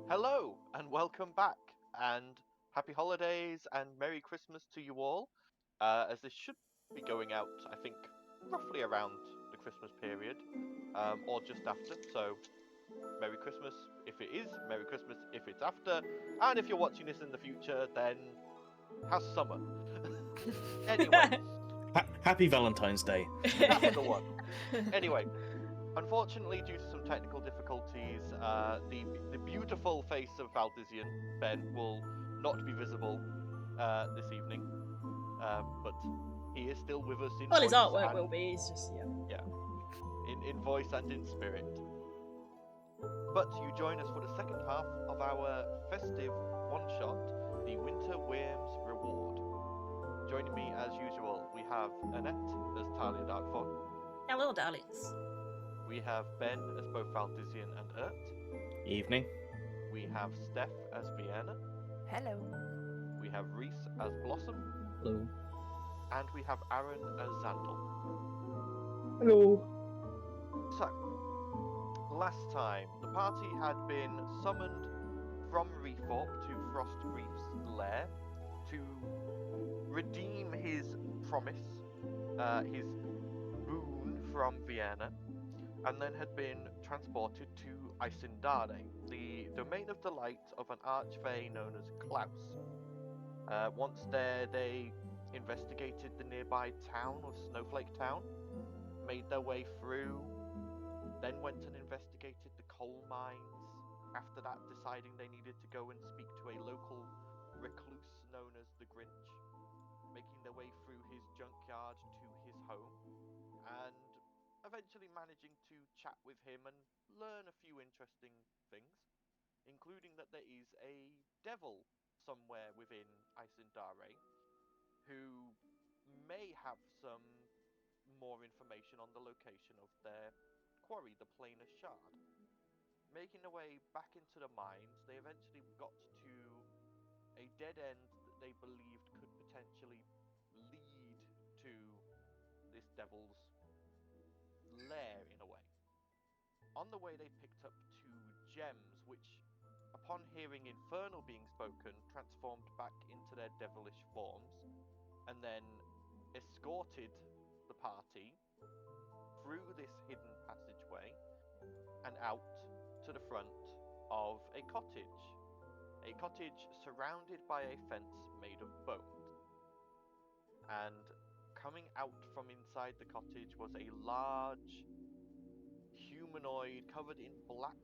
Hello and welcome back, and happy holidays and Merry Christmas to you all. As this should be going out, I think, roughly around the Christmas period, or just after. So, Merry Christmas if it is, Merry Christmas if it's after, and if you're watching this in the future, then how's summer? Anyway, Happy Valentine's Day. that's the one. Anyway, unfortunately, due to some technical difficulties, the beautiful face of Valdizian, Ben, will not be visible this evening, but he is still with us in Well, voice his artwork and will be. It's just in voice and in spirit. But you join us for the second half of our festive one-shot, the Winter Wyrms Reward. Joining me as usual, we have Annette as Talia Darkfawn. Hello, darlings. We have Ben as both Valdizian and Ert. Evening. We have Steph as Vienna. Hello. We have Reese as Blossom. Hello. And we have Aaron as Xandal. Hello. So, last time, the party had been summoned from Reethorpe to Frostgrief's lair to redeem his promise, his boon from Vienna, and then had been transported to Isindare, the domain of delight of an archfey known as Klaus. Once there, they investigated the nearby town of Snowflake Town, made their way through, then went and investigated the coal mines. After that, deciding they needed to go and speak to a local recluse known as the Grinch, making their way through his junkyard to his home, and eventually managing to chat with him and learn a few interesting things, including that there is a devil somewhere within Isindare who may have some more information on the location of their quarry, the Planar Shard. Making their way back into the mines, they eventually got to a dead end that they believed could potentially lead to this devil's lair in a way. On the way, they picked up 2 gems, which, upon hearing Infernal being spoken, transformed back into their devilish forms, and then escorted the party through this hidden passageway and out to the front of a cottage. A cottage surrounded by a fence made of bones. And coming out from inside the cottage was a large humanoid covered in black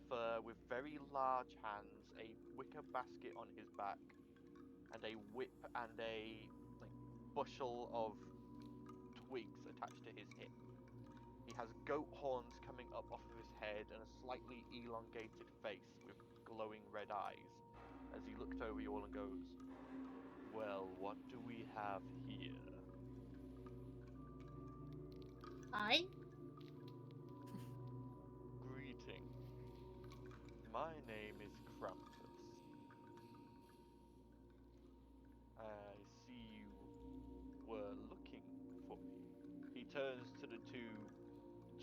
fur with very large hands, a wicker basket on his back, and a whip and a bushel of twigs attached to his hip. He has goat horns coming up off of his head and a slightly elongated face with glowing red eyes as he looked over you all and goes, "Well, what do we have here?" Hi. Greetings. My name is Krampus. I see you were looking for me. He turns to the 2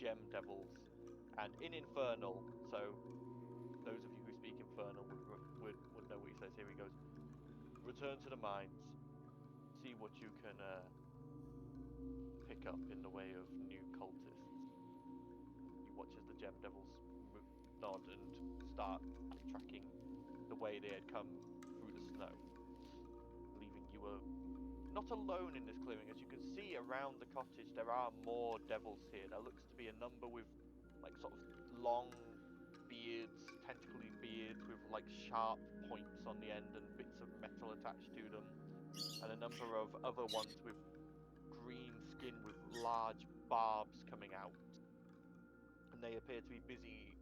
gem devils, and in Infernal, so those of you who speak Infernal would know what he says here. He goes, "Return to the mines. See what you can pick up in the way of new cultists." You watch as the gem devils nod and start tracking the way they had come through the snow, leaving you not alone in this clearing. As you can see around the cottage, there are more devils here. There looks to be a number with sort of long beards, tentacly beards with sharp points on the end and bits of metal attached to them, and a number of other ones with green skin with large barbs coming out. And they appear to be busy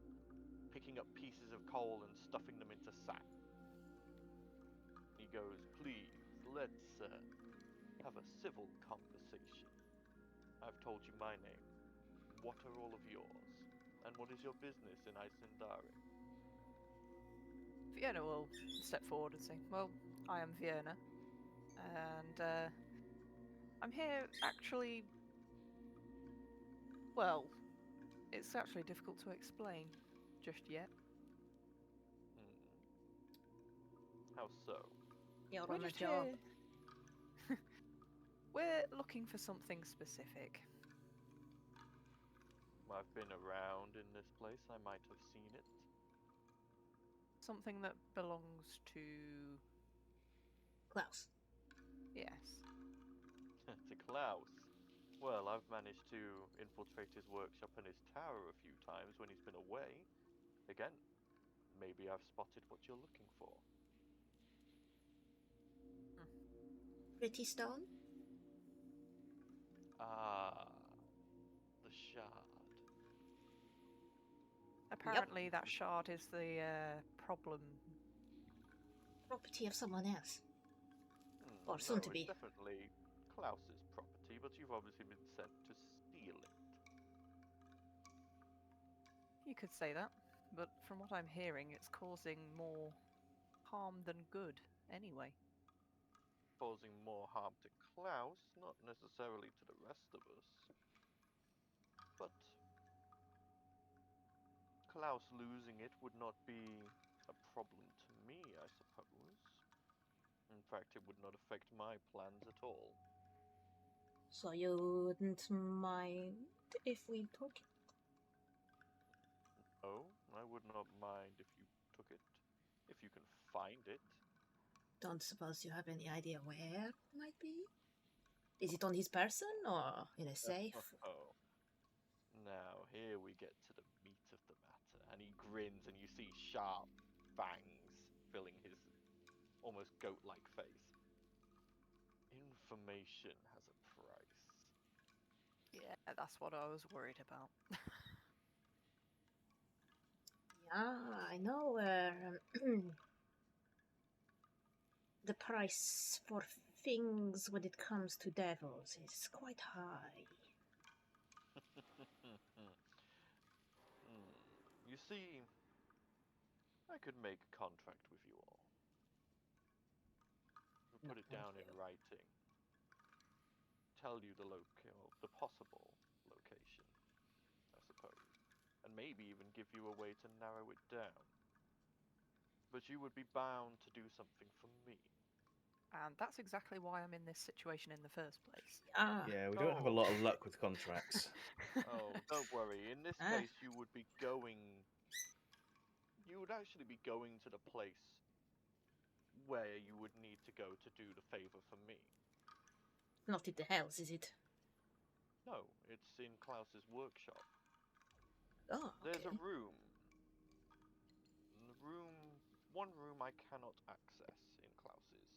picking up pieces of coal and stuffing them into sacks. He goes, "Please, let's have a civil conversation. I've told you my name. What are all of yours? And what is your business in Isindare?" Fiona will step forward and say, "Well, I am Fiona, and I'm here actually. Well, it's actually difficult to explain just yet." How so? You're We're on a just job. here- We're looking for something specific. I've been around in this place. I might have seen it. Something that belongs to... Klaus. Yes. To Klaus. Well, I've managed to infiltrate his workshop and his tower a few times when he's been away. Again, maybe I've spotted what you're looking for. Pretty stone? Ah, the shard. Apparently that shard is the problem. Property of someone else. Or No, soon to be. it's definitely Klaus's property, but you've obviously been sent to steal it. You could say that, but from what I'm hearing, it's causing more harm than good anyway. Causing more harm to Klaus, not necessarily to the rest of us. But Klaus losing it would not be a problem to me, I suppose. In fact, it would not affect my plans at all. So you wouldn't mind if we took it? Oh, I would not mind if you took it. If you can find it. Don't suppose you have any idea where it might be? Is it on his person or in a safe? Oh. Now, here we get to the meat of the matter. And he grins, and you see sharp fangs filling his almost goat-like face. Information has a price. Yeah, that's what I was worried about. Yeah, I know where the price for things when it comes to devils is quite high. You see, I could make a contract with you all. Put it down in writing. Tell you the possible location, I suppose. And maybe even give you a way to narrow it down. But you would be bound to do something for me. And that's exactly why I'm in this situation in the first place. Ah, Yeah, we don't have a lot of luck with contracts. Oh, don't worry. In this Ah. case, you would be going... You would actually be going to the place where you would need to go to do the favor for me. not in the hells, is it? No, it's in Klaus's workshop. Oh, okay. There's a room. One room I cannot access in Klaus's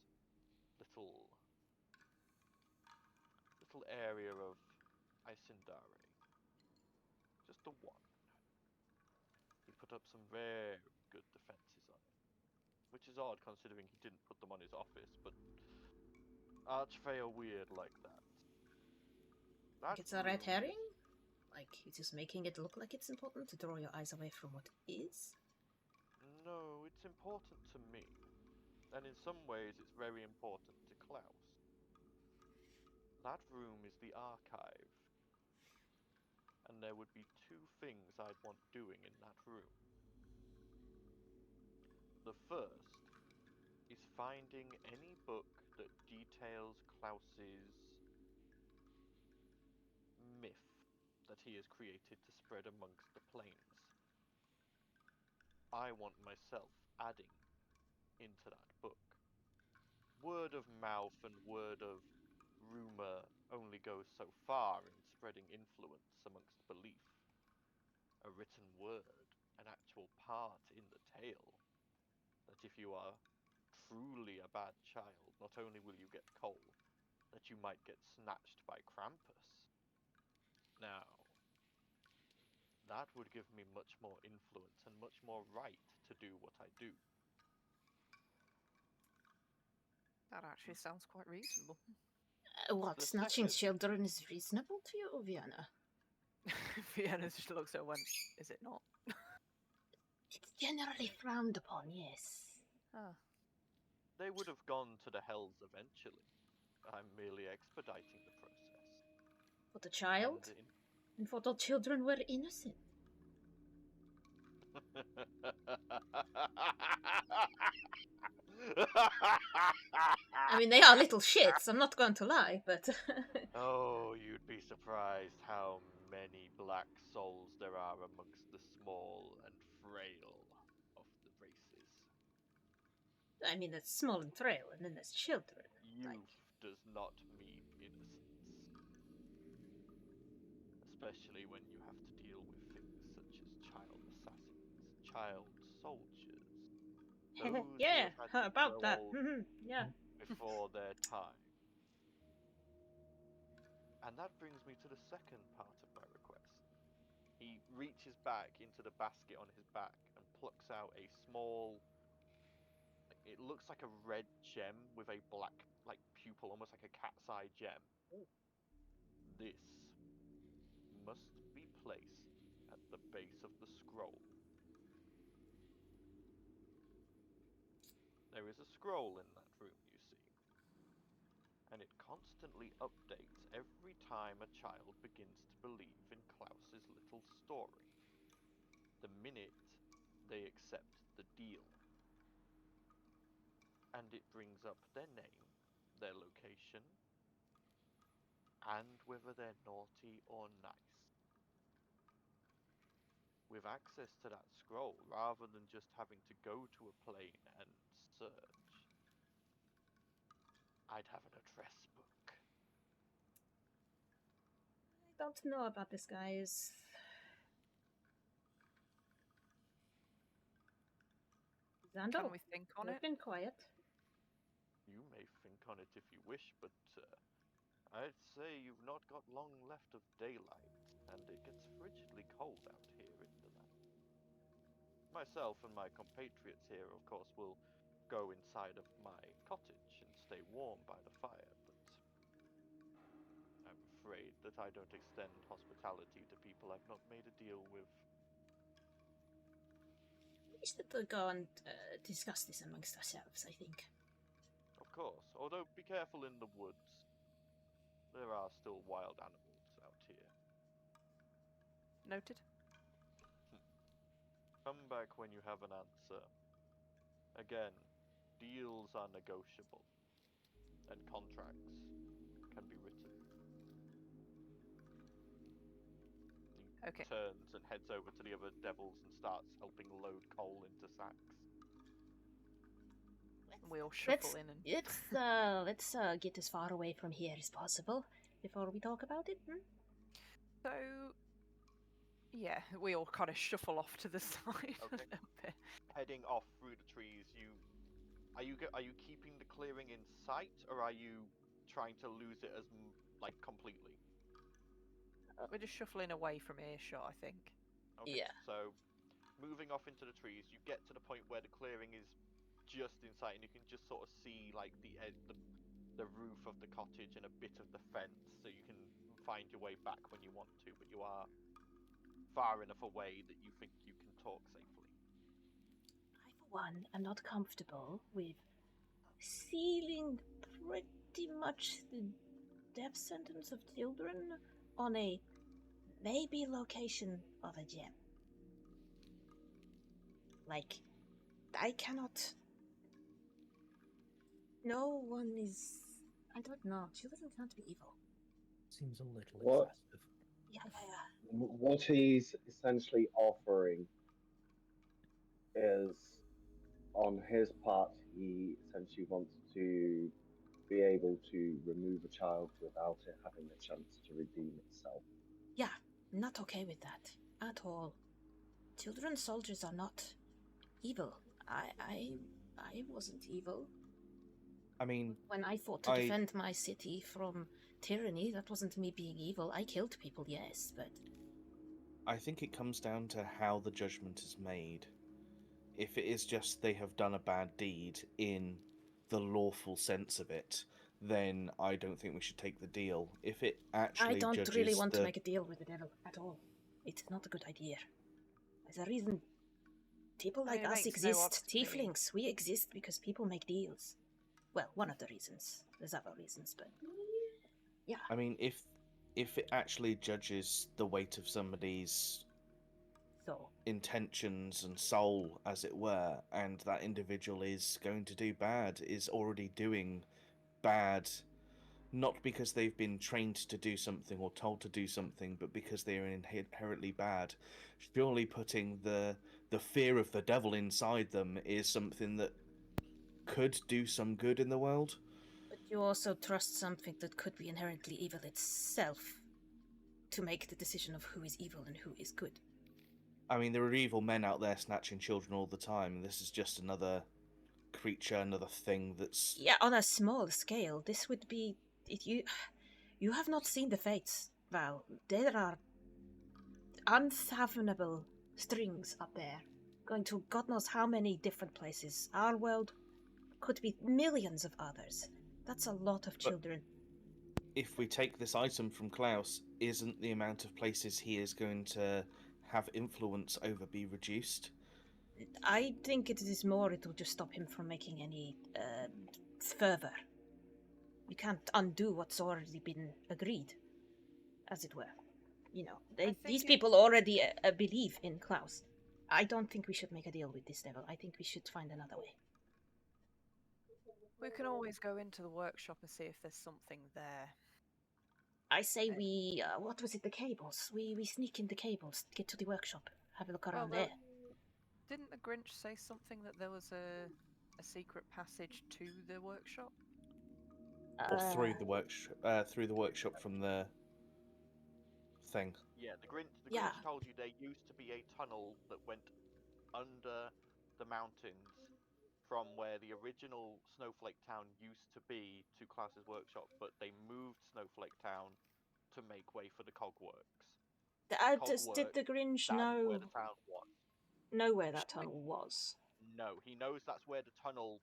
little area of Isindare. Just the one. He put up some very good defenses on it. Which is odd considering he didn't put them on his office, but Archfey are weird like that. Think it's a red room herring? Like, it's just making it look like it's important to draw your eyes away from what is? No, it's important to me. And in some ways it's very important to Klaus. That room is the archive. And there would be two things I'd want doing in that room. The first is finding any book that details Klaus's myth that he has created to spread amongst the planes. I want myself adding into that book. Word of mouth and word of rumor only goes so far in spreading influence amongst belief. A written word, an actual part in the tale, that if you are truly a bad child, not only will you get coal, that you might get snatched by Krampus. Now, that would give me much more influence and much more right to do what I do. That actually sounds quite reasonable. What, The snatching second- children is reasonable to you, Vienna? Vienna just looks at her and went, is it not? It's generally frowned upon, yes. Ah. They would have gone to the hells eventually. I'm merely expediting the process. For the child? And And for the children were innocent. I mean, they are little shits, I'm not going to lie, but... Oh, you'd be surprised how many black souls there are amongst the small and frail of the races. I mean, it's small and frail, and then there's children. Youth does not mean innocence. Especially when you have to deal with things such as child assassins, child soldiers. Those who Yeah, have had how to about grow that? old Yeah. before their time. And that brings me to the second part of my request. He reaches back into the basket on his back and plucks out a small, it looks like a red gem with a black, like, pupil, almost like a cat's eye gem. This must be placed at the base of the scroll. There is a scroll in that room, you see, and it constantly updates every time a child begins to believe in Klaus's little story. The minute they accept the deal. And it brings up their name, their location, and whether they're naughty or nice. With access to that scroll, rather than just having to go to a plane and search, I'd have an address book. I don't know about this, guys. Xandel, Can we think on you've it? been quiet. You may think on it if you wish, but I'd say you've not got long left of daylight, and it gets frigidly cold out here in the land. Myself and my compatriots here, of course, will go inside of my cottage and stay warm by the fire, but I'm afraid that I don't extend hospitality to people I've not made a deal with. We should go and discuss this amongst ourselves, I think. Of course, although be careful in the woods. There are still wild animals out here. Noted. Come back when you have an answer. Again, deals are negotiable, and contracts can be written. He Okay. turns and heads over to the other devils and starts helping load coal into sacks. We all shuffle in and. Let's get as far away from here as possible before we talk about it. So, yeah, we all kind of shuffle off to the side a Okay. little bit. Heading off through the trees, are you keeping the clearing in sight, or are you trying to lose it as completely? We're just shuffling away from earshot, I think. Okay. Yeah. So, moving off into the trees, you get to the point where the clearing is just in sight, and you can just sort of see like the roof of the cottage and a bit of the fence, so you can find your way back when you want to. But you are far enough away that you think you can talk safely. I, for one, am not comfortable with sealing pretty much the death sentence of children on a maybe location of a gem. Like, I cannot. No one is. I don't know. Children can't be evil. Seems a little What? excessive. Yeah. What he's essentially offering is, on his part, he essentially wants to be able to remove a child without it having a chance to redeem itself. Yeah, not okay with that at all. Children soldiers are not evil. I wasn't evil. I mean, When I fought to defend my city from tyranny, that wasn't me being evil. I killed people, yes, but... I think it comes down to how the judgment is made. If it is just they have done a bad deed in the lawful sense of it, then I don't think we should take the deal. If it actually I don't judges really want to make a deal with the devil at all. It's not a good idea. There's a reason people like it us makes no exist. odds to me. Tieflings, we exist because people make deals. Well, one of the reasons. There's other reasons, but... Yeah. I mean, if it actually judges the weight of somebody's though. intentions and soul, as it were, and that individual is going to do bad, is already doing bad, not because they've been trained to do something or told to do something, but because they are inherently bad. Surely putting the fear of the devil inside them is something that could do some good in the world. But you also trust something that could be inherently evil itself to make the decision of who is evil and who is good. I mean, there are evil men out there snatching children all the time. This is just another creature, another thing that's... Yeah, on a small scale, this would be... You have not seen the fates, Val. There are unfathomable strings up there, going to God knows how many different places. Our world could be millions of others. That's a lot of children. If we take this item from Klaus, isn't the amount of places he is going to have influence over be reduced? I think it is more, it will just stop him from making any further. You can't undo what's already been agreed, as it were. You know, these people already believe in Klaus. I don't think we should make a deal with this devil. I think we should find another way. We can always go into the workshop and see if there's something there. I say we, what was it, the cables? We sneak in the cables, get to the workshop, have a look around there. Didn't the Grinch say something that there was a secret passage to the workshop? Or through the workshop from the thing. Yeah, the Grinch Yeah. told you there used to be a tunnel that went under the mountains from where the original Snowflake Town used to be to Klaus's workshop, but they moved Snowflake Town to make way for the Cogworks. Did the Grinch That's know where the town was. where that tunnel was? No, he knows that's where the tunnel,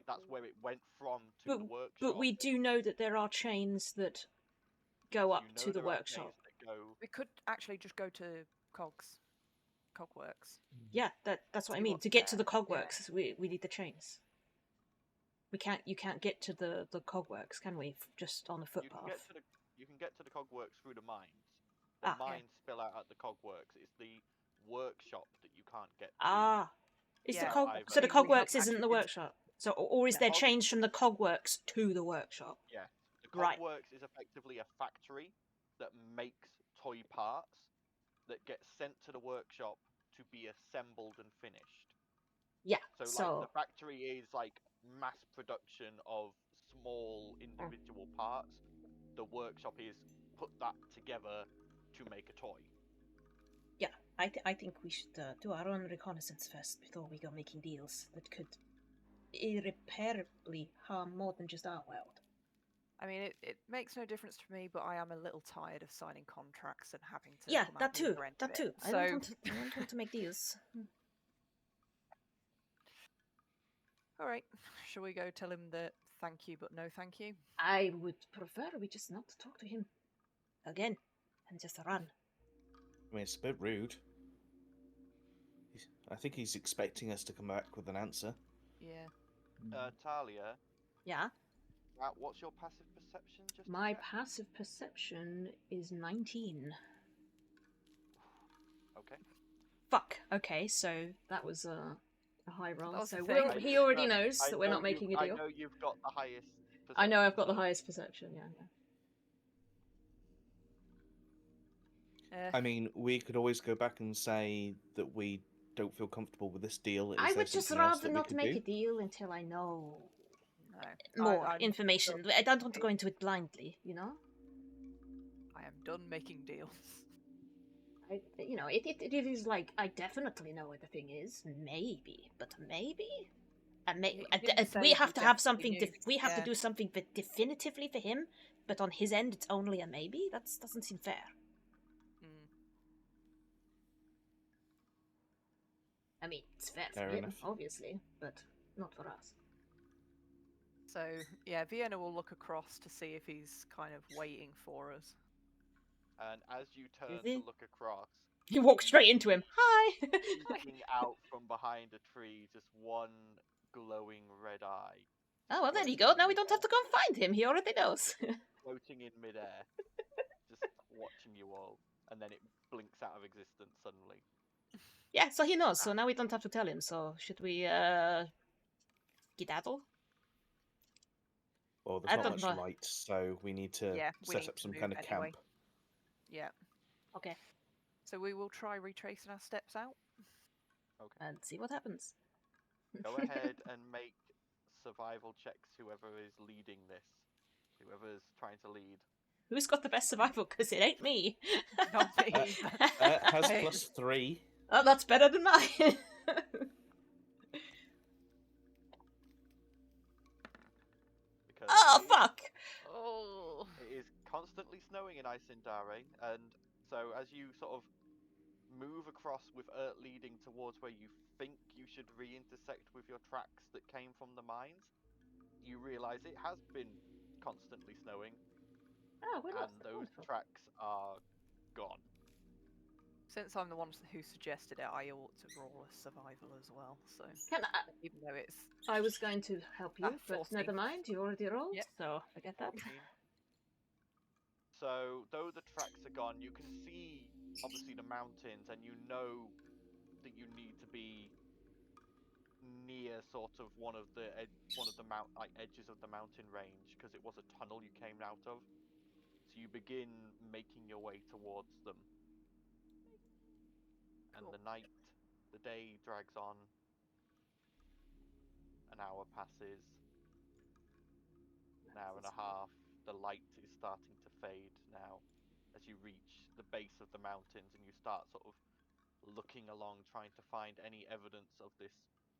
that's where it went from to the workshop. But we do know that there are chains that go up to the workshop. We could actually just go to Cogworks. Yeah, that's what I See mean. what's To get to there. the Cogworks, we need the chains. You can't get to the Cogworks, can we? Just on a footpath. You can get to the Cogworks through the mines. The mines spill out at the Cogworks. It's the workshop that you can't get to. So the Cogworks isn't the workshop. So, or is there chains from the Cogworks to the workshop? Yeah. The Cogworks is effectively a factory that makes toy parts that get sent to the workshop to be assembled and finished. Yeah. So the factory is like mass production of small individual parts. The workshop is put that together to make a toy. Yeah, I think we should do our own reconnaissance first before we go making deals that could irreparably harm more than just our world. I mean, it makes no difference to me, but I am a little tired of signing contracts and having to. Yeah, come out that the too. other end That of too. it. I don't want to make deals. All right, shall we go tell him that thank you, but no thank you? I would prefer we just not talk to him again and just run. I mean, it's a bit rude. I think he's expecting us to come back with an answer. Yeah. Talia. Yeah. What's your passive perception? Just My passive perception is 19. Okay. Fuck. Okay, so that was a high roll. That was So the thing. he already knows that we're not making a deal. I know you've got the highest perception. I know I've got the highest perception. Yeah. I mean, we could always go back and say that we don't feel comfortable with this deal. Is I there would just something else rather that we not could make do? a deal until I know No. more information. I don't want to go into it blindly, you know? I am done making deals. It is like, I definitely know what the thing is. Maybe. But maybe? And didn't say we have you to have definitely something. knew. We have to Yeah. do something definitively for him, but on his end, it's only a maybe? That doesn't seem fair. I mean, it's fair Fair for him, enough. obviously, but not for us. So, yeah, Vienna will look across to see if he's kind of waiting for us. And as you turn he? to look across, You walk straight into him. Hi! peeking out from behind a tree, just one glowing red eye Oh, well, there you go. Now we don't have to go and find him. He already knows. floating in midair, just watching you all. and then it blinks out of existence suddenly. Yeah, so he knows. So now we don't have to tell him. So should we skedaddle? Or I there's not don't much know. light, so we need to Yeah, we set need up to some move kind of anyway. camp. Yeah. Okay, So we will try retracing our steps out. Okay. and see what happens. Go ahead and make survival checks, whoever is leading this. Whoever's trying to lead. Who's got the best survival? Because it ain't me. Not me. Has Hey. +3. Oh, that's better than mine. Because Oh, it is- fuck! Oh. It is constantly snowing in Icindare, and so as you sort of move across with Ert leading towards where you think you should re-intersect with your tracks that came from the mines, you realise it has been constantly snowing, Oh, we're not and those wonderful. tracks are gone. Since I'm the one who suggested it, I ought to roll a survival as well. So Can even though it's I was going to help you, but 14. never mind. You already rolled, Yep. so forget that. 14. So, though the tracks are gone, you can see, obviously, the mountains, and you know that you need to be near sort of one of the edges of the mountain range, because it was a tunnel you came out of. So you begin making your way towards them. And Cool. the day drags on. An hour passes. An hour and a half. The light is starting to fade now as you reach the base of the mountains and you start sort of looking along, trying to find any evidence of this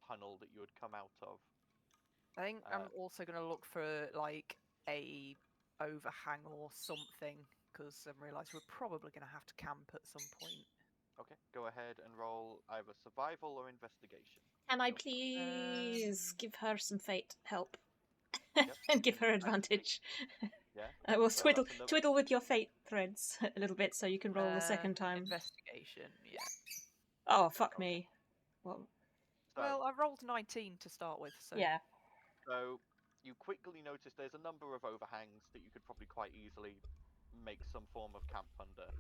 tunnel that you had come out of. I think I'm also going to look for like a overhang or something because I realise we're probably going to have to camp at some point. Okay, go ahead and roll either survival or investigation. Can I Go for it. please give her some fate help Yep. and give her Actually, advantage? yeah. I will So that's another- twiddle with your fate threads a little bit so you can roll the second time. Investigation, yeah. Oh, fuck Okay. me. Well, So, Well, I rolled 19 to start with, so yeah. So you quickly notice there's a number of overhangs that you could probably quite easily make some form of camp under.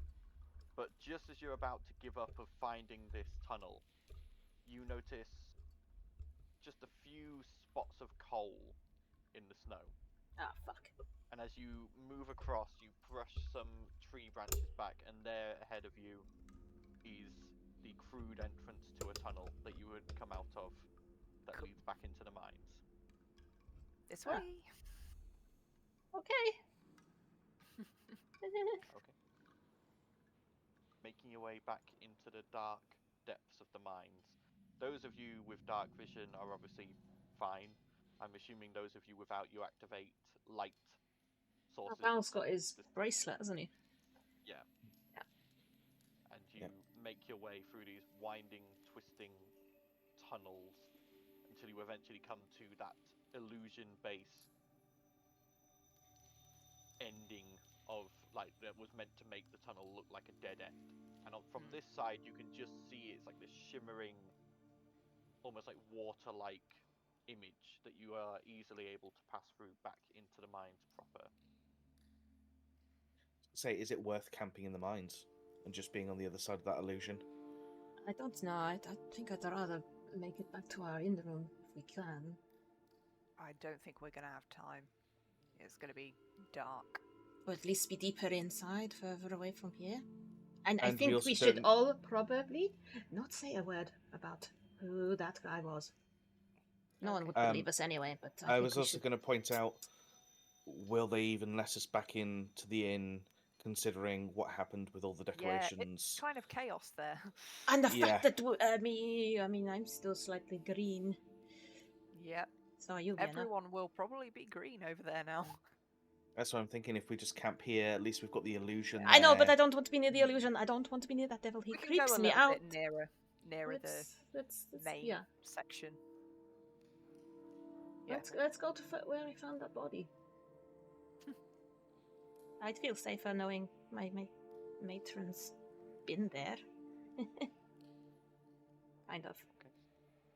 But just as you're about to give up of finding this tunnel, you notice just a few spots of coal in the snow. Ah, fuck. And as you move across, you brush some tree branches back, and there ahead of you is the crude entrance to a tunnel that you would come out of that Cool. leads back into the mines. this Ah. way. Okay. Okay. Making your way back into the dark depths of the mines. Those of you with dark vision are obviously fine. I'm assuming those of you without, you activate light sources. Val's got his bracelet, hasn't he? Yeah. Yeah. And you Yep. make your way through these winding, twisting tunnels until you eventually come to that illusion base ending of, like, that was meant to make the tunnel look like a dead end. And from this side, you can just see it's like this shimmering, almost like water-like image that you are easily able to pass through back into the mines proper. Say, is it worth camping in the mines and just being on the other side of that illusion? I don't know. I think I'd rather make it back to our inn room if we can. I don't think we're going to have time. It's going to be dark. Or at least be deeper inside, further away from here. And I And we think also we should don't- all probably not say a word about who that guy was. No one would believe us anyway, but I I think was we also should... going to point out, will they even let us back into the inn, considering what happened with all the Yeah, decorations? it's kind of chaos there. And the Yeah. fact that I mean, I'm still slightly green. Yep. So are you, Vienna. Everyone will probably be green over there now. That's what I'm thinking. If we just camp here, at least we've got the illusion. I know, but there. I don't want to be near the illusion. I don't want to be near that devil. He We can creeps go a me little out. bit nearer the Let's main yeah. section. Yeah. Let's go to where we found that body. I'd feel safer knowing my matron's been there. Kind of.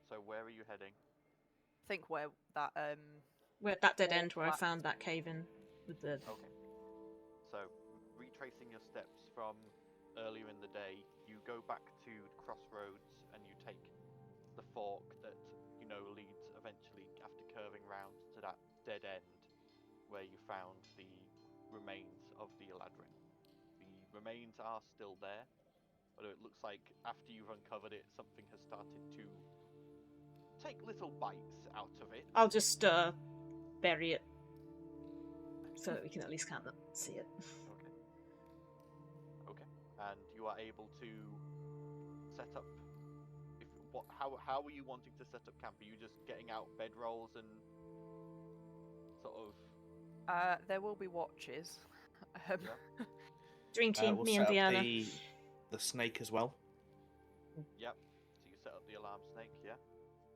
So where are you heading? I think where that We're at that dead Or end where I flat. found that cave in with the... Okay. So, retracing your steps from earlier in the day, you go back to the crossroads and you take the fork that, leads eventually, after curving round, to that dead end where you found the remains of the Eladrin. The remains are still there, but it looks like after you've uncovered it, something has started to take little bites out of it. I'll just bury it so that we can at least kind of see it. Okay. And you are able to set up. How are you wanting to set up camp? Are you just getting out bedrolls and sort of? There will be watches. Yeah. Dream team, We'll me set and up Vienna. the snake as well. Yep. So you set up the alarm snake. Yeah.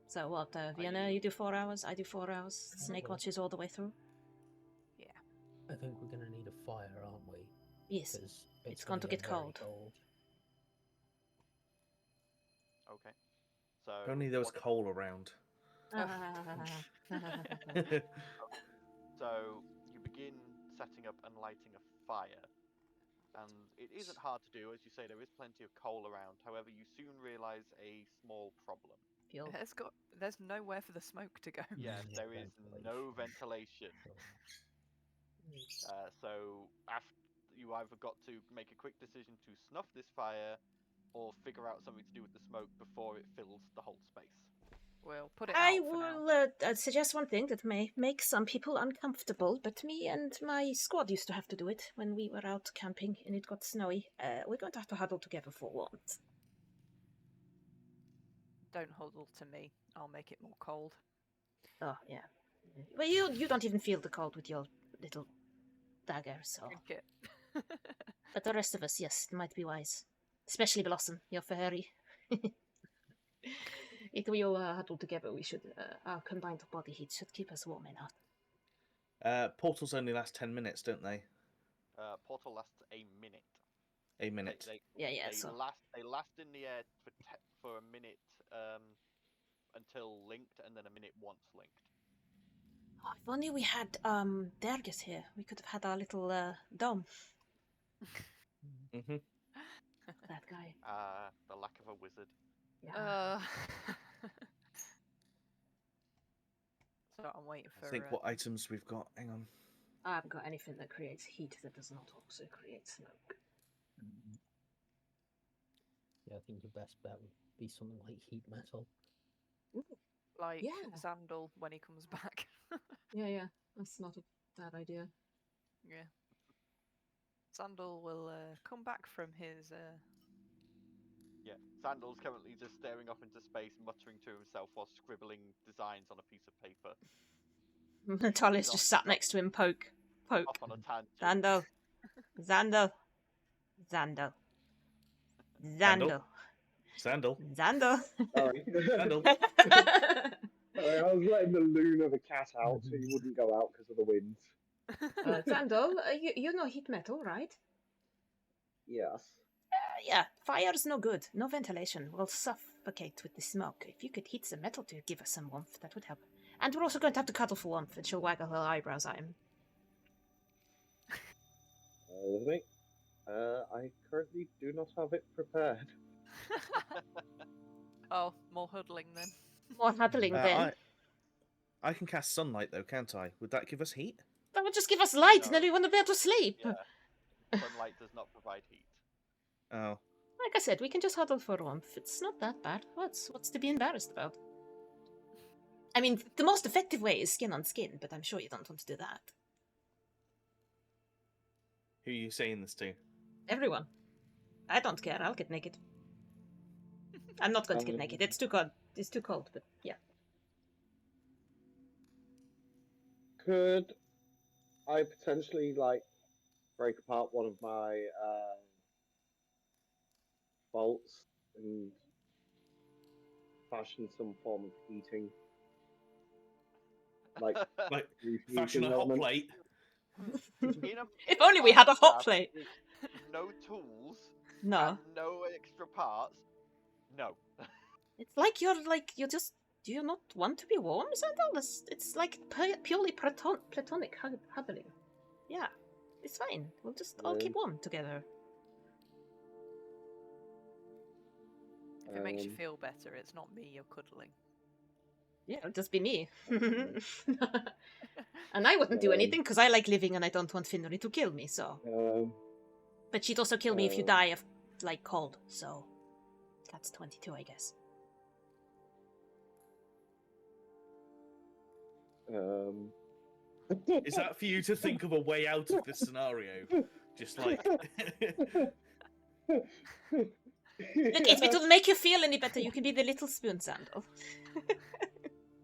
So what, Vienna, you do 4 hours, I do 4 hours. Snake watches all the way through. I think we're going to need a fire, aren't we? Yes. 'Cause It's going to gonna get very cold. Okay. So. If only there was what- coal around. So you begin setting up and lighting a fire, and it isn't hard to do. As you say, there is plenty of coal around. However, you soon realise a small problem. Fuel. There's nowhere for the smoke to go. Yes, Yeah, there is no ventilation. So after you either got to make a quick decision to snuff this fire, or figure out something to do with the smoke before it fills the whole space. We'll put it I out for now. will suggest one thing that may make some people uncomfortable, but me and my squad used to have to do it when we were out camping and it got snowy. We're going to have to huddle together for warmth. Don't huddle to me. I'll make it more cold. Oh, yeah. Well, you don't even feel the cold with your little dagger, so... Drink it. But the rest of us, yes, it might be wise. Especially Blossom, your fairy. If we all huddle together, we should... our combined body heat should keep us warm enough. Portals only last 10 minutes, don't they? Portal lasts a minute. A minute. Yeah, They so... last in the air for a minute until linked, and then a minute once linked. Oh, if only we had Dergis here. We could have had our little dome. Mm-hmm. That guy. The lack of a wizard. Yeah. So I'm waiting for. I think what items we've got. Hang on. I haven't got anything that creates heat that does not also create smoke. Yeah, I think your best bet would be something like heat metal. like Yeah. Xandal when he comes back. Yeah, that's not a bad idea. Yeah. Xandal will come back from his. Yeah, Sandal's currently just staring off into space, muttering to himself while scribbling designs on a piece of paper. Natalia's just sat next to him, poke. Off on a tangent. Xandal. Xandal. Xandal. Xandal. Sandal. Xandal. Sorry. Sandal. Sorry, I was letting the loon of a cat out so he wouldn't go out because of the wind. Xandal, you know heat metal, right? Yes. Yeah, fire's no good. No ventilation. We'll suffocate with the smoke. If you could heat some metal to give us some warmth, that would help. And we're also going to have to cuddle for warmth, and she'll waggle her eyebrows at him. With me. I currently do not have it prepared. Oh, more huddling then. More huddling then. I can cast sunlight though, can't I? Would that give us heat? That would just give us light, No. and then we want to be able to sleep. Yeah. Sunlight does not provide heat. Oh. Like I said, we can just huddle for warmth. It's not that bad. What's to be embarrassed about? I mean, the most effective way is skin on skin, but I'm sure you don't want to do that. Who are you saying this to? Everyone. I don't care. I'll get naked. I'm not going to get naked. It's too cold. It's too cold, but yeah. Could I potentially, like, break apart one of my bolts and fashion some form of heating? Like, Like, reheating fashion a hot element? plate. If only we had a hot plate. With no tools, No. and no extra parts. No. It's like you're just... Do you not want to be warm, Xandal? It's like purely platonic huddling. Yeah, it's fine. We'll just all keep warm together. If it makes you Um, feel better, it's not me you're cuddling. Yeah, it'll just be me. And I wouldn't do anything because I like living and I don't want Finnery to kill me, so. But she'd also kill me if you die of, like, cold, so. That's 22, I guess. Is that for you to think of a way out of this scenario? Just like. Look, if it'll make you feel any better, you can be the little spoon, Sandal.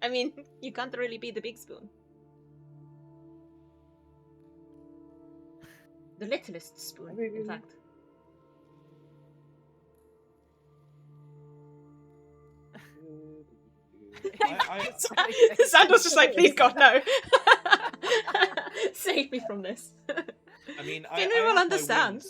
I mean, you can't really be the big spoon. The littlest spoon, in fact. Sandal's just like, please God, no. Save me from this. I mean, Finnery will understand.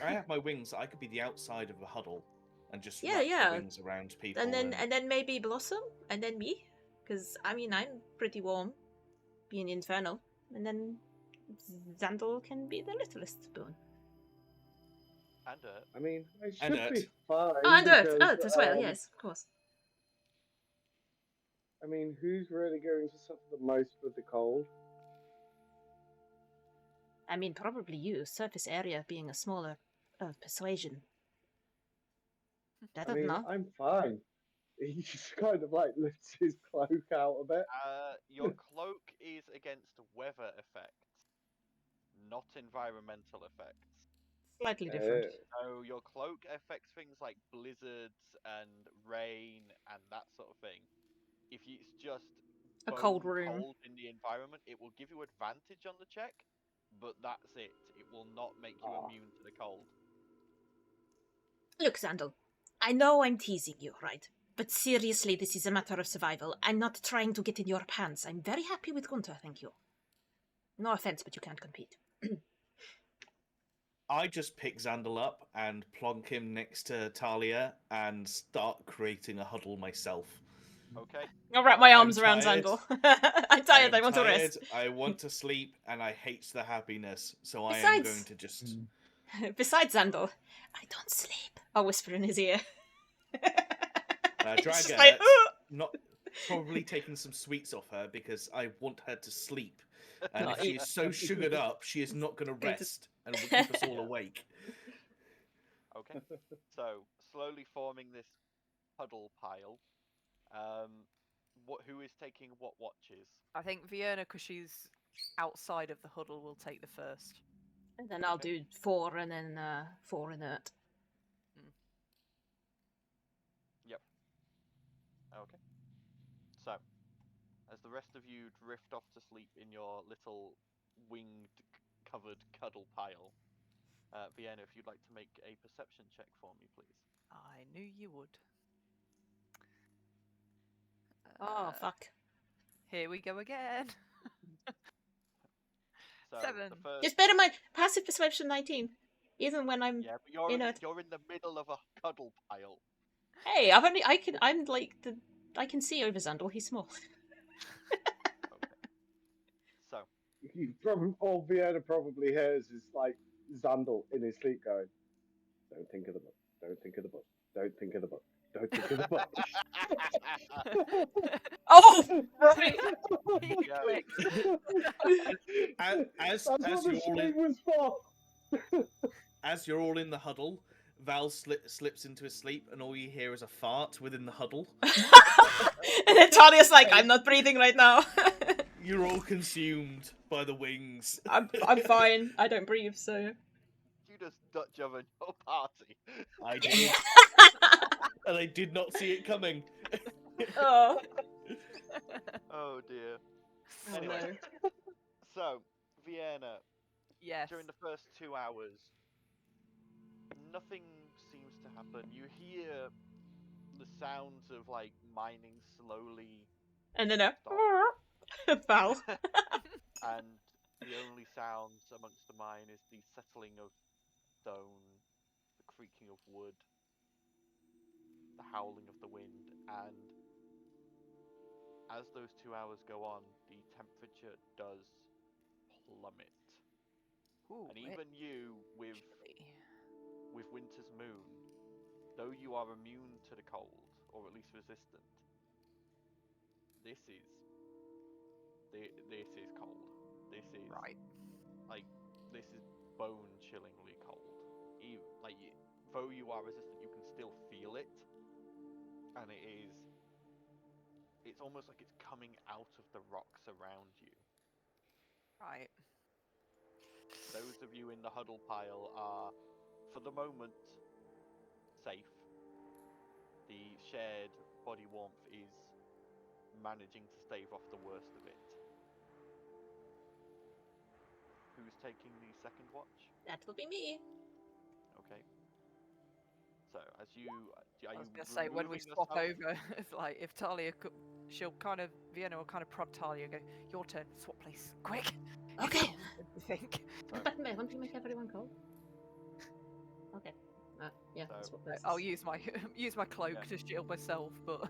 I have my wings. I could be the outside of a huddle and just Yeah, wrap yeah. the wings around people. And then maybe Blossom, and then me. Because, I mean, I'm pretty warm, being infernal. And then Xandal can be the littlest spoon. And Urt. I mean, it And should Urt. be fine. Oh, and Earth. because, Earth as well, yes, of course. I mean, who's really going to suffer the most with the cold? I mean, probably you, surface area being a smaller persuasion. I don't know. I'm fine. He just kind of like lifts his cloak out a bit. Your cloak is against weather effects, not environmental effects. Slightly different. So your cloak affects things like blizzards and rain and that sort of thing. If it's just A cold bone room. cold in the environment, it will give you advantage on the check, but that's it. It will not make you immune to the cold. Look, Xandal, I know I'm teasing you, right? But seriously, this is a matter of survival. I'm not trying to get in your pants. I'm very happy with Gunther, thank you. No offense, but you can't compete. I just pick Xandal up and plonk him next to Talia and start creating a huddle myself. Okay. I'll wrap my I'm arms around tired. Xandal. I'm tired, I am want to rest. I want to sleep and I hate the happiness, so I am Besides- going to just... Besides Xandal, I don't sleep. I'll whisper in his ear. It's just Draga, like, not probably taking some sweets off her because I want her to sleep. And No, if she is so sugared up, she is not going to rest and will keep us all awake. Okay. So, slowly forming this huddle pile. Who is taking what watches? I think Vienna, because she's outside of the huddle, will take the first. And then I'll do 4 and then 4 inert. Yep. Okay. So, as the rest of you drift off to sleep in your little winged covered cuddle pile, Vienna, if you'd like to make a perception check for me, please. I knew you would. Oh, fuck. Here we go again. So, 7. the first... Just bear in mind, passive perception 19. Even when I'm Yeah, but you're inert. you're in the middle of a cuddle pile. Hey, I'm like I can see over Xandal, he's small. Okay. So, You probably, all Vienna probably hears is like Xandal in his sleep going, "Don't think of the book. Don't think of the book. Don't think of the book. Don't think of the book." Oh, right. As That's what the you're all sleep in, was for. as you're all in the huddle, Val slips into his sleep, and all you hear is a fart within the huddle. And then Talia's like, I'm not breathing right now. You're all consumed by the wings. I'm fine. I don't breathe, so. you just Dutch oven your party. I did, and I did not see it coming. Oh. Oh dear. Oh, Anyway, no. so Vienna, Yes. during the first 2 hours, nothing seems to happen. You hear the sounds of like mining slowly, And then Val. and the only sounds amongst the mine is the settling of stone, the creaking of wood, the howling of the wind, and as those 2 hours go on, the temperature does plummet. Ooh, And even you, with Winter's Moon, though you are immune to the cold, or at least resistant, this is cold. This is Right. like this is bone-chillingly cold. Even though you are resistant, you can still feel it, and it's almost like it's coming out of the rocks around you. Right. Those of you in the huddle pile are, for the moment, safe. The shared body warmth is managing to stave off the worst of it. Who's taking the second watch? That will be me. Okay. So, as you are I was you gonna say when we removing swap yourself? over, it's like if Talia could, Vienna will kind of prod Talia and go, "Your turn, swap place, quick." Okay. You think? But I want to make everyone cold. Okay. Yeah, So- that's what this I'll is. use my cloak to shield myself, but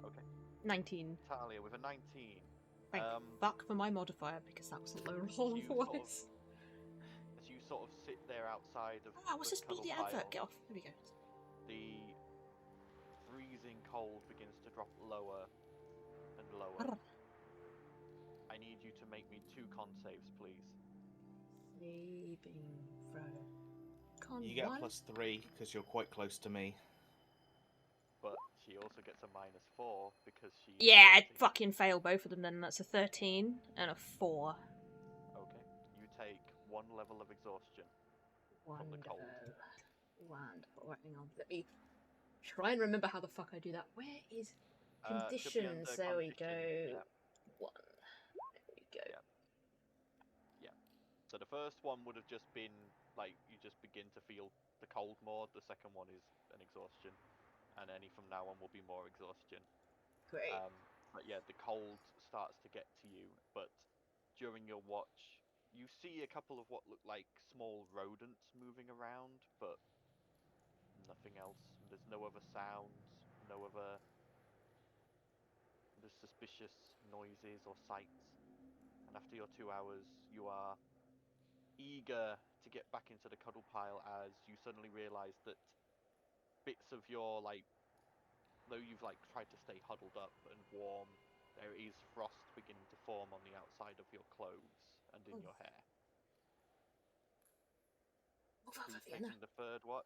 Okay. 19. Talia with a 19. Thank fuck for my modifier because that was a low roll you for sort of- once. As you sort of sit there outside of What's the this cuddle bloody pile, advert? Get off. There we go. the freezing cold begins to drop lower and lower. Arr. I need you to make me 2 con saves, please. Sleeping Frodo. Con You get a 1. +3 because you're quite close to me. But she also gets a -4 because she. Yeah, I fucking fail both of them then. That's a 13 and a 4. Okay. You take 1 level of exhaustion. From the Wonderful. cold. Wonderful. Right, hang on. Let me try and remember how the fuck I do that. Where is Should be under conditions? There we conditions, go. yeah. 1. There we go. Yeah. So the first one would have just been like you just begin to feel the cold more. The second one is an exhaustion, and any from now on will be more exhaustion. Great. But yeah, the cold starts to get to you. But during your watch, you see a couple of what look like small rodents moving around, but nothing else. There's no other sounds, no other suspicious noises or sights. And after your 2 hours, you are eager to get back into the cuddle pile as you suddenly realize that bits of your though you've tried to stay huddled up and warm, there is frost beginning to form on the outside of your clothes and in your hair. Move over, Who's Vienna. taking the 3rd watch?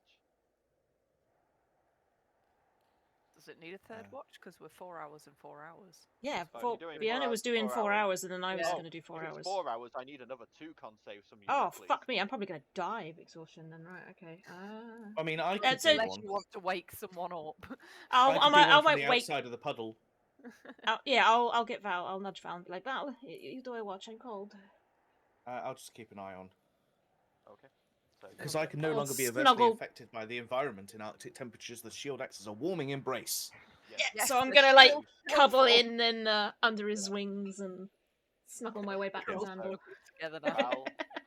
does it need a third Uh, watch? Because we're 4 hours and 4 hours. Yeah, Oh, for, you're doing Vienna 4 was hours, doing 4 4 hours. hours and then I was Yeah. going to do 4 If hours. it's 4 hours, I need another 2 con saves from you. Oh, please. fuck me. I'm probably going to die of exhaustion then. Right, okay. I mean, I could so- do Unless one. you want to wake someone up. I'll, I could I do might, one I from might the wake. outside of the puddle. I'll get Val. I'll nudge Val and be like, Val, you do a watch. I'm cold. I'll just keep an eye on. Okay. So Because I can no I'll longer be adversely snuggle. affected by the environment in Arctic temperatures. The shield acts as a warming embrace. yes. Yeah, Yes, so I'm the gonna shield cuddle helpful. in and under his wings and snuggle my way back Okay, to so- Zandor. Together now. Val,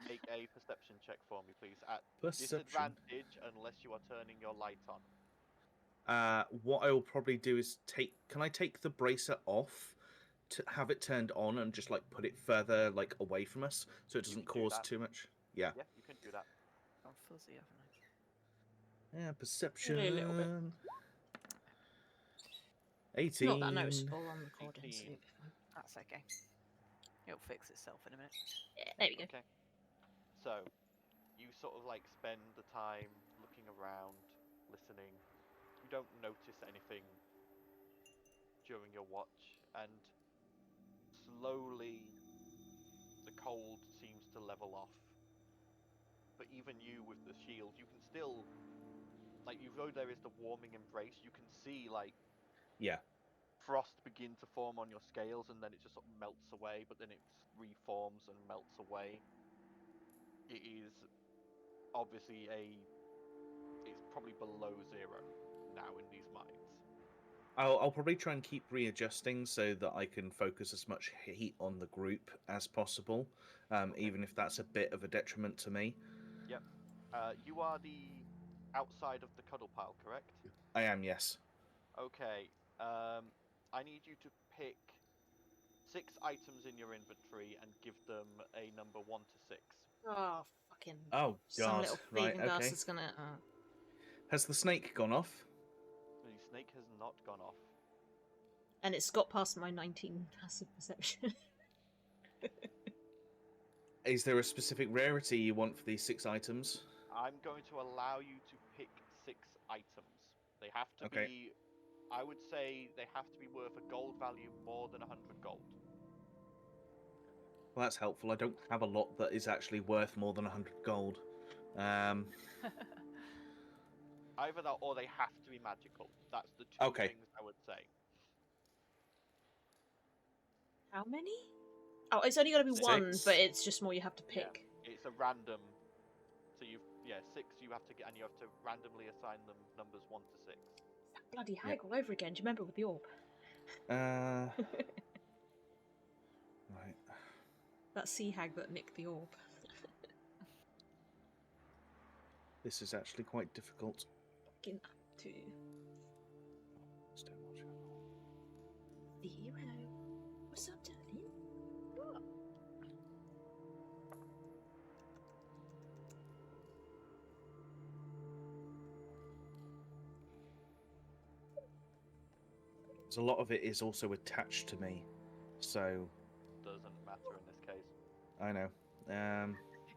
make a perception check for me, please. At Perception. disadvantage unless you are turning your light on. What I will probably do is Can I take the bracer off to have it turned on and just put it further away from us so it doesn't can do cause that. too much? Yeah. Yeah, you can do that. I'm fuzzy, haven't I? Yeah. Perception. Only a little bit. 18. Not that noticeable on recording, so 18. you'll be fine. That's okay. It'll fix itself in a minute. Yeah, there we go. Okay. So, you sort of spend the time looking around, listening. You don't notice anything during your watch, and slowly the cold seems to level off. But even you with the shield, you can still, though there is the warming embrace, you can see Yeah. frost begin to form on your scales, and then it just sort of melts away, but then it reforms and melts away. It is obviously it's probably below 0 now in these mines. I'll probably try and keep readjusting so that I can focus as much heat on the group as possible, even if that's a bit of a detriment to me. Yep. You are the outside of the cuddle pile, correct? I am, yes. Okay. I need you to pick 6 items in your inventory and give them a number 1 to 6. Oh, fucking. Oh, Some God. little Right, thieving okay. bastard's gonna. Has the snake gone off? The snake has not gone off. And it's got past my 19 passive perception. Is there a specific rarity you want for these 6 items? I'm going to allow you to pick 6 items. They have to Okay. be, I would say, they have to be worth a gold value more than 100 gold. Well, that's helpful. I don't have a lot that is actually worth more than 100 gold. Either that or they have to be magical. That's the 2 Okay. things I would say. How many? Oh, it's only got to be 6. 1, but it's just more you have to pick. Yeah, it's a random. So 6 you have to get, and you have to randomly assign them numbers 1 to 6. It's that bloody hag all over again. Do you remember with the orb? Right. That sea hag that nicked the orb. This is actually quite difficult. Fucking up to 0. What's up, darling? What? A lot of it is also attached to me, so Doesn't matter in this case. I know.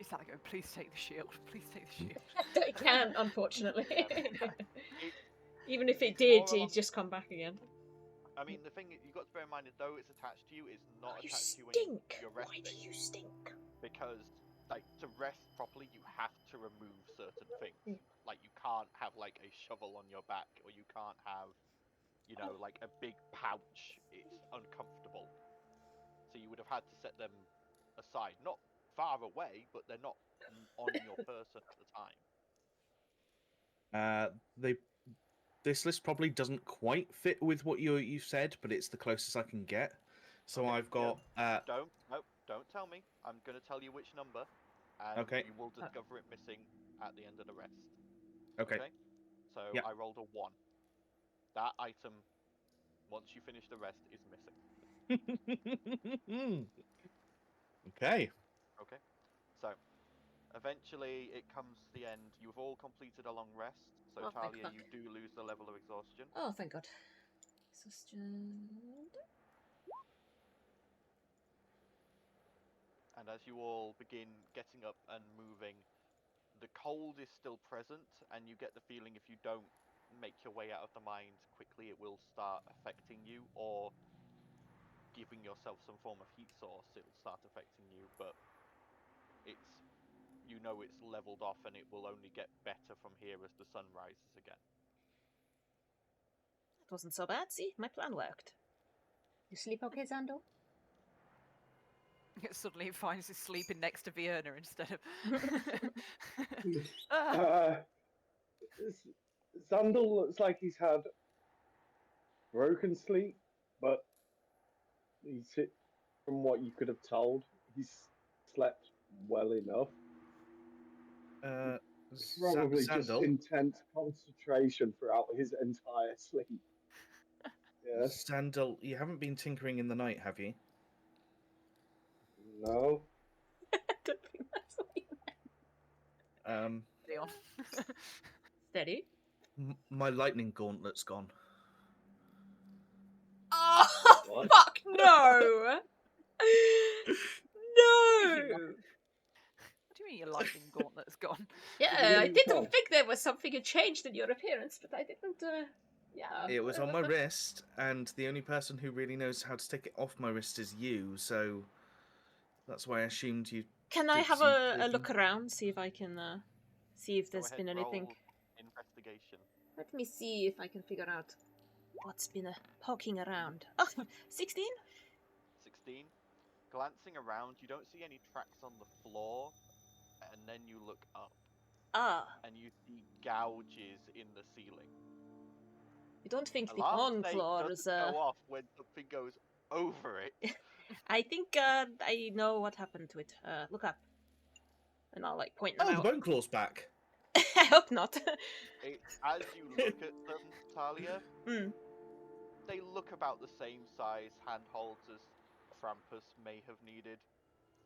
Is that go? Please take the shield. Please take the shield. It can't, unfortunately. It, Even if it it's did, more along- he'd just come back again. I mean, the thing you've got to bear in mind is, though it's attached to you, it's not You attached to you when stink! you're Why resting. do you stink? Because, like, to rest properly, you have to remove certain things. Mm. Like, you can't have, like, a shovel on your back, or you can't have, you know, like, a big pouch. It's uncomfortable. So you would have had to set them aside. Not far away, but they're not on your person at the time. This list probably doesn't quite fit with what you said, but it's the closest I can get. So Okay, I've got Don't tell me. I'm going to tell you which number, and Okay. you will discover it missing at the end of the rest. okay. So Yeah. I rolled a 1. That item, once you finish the rest, is missing. Okay. Okay. So, eventually it comes to the end. You've all completed a long rest. So, Oh, thank Talia, fuck. you do lose the level of exhaustion. Oh, thank God. Exhaustion. And as you all begin getting up and moving, the cold is still present, and you get the feeling if you don't make your way out of the mine quickly, it will start affecting you, or giving yourself some form of heat source, it will start affecting you, but it's, you know, it's leveled off, and it will only get better from here as the sun rises again. That wasn't so bad. See, my plan worked. You sleep okay, Zandor? Suddenly he finds he's sleeping next to Vienna instead of. Zandal looks like he's had broken sleep, but from what you could have told, he's slept well enough. Probably just Sandal? intense concentration throughout his entire sleep. Yeah. Sandal, you haven't been tinkering in the night, have you? No. I don't think that's what you meant. Leon. Steady. My lightning gauntlet's gone. Oh, What? fuck no! No! What do you mean your lightning gauntlet's gone? Yeah, I didn't did come. think there was something had changed in your appearance, but I didn't, yeah. It was on my whatever. wrist, and the only person who really knows how to take it off my wrist is you, so that's why I assumed you. Can I did have some a digging. look around, see if I can, see if Go there's ahead, been anything? roll investigation. Let me see if I can figure out what's been poking around. Oh, 16? 16. Glancing around, you don't see any tracks on the floor, and then you look up, Ah, and you see gouges in the ceiling. you don't think the Alarm on snake floor doesn't is, go off when something goes over it. I think, I know what happened to it. Look up. And I'll, like, point them Oh, the out. bone claw's back. I hope not. As you look at them, Talia, Hmm. they look about the same size handholds as Krampus may have needed.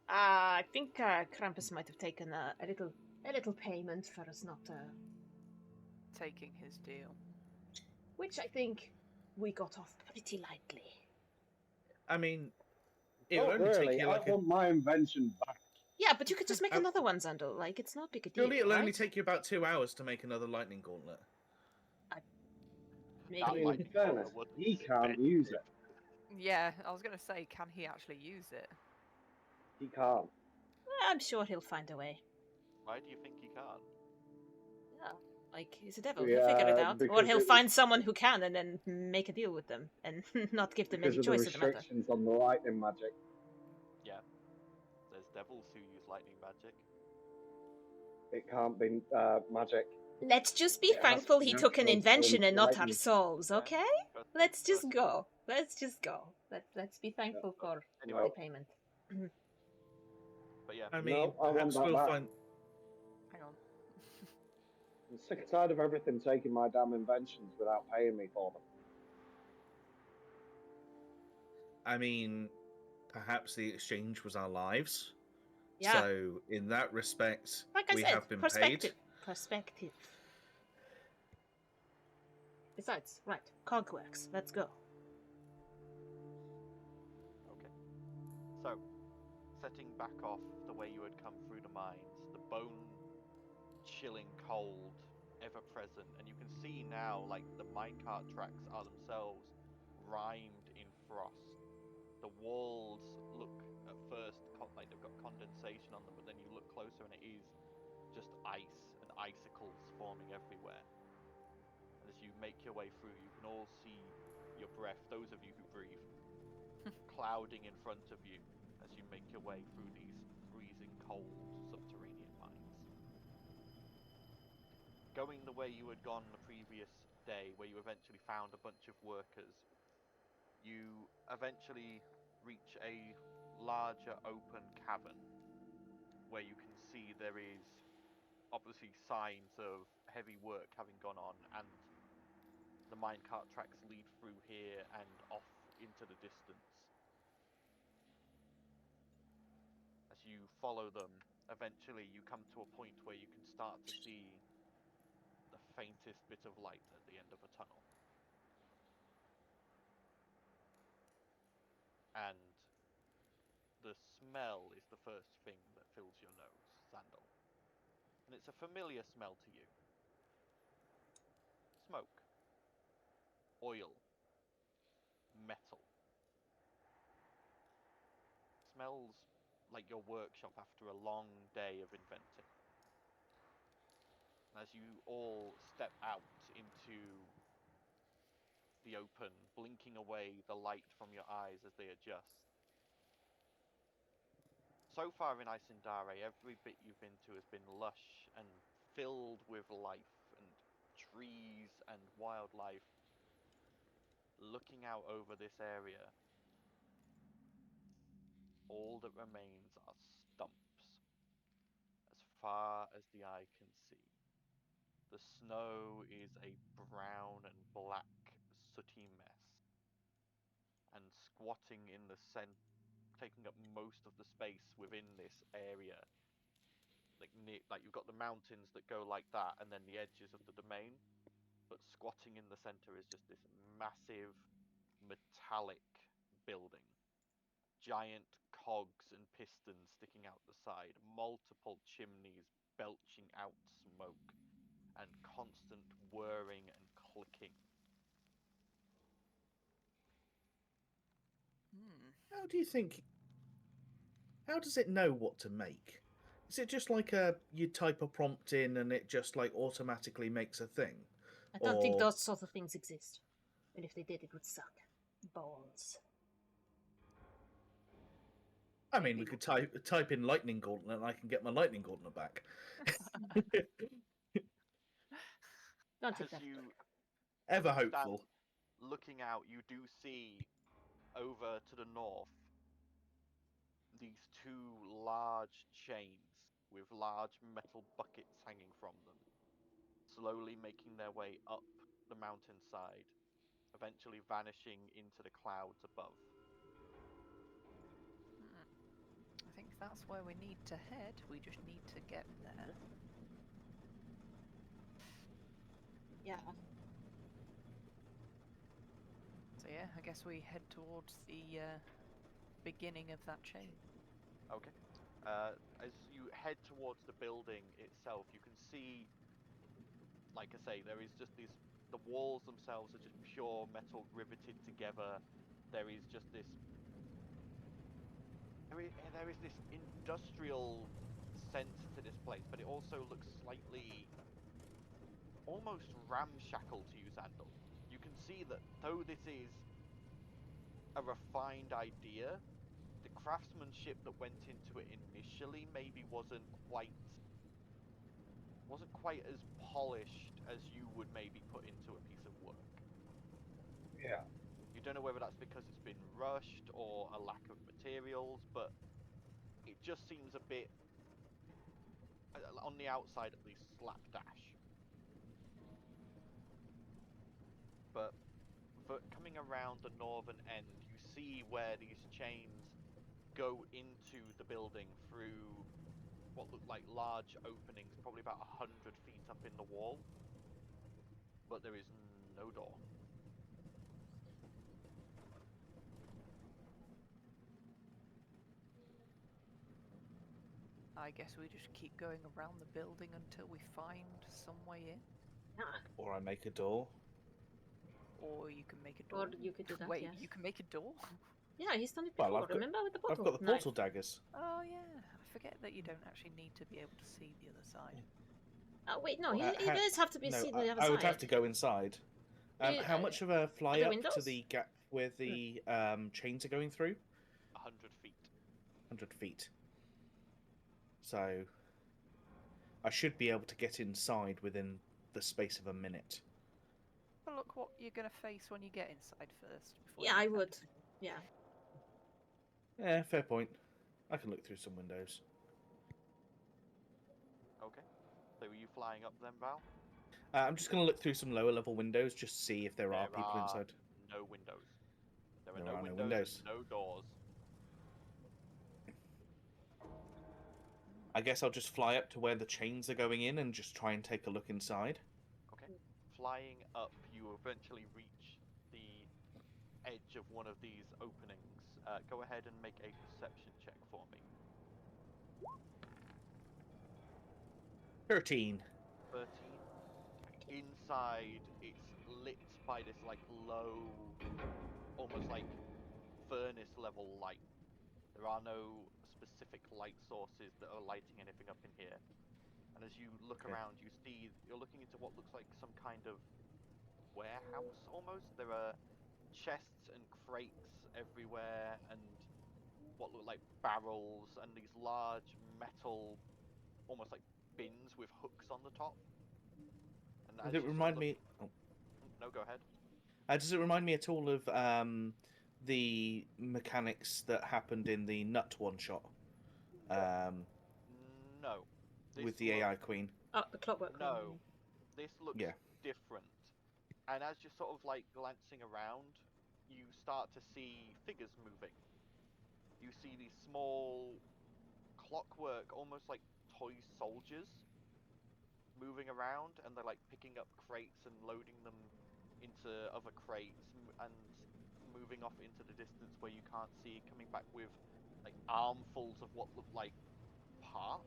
I think Krampus might have taken a little payment for us not taking his deal. Which I think we got off pretty lightly. I mean, it will Not only really. take you I like a, want my invention back. Yeah, but you could just make Oh. another one, Zandal. Like, it's not big a deal, surely it'll right? only take you about 2 hours to make another lightning gauntlet. Maybe. I mean, in lightning fairness, gauntlet was he can't use it. Yeah, I was going to say, can he actually use it? He can't. I'm sure he'll find a way. Why do you think he can't? Yeah, like, he's a devil. He'll figure it out. Or because he'll it was- find someone who can and then make a deal with them and not give them Because any of the choice in the matter. restrictions on the lightning magic. Yeah. There's devils who use lightning magic. It can't be magic. Let's just be It has thankful he took an natural invention and not lightning. our souls, Yeah. okay? Trust me, Let's just trust me. go. Let's just go. Let's be thankful for Anyway. the payment. But yeah, I mean, I want perhaps that we'll back. find. Hang on. I'm sick and tired of everything taking my damn inventions without paying me for them. I mean, perhaps the exchange was our lives. Yeah. So, in that respect, Like I we said, have been perspective. paid. Perspective. Besides, right, Cogworks, let's go. okay. So, setting back off the way you had come through the mines, the bone-chilling cold, ever-present, and you can see now, like, the minecart tracks are themselves rimed in frost. The walls look, at first, like they've got condensation on them, but then you look closer and it is just ice and icicles forming everywhere. And as you make your way through, you can all see your breath, those of you who breathe, clouding in front of you as you make your way through these freezing cold subterranean mines. Going the way you had gone the previous day, where you eventually found a bunch of workers, you eventually reach a larger open cavern where you can see there is obviously signs of heavy work having gone on, and the minecart tracks lead through here and off into the distance. As you follow them, eventually you come to a point where you can start to see the faintest bit of light at the end of a tunnel. And the smell is the first thing that fills your nose, Sandal. And it's a familiar smell to you. Smoke. Oil. Metal. Smells like your workshop after a long day of inventing. As you all step out into the open, blinking away the light from your eyes as they adjust. So far in Isindare, every bit you've been to has been lush and filled with life and trees and wildlife. Looking out over this area, all that remains are stumps, as far as the eye can see. The snow is a brown and black, sooty mess, and squatting in the center, taking up most of the space within this area. Like you've got the mountains that go like that, and then the edges of the domain. But squatting in the center is just this massive, metallic building. Giant cogs and pistons sticking out the side, multiple chimneys belching out smoke, and constant whirring and clicking. How do you think? How does it know what to make? Is it just like you type a prompt in and it just like automatically makes a thing? I don't think Or- those sort of things exist. And if they did, it would suck. Balls. I mean, we could type in lightning gauntlet and I can get my lightning gauntlet back. Don't take As that. you Ever stand hopeful. looking out, you do see over to the north these two large chains with large metal buckets hanging from them, slowly making their way up the mountainside, eventually vanishing into the clouds above. I think that's where we need to head. We just need to get there. Yeah. So yeah, I guess we head towards the beginning of that chain. Okay. As you head towards the building itself, you can see, like I say, there is just these. The walls themselves are just pure metal riveted together. There is just this. There is this industrial sense to this place, but it also looks slightly, almost ramshackle to you, Zandal. You can see that though this is a refined idea, the craftsmanship that went into it initially maybe wasn't quite as polished as you would maybe put into a piece of work. Yeah. You don't know whether that's because it's been rushed or a lack of materials, but it just seems a bit, on the outside at least, slapdash. But for coming around the northern end, you see where these chains go into the building through what look like large openings, probably about 100 feet up in the wall. But there is no door. I guess we just keep going around the building until we find some way in. Yeah. Or I make a door. Or you can make a door. Or you could do that. Wait, yes. you can make a door? Yeah, he's done it Well, before. I've got- Remember with the I've bottle? got the knife? portal daggers. Oh yeah, I forget that you don't actually need to be able to see the other side. Wait, no, Well, he does have to be No, seen on the other I side. would have to go inside. You- How much of a fly the up to windows? the gap where the chains are going through? 100 feet. 100 feet. So I should be able to get inside within the space of a minute. But look what you're going to face when you get inside first. Before Yeah, you I can would. do it. Yeah. Yeah, fair point. I can look through some windows. Okay. So are you flying up then, Val? I'm just going to look through some lower level windows, just to see if there are people inside. No windows. There are There no are no windows, windows. no doors. I guess I'll just fly up to where the chains are going in and just try and take a look inside. Okay. Flying up, you eventually reach the edge of one of these openings. Go ahead and make a perception check for me. 13. 13. Inside, it's lit by this like low, almost like furnace level light. There are no specific light sources that are lighting anything up in here. And as you look Okay. around, you're looking into what looks like some kind of warehouse almost. There are chests and crates everywhere, and what look like barrels, and these large metal, almost like bins with hooks on the top. And Does as it you sort of remind look- me? Oh. No, go ahead. Does it remind me at all of the mechanics that happened in the Nut one shot? No. This With the AI Queen. Oh, the clockwork. No. This looks Yeah. different. And as you're sort of like glancing around, you start to see figures moving. You see these small clockwork, almost like toy soldiers, moving around, and they're like picking up crates and loading them into other crates and moving off into the distance where you can't see, coming back with like armfuls of what look like parts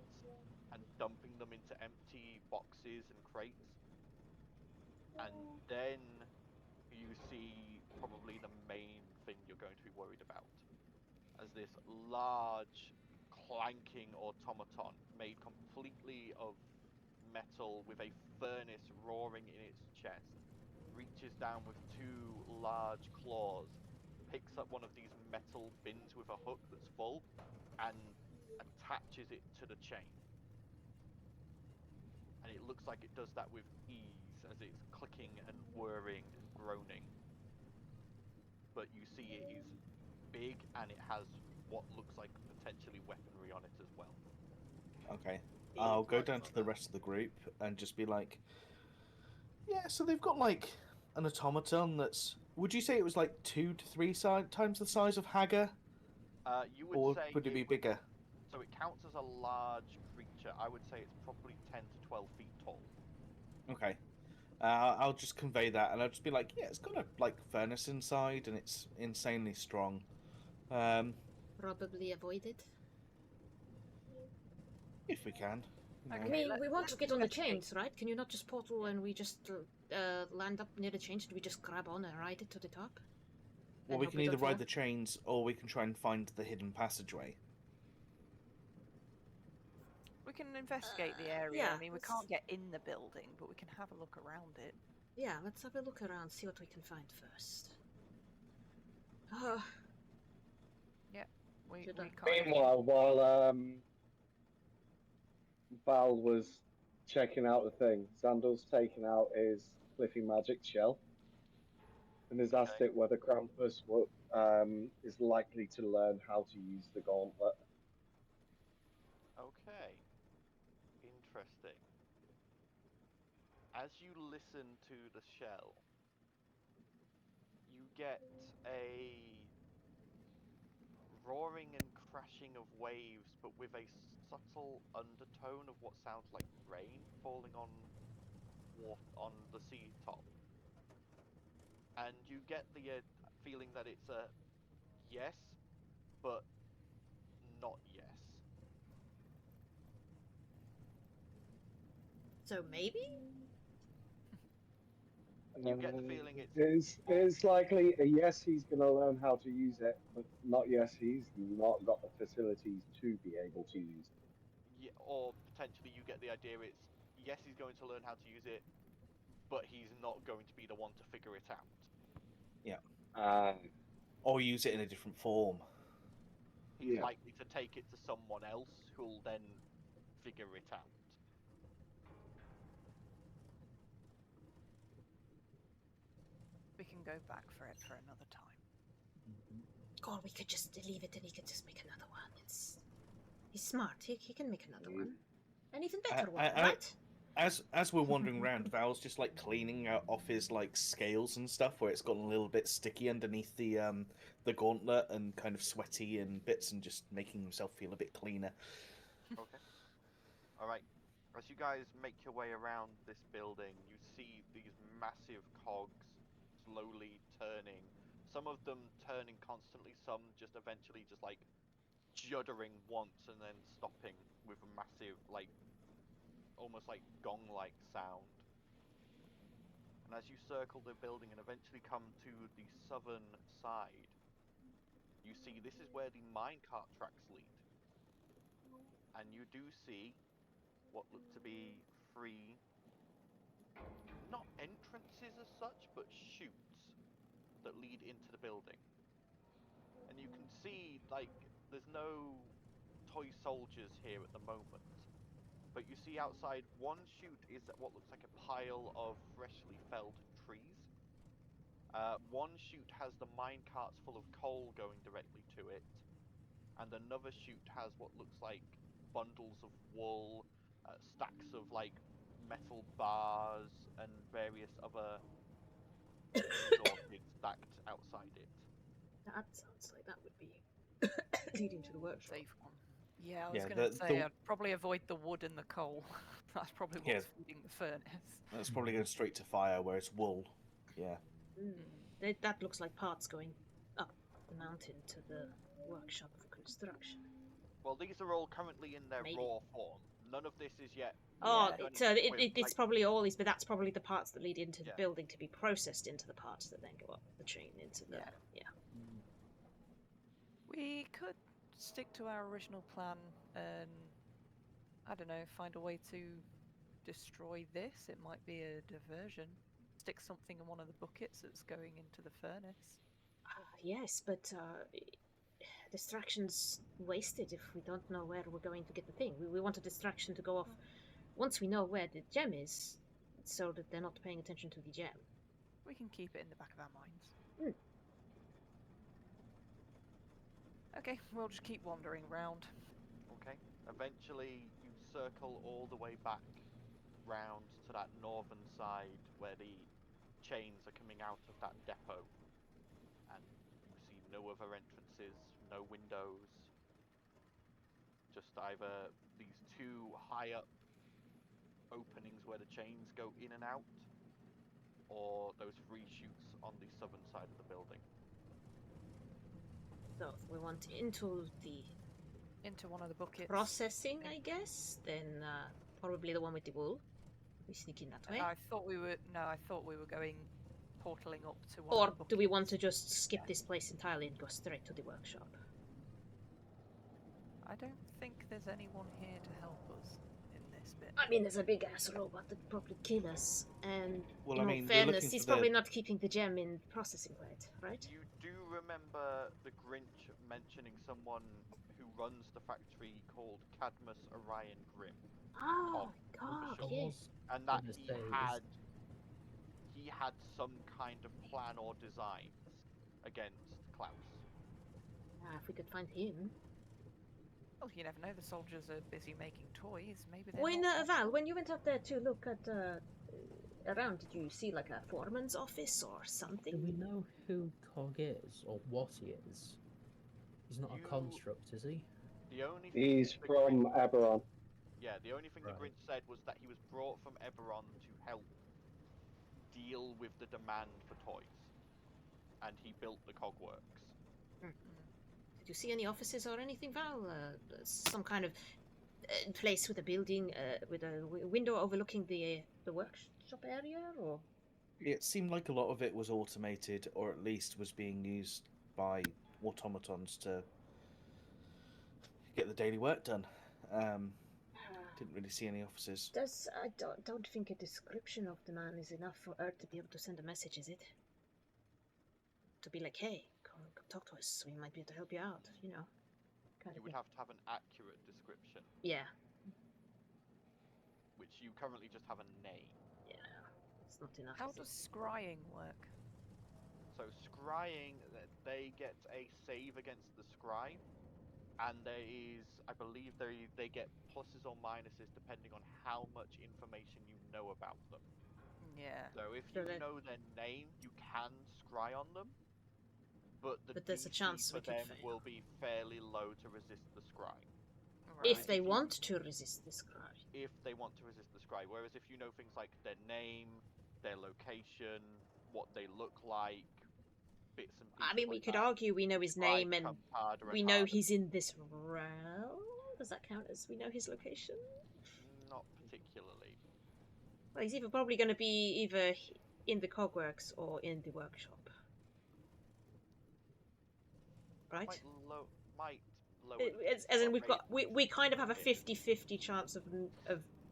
and dumping them into empty boxes and crates. And then you see probably the main thing you're going to be worried about, as this large clanking automaton made completely of metal with a furnace roaring in its chest reaches down with two large claws, picks up one of these metal bins with a hook that's full, and attaches it to the chain. And it looks like it does that with ease as it's clicking and whirring and groaning. But you see it is big and it has what looks like potentially weaponry on it as well. Okay. I'll go down to the rest of the group and just be like, yeah, so they've got like an automaton that's, would you say it was like 2 to 3 times the size of Hagar? You would Or say would it be bigger? So it counts as a large creature. I would say it's probably 10 to 12 feet tall. Okay. I'll just convey that, and I'll just be like, yeah, it's got a furnace inside, and it's insanely strong. Probably avoid it. If we can. you know. I mean, we want let's to get on the investigate. chains, right? Can you not just portal and we just land up near the chains? Do we just grab on and ride it to the top? Well, And we hope can we either don't ride fall? the chains, or we can try and find the hidden passageway. We can investigate the area. yeah, I mean, we let's- can't get in the building, but we can have a look around it. Yeah, let's have a look around, see what we can find first. We Should kind I- of Meanwhile, while Val was checking out the thing, Sandal's taken out his Cliffy Magic shell and has asked it whether Krampus is likely to learn how to use the gauntlet. Okay. Interesting. As you listen to the shell, you get a roaring and crashing of waves, but with a subtle undertone of what sounds like rain falling on the sea top. And you get the feeling that it's a yes, but not yes. So maybe? You get the feeling it's It's likely a yes, he's going to learn how to use it, but not yes, he's not got the facilities to be able to use it. yeah, or potentially you get the idea it's yes, he's going to learn how to use it, but he's not going to be the one to figure it out. Or use it in a different form. He's Yeah. likely to take it to someone else who'll then figure it out. we can go back for it for another time. Or we could just leave it and he could just make another one. He's smart. He can make another one. An even better one, right? As we're wandering around, Val's just cleaning out off his scales and stuff, where it's gotten a little bit sticky underneath the gauntlet and kind of sweaty and bits, and just making himself feel a bit cleaner. Okay. Alright. As you guys make your way around this building, you see these massive cogs slowly turning. Some of them turning constantly, some just eventually just juddering once and then stopping with a massive, almost gong-like sound. And as you circle the building and eventually come to the southern side, you see this is where the minecart tracks lead. And you do see what look to be 3, not entrances as such, but chutes that lead into the building. And you can see, there's no toy soldiers here at the moment. But you see outside, one chute is what looks like a pile of freshly felled trees. One chute has the minecarts full of coal going directly to it. And another chute has what looks like bundles of wool, stacks of metal bars, and various other resources stacked outside it. That sounds like that would be leading to the workshop. Safe one. Yeah, I was Yeah, going to say the- I'd probably avoid the wood and the coal. That's probably what's feeding the furnace. That's probably going straight to fire, where it's wool. Yeah. That looks like parts going up the mountain to the workshop for construction. Well, these are all currently in their Maybe. raw form. None of this is yet. Oh, done it's with, probably all these, but that's probably the parts that lead into the Yeah. building to be processed into the parts that then go up the chain into the. Yeah. We could stick to our original plan and, I don't know, find a way to destroy this. It might be a diversion. Stick something in one of the buckets that's going into the furnace. Yes, but distraction's wasted if we don't know where we're going to get the thing. We want a distraction to go off once we know where the gem is, so that they're not paying attention to the gem. We can keep it in the back of our minds. Okay, we'll just keep wandering around. Okay. Eventually, you circle all the way back round to that northern side where the chains are coming out of that depot, and you see no other entrances, no windows. Just either these 2 high up openings where the chains go in and out, or those 3 chutes on the southern side of the building. So if we want into the Into one of the buckets. processing, I guess, then probably the one with the wool. We sneak in that way. I thought we were going portaling up to one Or of the do we want to buckets. just skip this place entirely and go straight to the workshop? I don't think there's anyone here to help us in this bit. I mean, there's a big ass robot that probably kill us, and Well, in I all mean, we're fairness, looking he's for probably the... not keeping the gem in processing plant, right? You do remember the Grinch mentioning someone who runs the factory called Cadmus Orion Grimm, Oh, for God, sure. yeah. and that Gonna he say, had some kind of plan or designs against Klaus. If we could find him. Well, you never know. The soldiers are busy making toys. Maybe they're When, not. Val, when you went up there to look at around, did you see like a foreman's office or Do something? we know who Cog is, or what he is? He's not You- a construct, is he? The only thing He's the from Grinch, Eberron. yeah, the only thing Right. the Grinch said was that he was brought from Eberron to help deal with the demand for toys, and he built the cogworks. Did you see any offices or anything, Val? Some kind of place with a building, with a window overlooking the workshop area, or? It seemed like a lot of it was automated, or at least was being used by automatons to get the daily work done. Didn't really see any offices. I don't think a description of the man is enough for Earth to be able to send a message, is it? To be like, hey, come talk to us. We might be able to help you out. You know, kind You of would thing. have to have an accurate description, Yeah, which you currently just have a name. yeah. It's not enough. How is it? does scrying work? So scrying, they get a save against the scribe, and there is, I believe, they get pluses or minuses depending on how much information you know about them. Yeah. So if So you that- know their name, you can scry on them, but the But there's a DC chance for we could them fail. will be fairly low to resist the scry. Right. If they If you- want to resist this cry. If they want to resist the scry, whereas if you know things like their name, their location, what they look like, bits and pieces I mean, we like could that, argue we know his scry name and becomes harder and we know harder. he's in this realm. Does that count as we know his location? Not particularly. Well, he's probably going to be either in the cogworks or in the workshop. Right? Might lower As in, we've rate got we kind of have a it. 50-50 chance of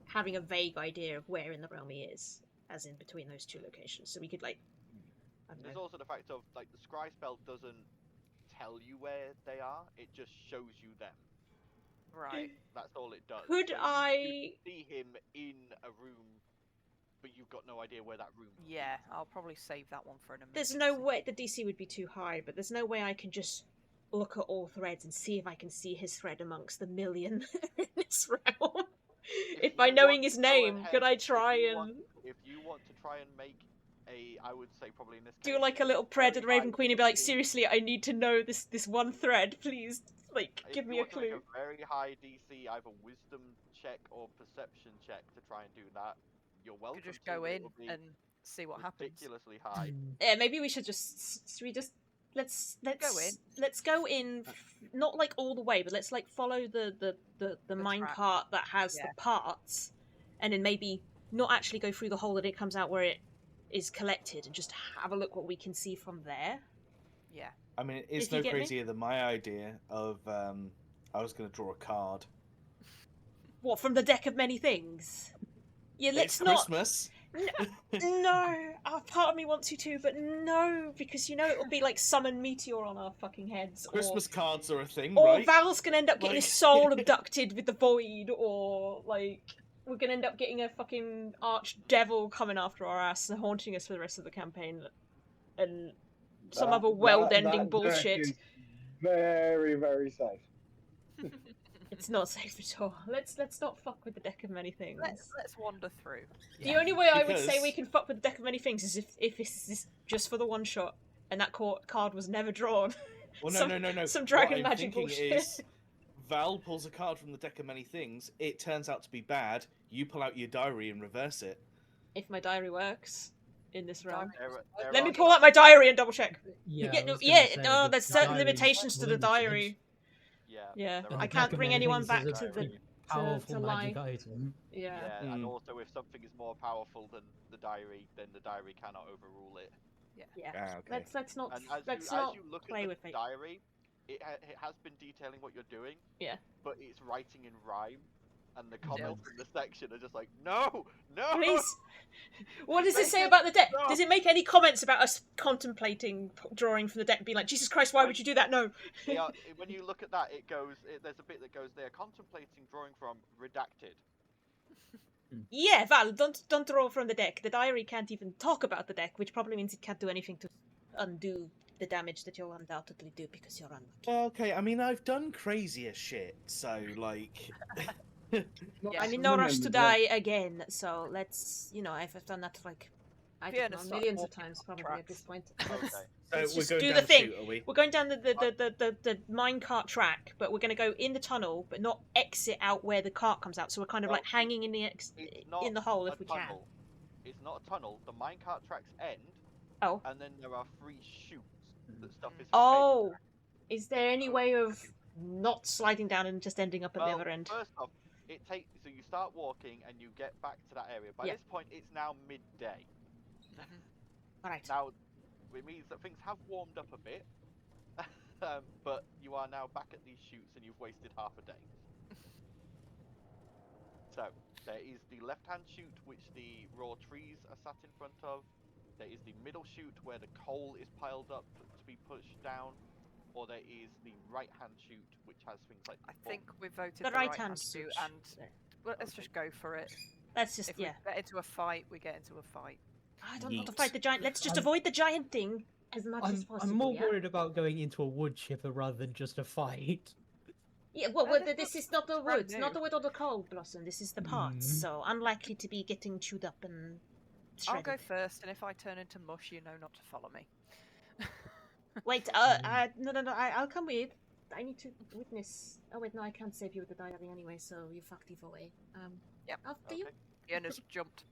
having a vague idea of where in the realm he is, as in between those two locations. So we could like, I don't There's know. also the fact of like the scry spell doesn't tell you where they are; it just shows you them. Right. That's all it does. Could So you I? see him in a room, but you've got no idea where that room is. Yeah, I'll probably save that one for an There's emergency. no way the DC would be too high, but there's no way I can just look at all threads and see if I can see his thread amongst the million in this realm. If by you knowing want his to go name, ahead- could I if try you and want- If you want to try and make I would say probably in this do case, like a little pred very at Raven high Queen and be like, DC seriously, I need to know this one thread, please, like, If give you me a want to make clue. a very high DC, either wisdom check or perception check to try and do that, you're You welcome could just to, go but it in will be and see what happens. ridiculously high. Yeah, maybe we should just let's go in, not like all the way, but let's like follow the mine track. cart that has Yeah. the parts, and then maybe not actually go through the hole that it comes out where it is collected, and just have a look what we can see from there. Yeah. I mean, it's If you no get me? crazier than my idea of I was going to draw a card. What, from the deck of many things? Yeah, let's It's not. Christmas. No, part of me wants you to, but no, because you know it'll be like summon meteor on our fucking heads. Christmas cards are a thing, Or right? Val's gonna end up getting his Like- soul abducted with the void, or like we're gonna end up getting a fucking archdevil coming after our ass and haunting us for the rest of the campaign, and some other world-ending that bullshit. deck is very, very safe. It's not safe at all. Let's not fuck with the deck of many things. Let's wander through. The only way I would say Because- we can fuck with the deck of many things is if this is just for the one shot and that card was never drawn. Well, some- no. some What dragon I'm magic thinking bullshit. is Val pulls a card from the deck of many things. It turns out to be bad. You pull out your diary and reverse it. If my diary works. in this realm. There Let me are pull out my diary and double check. Yeah, Yeah, I was gonna yeah, say, no, the there's certain diary's limitations to the limited. diary. Yeah. Yeah, there And I are the can't Book of bring Many anyone Things is back a to the powerful to magic lie. item. Yeah. Yeah, and Mm. also if something is more powerful than the diary, then the diary cannot overrule it. Yeah. Ah, okay. Let's not And as let's you, not as you look play at with the it. diary, it has been detailing what you're doing. Yeah. But it's writing in rhyme, and the Still. comments in the section are just like, no, no. Please. What does it Make say it about the deck? stop. Does it make any comments about us contemplating drawing from the deck and being like, Jesus Christ, why would you do that? No. They are, when you look at that, there's a bit that goes, they are contemplating drawing from redacted. Yeah, Val, don't draw from the deck. The diary can't even talk about the deck, which probably means it can't do anything to undo the damage that you'll undoubtedly do because you're unlucky. Okay, I mean, I've done crazier shit, so, like... Yeah. I'm in no rush to die again, so let's, I've done that like, I don't Fiona know, started millions of walking times on probably at this tracks. point. Okay. Let's So we're just going do down the thing. chute, are we? We're going down the minecart track, but we're going to go in the tunnel, but not exit out where the cart comes out. So we're kind of Well, like hanging in It's not in the hole a if we can. tunnel. It's not a tunnel. The minecart tracks end, Oh. and then there are 3 chutes that stuff is. Oh. Is there any way of not sliding down and just ending up at the other end? First off, it takes. So you start walking and you get back to that area. By Yeah. this point, it's now midday. All right. Now, it means that things have warmed up a bit, but you are now back at these chutes and you've wasted half a day. So, there is the left-hand chute, which the raw trees are sat in front of. There is the middle chute, where the coal is piled up to be pushed down. Or there is the right-hand chute, which has things like... I think we voted The the right-hand right-hand chute, chute. and well, let's just go for it. Let's just, If we get into a fight, we get into a fight. I don't want to Yeet. fight the giant. Let's just I'm- avoid the giant thing as much as possible. I'm more yeah? worried about going into a wood chipper rather than just a fight. Yeah, well, This this is looks not the brand woods, not the new. wood or the coal blossom. This is the parts, Mm. so unlikely to be getting chewed up and I'll shredded. go first, and if I turn into mush, you know not to follow me. Wait, no, I'll come with. I need to witness. Oh wait, no, I can't save you with the diary anyway, so you fucked either way. Yep. After you. Okay. Fiona's jumped.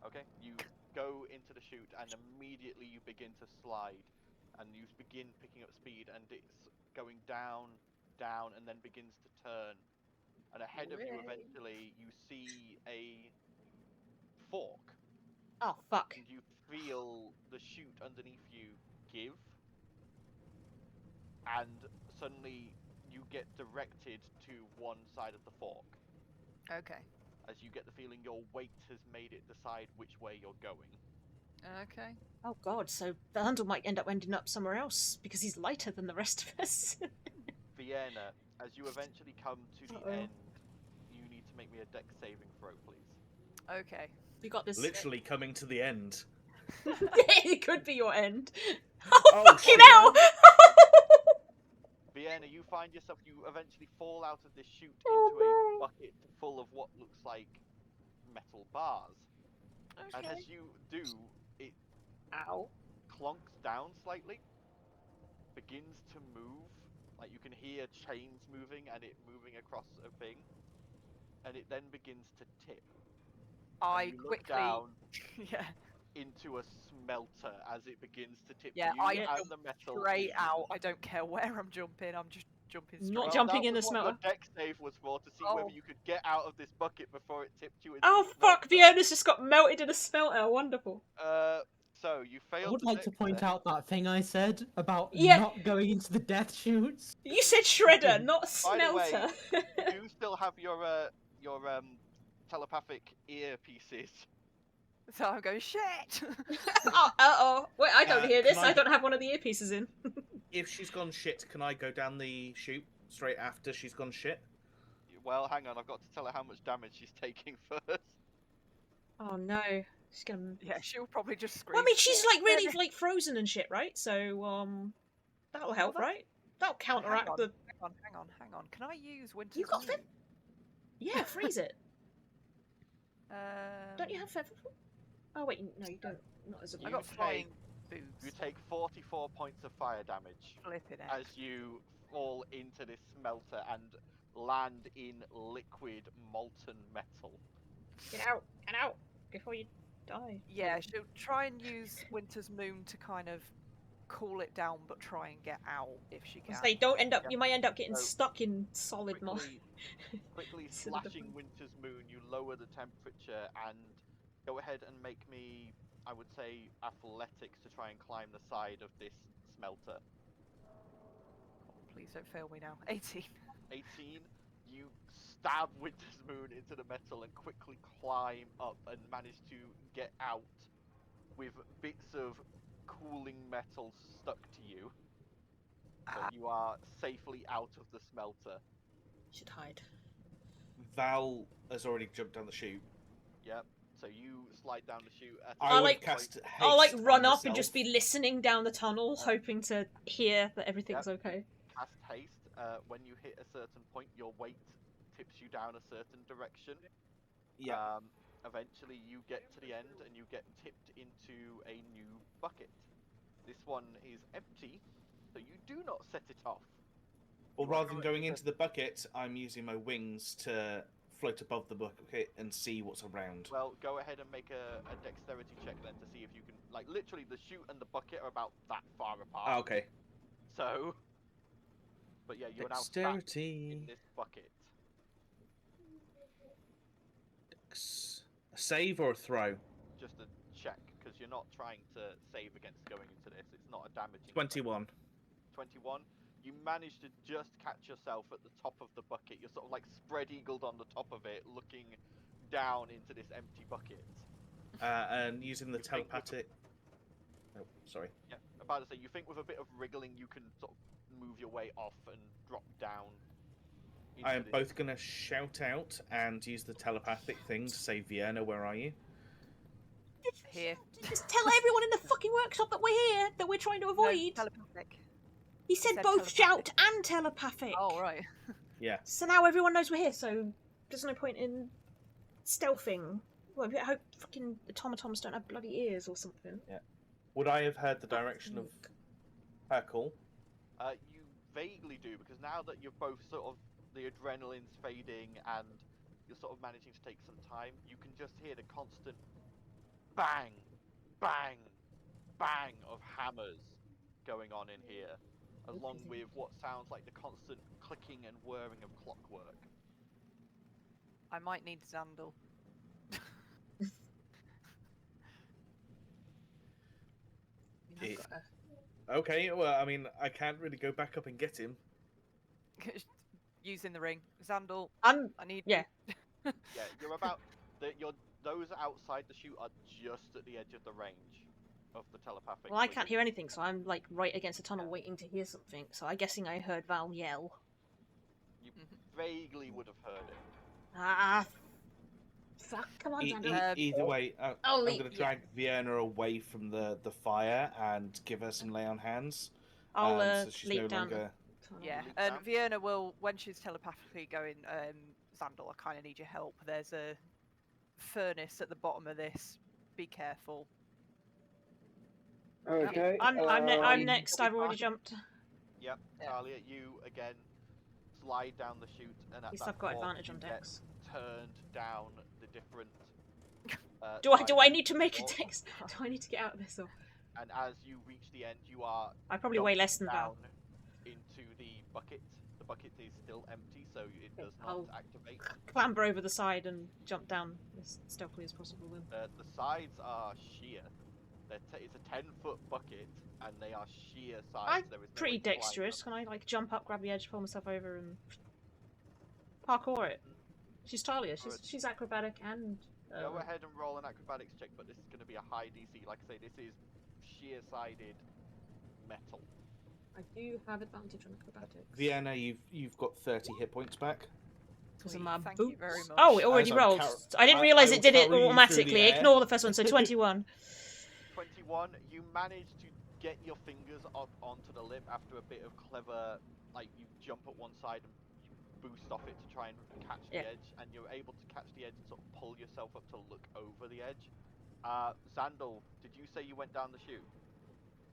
Okay, you go into the chute and immediately you begin to slide, and you begin picking up speed, and it's going down, down, and then begins to turn. And ahead of you, Hooray. eventually, you see a fork, Oh fuck! and you feel the chute underneath you give, and suddenly you get directed to one side of the fork. Okay. As you get the feeling your weight has made it decide which way you're going. Okay. Oh god, so the handle might end up ending up somewhere else because he's lighter than the rest of us. Vienna, as you eventually come to the Uh-oh. end, you need to make me a dex saving throw, please. Okay. We got this. Literally coming to the end. It could be your end. Oh, Fucking shit. hell! Vienna, you find yourself, you eventually fall out of this chute Oh, into a no. bucket full of what looks like metal bars. And Okay. as you do, it Ow. clonks down slightly, begins to move, like you can hear chains moving and it moving across a thing, and it then begins to tip. I And you look quickly. down Yeah. into a smelter as it begins to tip Yeah, you I and jump the metal straight in. out. I don't care where I'm jumping. I'm just jumping straight. Not Well, jumping that in the was what smelter. Your dex save was for, to see Oh. whether you could get out of this bucket before it tipped you into Oh the fuck! smelter. Fiona's just got melted in a smelter. Wonderful. So you I failed. would the like to dex point save. out that thing I said about Yeah. not going into the death chutes. You said shredder, not By the way, smelter. You do still have your telepathic earpieces. So I'm going shit. Oh. Wait, I don't hear this. can I- I don't have one of the earpieces in. If she's gone shit, can I go down the chute straight after she's gone shit? Well, hang on, I've got to tell her how much damage she's taking first. Oh no. She's gonna. Yeah, she'll probably just scream. Well, I mean, she's like really "Yeah." like frozen and shit, right? So that'll help, that- right? That'll counteract Hang the. on, hang on. Can I use Winter's You got Moon? feather? Yeah, freeze it. Um, Don't you have feather? Oh wait, no, you don't. Not as a. I You got take- flying boots. You take 44 points of fire damage Flipping it. as you fall into this smelter and land in liquid molten metal. Get out! Get out! Before you die. Yeah, she'll try and use Winter's Moon to kind of cool it down, but try and get out if she can. They don't end up. Yeah. You might end up getting So, stuck in solid moss. Quickly Sort of slashing different. Winter's Moon, you lower the temperature and go ahead and make me, I would say, athletics to try and climb the side of this smelter. Please don't fail me now. 18. 18, you stab Winter's Moon into the metal and quickly climb up and manage to get out with bits of cooling metal stuck to you. But you are safely out of the smelter. Should hide. Val has already jumped down the chute. Yep. So you slide down the chute. At I would like- cast haste I'll like on run up and myself. just be listening down the tunnel, hoping to hear that everything's Yep. okay. Cast haste. When you hit a certain point, your weight tips you down a certain direction. Yeah. Eventually, you get to the end and you get tipped into a new bucket. This one is empty, so you do not set it off. Or You are rather than going currently into the bucket, I'm using my wings to float above the bucket and see what's around. Well, go ahead and make a dexterity check then to see if you can, like, literally the chute and the bucket are about that far apart. Ah, okay. So, but yeah, you are now trapped Dexterity. in this bucket. A save or a throw? Just a check, because you're not trying to save against going into this. It's not a damaging. 21. 21. You manage to just catch yourself at the top of the bucket. You're sort of like spread-eagled on the top of it, looking down into this empty bucket. And using the You think with telepathic. Oh, sorry. Yeah, about to say, you think with a bit of wriggling you can sort of move your way off and drop down. I am into both going to shout out and use the telepathic thing to say, Vienna, where are you? Here. Just tell everyone in the fucking workshop that we're here, that we're trying to No, avoid. telepathic. He said said both telepathic. shout and telepathic. Oh, right. Yeah. So now everyone knows we're here, so there's no point in stealthing. Well, I hope fucking automatons don't have bloody ears or something. Would I have heard the direction of her call? You vaguely do, because now that you're both sort of, the adrenaline's fading and you're sort of managing to take some time, you can just hear the constant bang, bang, bang of hammers going on in here, along with what sounds like the constant clicking and whirring of clockwork. I might need Xandal. It- Okay, well, I mean, I can't really go back up and get him. Using the ring. Xandal, I'm I need yeah. Yeah, you're about, those outside the chute are just at the edge of the range of the telepathic. Well, I so can't you- hear anything, so I'm like right against the tunnel waiting to hear something. So I'm guessing I heard Val yell. You vaguely would have heard it. Ah, fuck! Come on, Xander. Either way, I'll I'm leave- going to drag Vienna away from the fire and give her some lay on hands. I'll so she's leap no down. longer... The tunnel. Yeah, leap and down? Vienna will, when she's telepathically going, Xandal, I kind of need your help. There's a furnace at the bottom of this. Be careful. Okay. I'm next. I've already fine. jumped. Yep, Yeah. Talia, you again slide down the chute, and at At least that I've got point, advantage you on get Dex. turned down the different. Do I sides need to of make a the door, Dex? Do I need to get out of this? Or And as you reach the end, you are I probably weigh dumped less than Val. down into the bucket. The bucket is still empty, so it does not I'll- activate. Clamber over the side and jump down as stealthily as possible. Then. The sides are sheer. It's a 10-foot bucket, and they are sheer sides. I'm There is no pretty way to climb dexterous. them. Can I like jump up, grab the edge, pull myself over, and parkour it? She's Talia. She's acrobatic and. Go ahead and roll an acrobatics check, but this is going to be a high DC. Like I say, this is sheer-sided metal. I do have advantage on acrobatics. Vienna, you've got 30 hit points back. Because of Sweet, my thank boots. you very much. Oh, it already As I'm rolled. I didn't I realise will it did it carry you through the automatically. air. Ignore the first one. So 21. 21, you manage to get your fingers up onto the lip after a bit of clever, like you jump at one side and you boost off it to try and catch Yeah. the edge, and you're able to catch the edge and sort of pull yourself up to look over the edge. Xandal, did you say you went down the chute?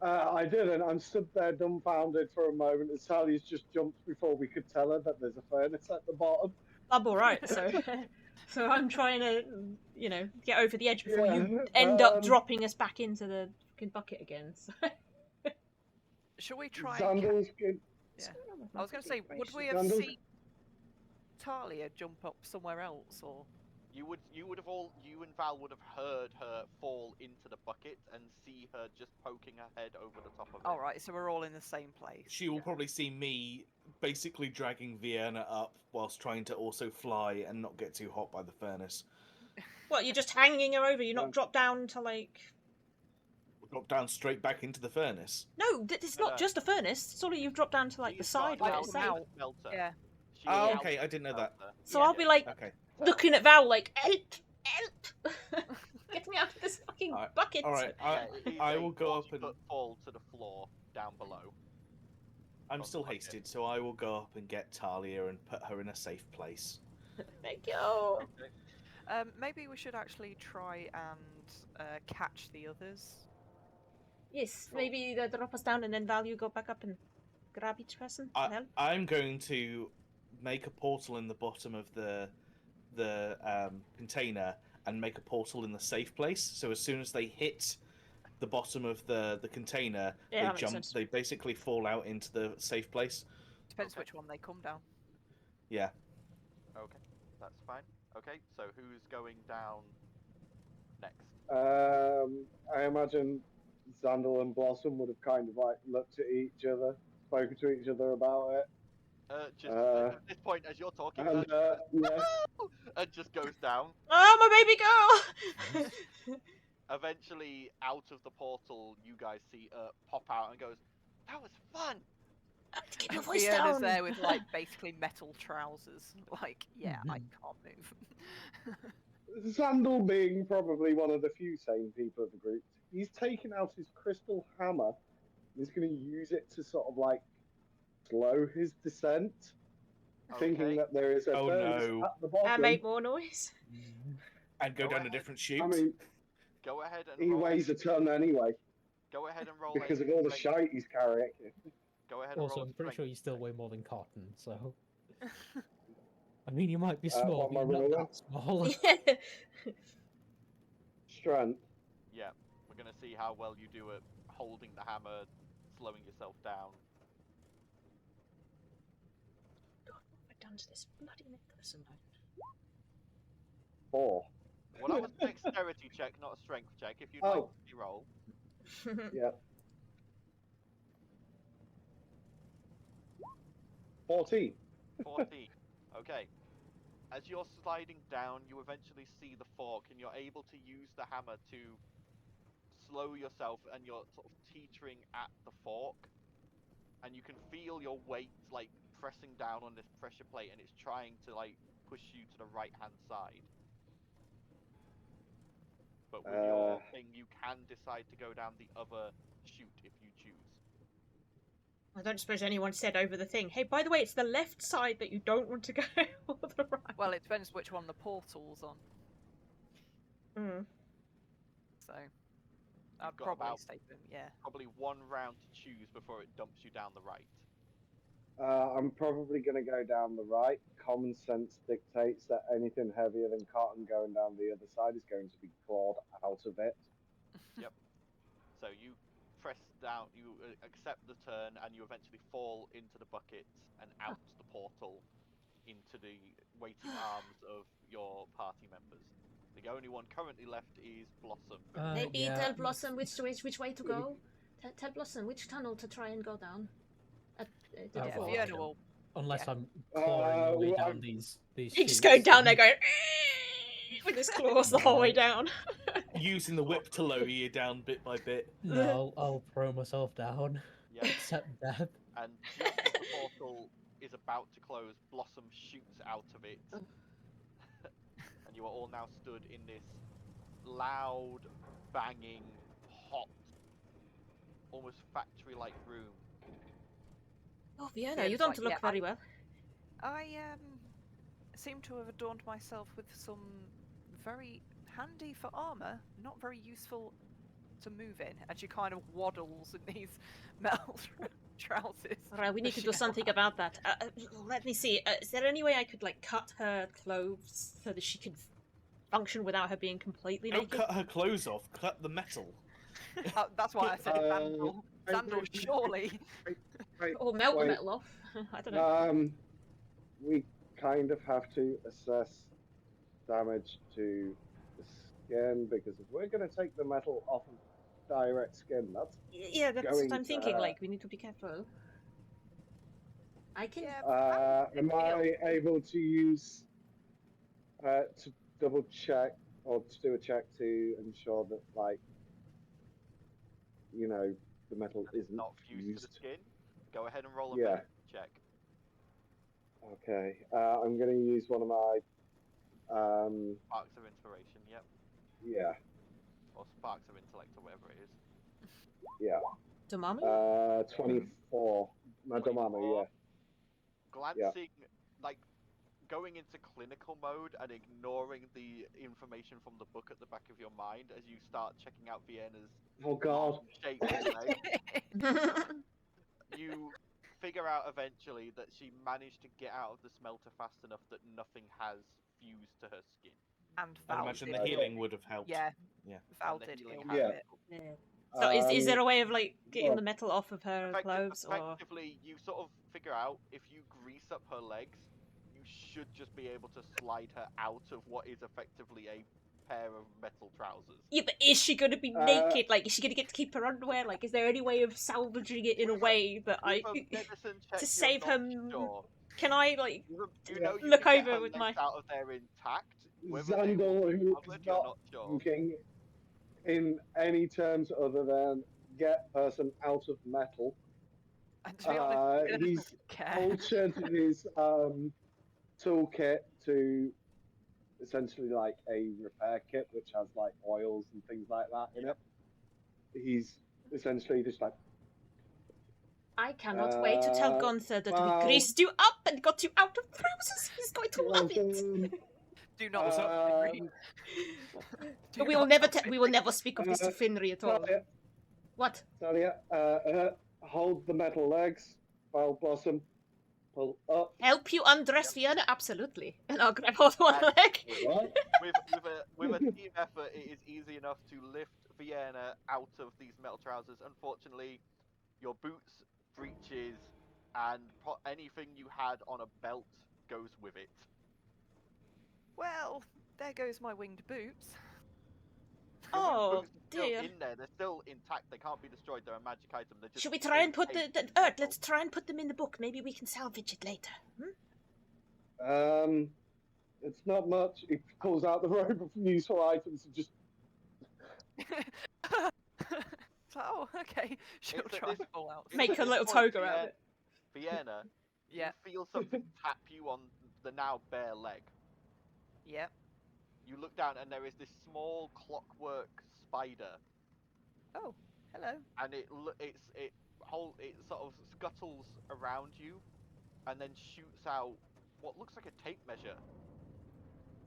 I didn't. I'm stood there dumbfounded for a moment as Sally's just jumped before we could tell her that there's a furnace at the bottom. I'm all right. So So I'm trying to, get over the edge before you Yeah, end up dropping us back into the fucking bucket again. So. Shall we try and Xander's good. Yeah. I was going to say, would we have Xander's- seen Talia jump up somewhere else, or You and Val would have heard her fall into the bucket and see her just poking her head over the top of it. all right? So we're all in the same place. She will probably see me basically dragging Vienna up whilst trying to also fly and not get too hot by the furnace. What, you're just hanging her over? You're not dropped down to like... Drop down straight back into the furnace. No, it's not just a furnace. It's all you've dropped down to like the She's side got where an it's out safe. ultimate melter. Yeah. She Oh, is okay, I ultimate didn't know that. melter. So Yeah. I'll be like Okay. looking at Val like, help! Get me out of this fucking Alright, bucket! Alright, It is I a will go up 40-foot and... fall to the floor down below. I'm still hasted, so I will go up and get Talia and put her in a safe place. Thank you! Okay. Maybe we should actually try and catch the others. Yes, maybe they drop us down and then Val, you go back up and grab each person. Help. I'm going to make a portal in the bottom of the container and make a portal in the safe place. So as soon as they hit the bottom of the container, Yeah, that they makes sense. They basically fall out into the safe place. Depends Okay. which one they come down. Yeah. Okay, that's fine. Okay, so who's going down next? I imagine Xandal and Blossom would have kind of like looked at each other, spoken to each other about it, At this point, as you're talking, and yeah, and just goes down. Oh, my baby girl! Eventually, out of the portal, you guys see pop out and goes, "That was fun." Keep your voice Fiona's down! there with like basically metal trousers. Like, yeah, I Mhm. can't move. Xandal being probably one of the few sane people of the group, he's taken out his crystal hammer and he's going to use it to sort of like slow his descent, thinking Okay. that there is a Oh, furnace no. at the bottom. And make more noise. And go Go down ahead. a different chute. I mean, Go ahead and he roll. weighs a ton anyway Go ahead and roll. because a of all the strength. shite he's carrying. Go ahead and Also, roll. I'm pretty strength sure you still check. weigh more than cotton, so. I mean, you might be What small, am but I you're rolling? not that small. Strength. Yeah, we're gonna see how well you do at holding the hammer, slowing yourself down. God, what have I done to this bloody necklace and 4. Well, that was a dexterity check, not a strength check. If you'd Oh. like to roll. Yeah. 14. 14. Okay. As you're sliding down, you eventually see the fork, and you're able to use the hammer to slow yourself, and you're sort of teetering at the fork, and you can feel your weight like pressing down on this pressure plate, and it's trying to like push you to the right-hand side. But with your thing, you can decide to go down the other chute if you choose. I don't suppose anyone said over the thing, hey, by the way, it's the left side that you don't want to go, or the right. Well, it depends which one the portal's on. Mm. So I'd got probably about- stay with him. Yeah. Probably one round to choose before it dumps you down the right. I'm probably going to go down the right. Common sense dictates that anything heavier than cotton going down the other side is going to be clawed out of it. So you press down, you accept the turn, and you eventually fall into the bucket and out the portal into the waiting arms of your party members. The only one currently left is Blossom. Maybe yeah, tell Blossom which way to go. Tell Blossom which tunnel to try and go down. The Oh, Yeah, well, Fiona I will. Unless yeah. I'm clawing my way well, down I'm- these He's just chutes. going down there going with his claws the whole way down. Using the whip to lower you down bit by bit. No, I'll throw myself down. Yeah, Except that. and just as the portal is about to close, Blossom shoots out of it. And you are all now stood in this loud, banging, hot, almost factory-like room. Oh, Fiona, Yeah, you it's don't like, look yeah, very well. I seem to have adorned myself with some very handy for armor, not very useful to move in. And she kind of waddles in these metal trousers. Alright, we need to do something about that. Let me see. Is there any way I could, like, cut her clothes so that she could function without her being completely Don't naked? cut her clothes off, cut the metal. That's why I said Sandal. Sandal, wait, surely. Wait, Or melt the wait. metal off? I don't know. We kind of have to assess damage to the skin, because if we're going to take the metal off of direct skin, that's Yeah, that's going what I'm to thinking. hurt. Like, we need to be careful. I can. Yeah, am I able to use to double check or to do a check to ensure that, like, you know, the metal isn't Not fused to the skin. Go ahead and roll a Yeah. medicine check. Okay, I'm going to use one of my Sparks of inspiration, yep. yeah, Or sparks of intellect, or whatever it is. yeah. Domami? 24. My 24. Domami, yeah. Glancing, like, going into clinical mode and ignoring the information from the book at the back of your mind as you start checking out Vienna's Oh god. shaped leg, you figure out eventually that she managed to get out of the smelter fast enough that nothing has fused to her skin. And I Val imagine did the heal. healing would have helped. Yeah. Yeah. Val And the did healing heal has a Yeah. bit. Yeah. So is there a way of, like, getting well, the metal off of her clothes, or...? Effectively, you sort of figure out if you grease up her legs, you should just be able to slide her out of what is effectively a pair of metal trousers. Yeah, but is she gonna be naked? Like, is she gonna get to keep her underwear? Like, is there any way of salvaging it in a way that I... With a medicine check, to you're save her... not sure. Can I, like... You know you look can get over her with legs my... out of there intact. Whether they will Zandal, be who covered, is you're not not sure. thinking in any terms other than get person out of metal. And to be honest, he He's doesn't care. altered his toolkit to essentially like a repair kit, which has like oils and things like that in it. He's essentially just like, I cannot wait to tell Gunther that we greased you up and got you out of trousers. He's going to love it. Do not stop Finry. Do We will not never, stop we will Finry. never speak of this to Finry at all. Talia, What? Talia, hold the metal legs, Foul Blossom, pull up. Help you undress Vienna? Absolutely. And I'll grab hold of one leg. What? with a team effort, it is easy enough to lift Vienna out of these metal trousers. Unfortunately, your boots, breeches, and anything you had on a belt goes with it. Well, there goes my winged boots. Your Oh, boots are still dear. in there. They're still intact. They can't be destroyed. They're a magic item. They're just Should we try and put the encased in Earth? metal. Let's try and put them in the book. Maybe we can salvage it later. Hmm? It's not much. He pulls out the robe of useful items and just. So, oh, okay. She'll It's at try this- and pull out. it's Make at a this little point, toga out of it. Vienna, Yeah, you feel something tap you on the now bare leg. yeah. You look down and there is this small clockwork spider, Oh, hello. and it sort of scuttles around you, and then shoots out what looks like a tape measure,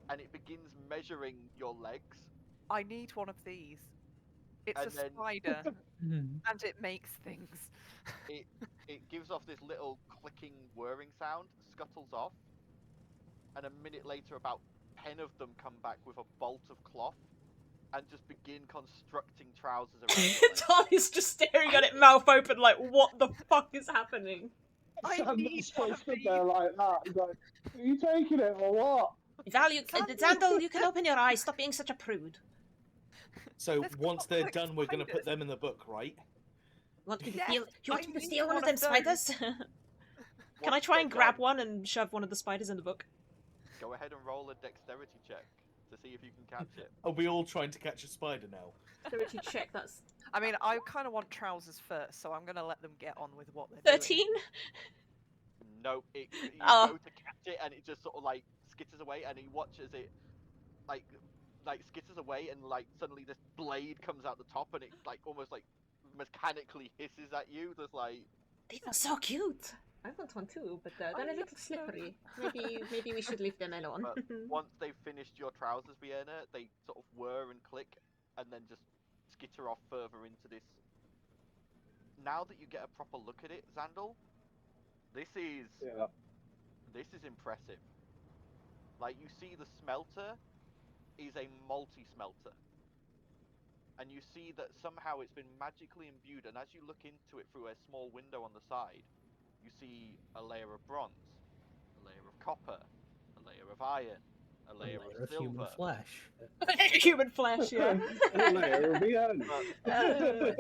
and it begins measuring your legs. I need one of these. It's And a then- spider, and it makes things. It gives off this little clicking, whirring sound, scuttles off, and a minute later, about 10 of them come back with a bolt of cloth and just begin constructing trousers around your legs. Tony's just staring at it, mouth open, like, what the fuck is happening? I need one of stood these. there like that. He's like, are you taking it or what? Value, Xandal, you can open your eyes. Stop being such a prude. So Let's once go they're like done, we're going to put spiders. them in the book, right? Want me to Yes, steal? You want I me to need steal one of one them of those. spiders? Can I Once try they're and grab done, one and shove one of the spiders in the book? Go ahead and roll a dexterity check to see if you can catch it. Are we all trying to catch a spider now? Dexterity check. That's I mean, I kind of want trousers first, so I'm going to let them get on with what they're 13. doing. No, you Oh. go to catch it and it just sort of like skitters away, and he watches it like skitters away, and like suddenly this blade comes out the top, and it like almost like mechanically hisses at you. There's like These are so cute. I want one too, but they're a love little them. slippery. Maybe we should leave them alone. But once they've finished your trousers, Vienna, they sort of whir and click, and then just skitter off further into this now that you get a proper look at it, Xandal, this is impressive. Like, you see the smelter is a multi-smelter. And you see that somehow it's been magically imbued, and as you look into it through a small window on the side, you see a layer of bronze, a layer of copper, a layer of iron, a layer of silver. Human flesh. Human flesh, yeah. A layer of iron. Then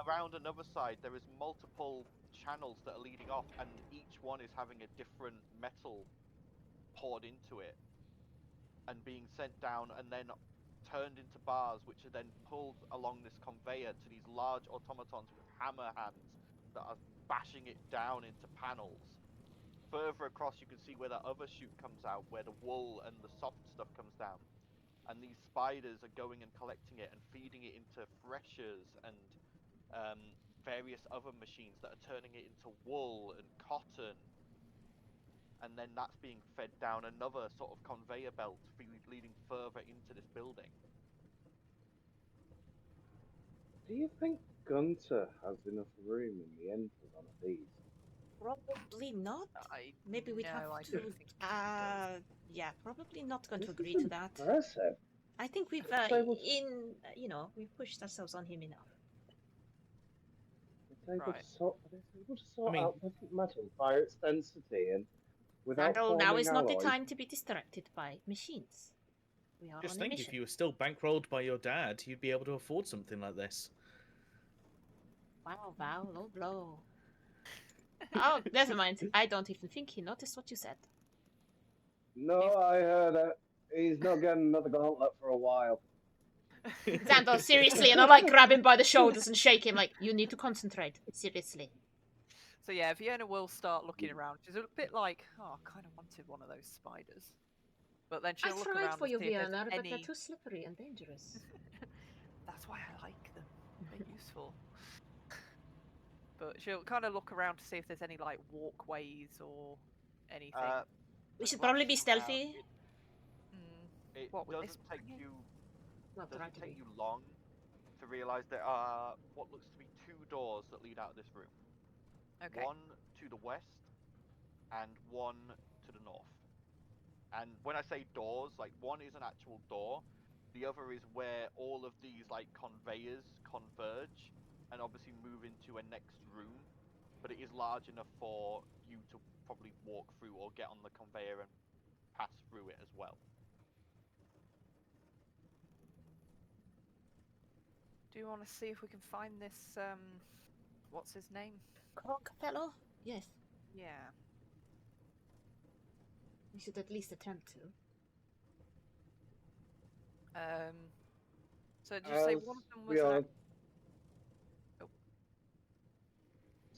around another side, there is multiple channels that are leading off, and each one is having a different metal poured into it and being sent down, and then turned into bars, which are then pulled along this conveyor to these large automatons with hammer hands that are bashing it down into panels. Further across, you can see where the other chute comes out, where the wool and the soft stuff comes down. And these spiders are going and collecting it and feeding it into threshers and various other machines that are turning it into wool and cotton. And then that's being fed down another sort of conveyor belt leading further into this building. Do you think Gunter has enough room in the end for one of these? Probably not. Maybe we'd have I to. don't think he does. Yeah, probably not going to This agree is to that. impressive. I think we've we've pushed ourselves on him enough. It's able Right. to sort I mean- out different metals by its density and without Randall, now forming is not the alloys. time to be distracted by machines. We are Just on a think, mission. if you were still bankrolled by your dad, you'd be able to afford something like this. Wow, low blow. Oh, never mind. I don't even think he noticed what you said. No, I heard it. He's not getting another gauntlet for a while. Xandor, seriously, and I like grab him by the shoulders and shake him like, you need to concentrate. Seriously. So yeah, Fiona will start looking around. She's a bit like, oh, I kind of wanted one of those spiders. But then she'll I look tried around for and you, see if there's Fiona, but any... they're too slippery and dangerous. That's why I like them. They're useful. But she'll kind of look around to see if there's any like walkways or anything. We There's should probably lots be around. stealthy. It What would this doesn't take bring in? you Well, try doesn't to take be. you long to realise there are what looks to be 2 doors that lead out of this room. Okay. One to the west and one to the north. And when I say doors, like, one is an actual door, the other is where all of these like conveyors converge and obviously move into a next room, but it is large enough for you to probably walk through or get on the conveyor and pass through it as well. Do you want to see if we can find this, what's his name? Cog fellow? Yes. Yeah. We should at least attempt to. So did you say one of them was an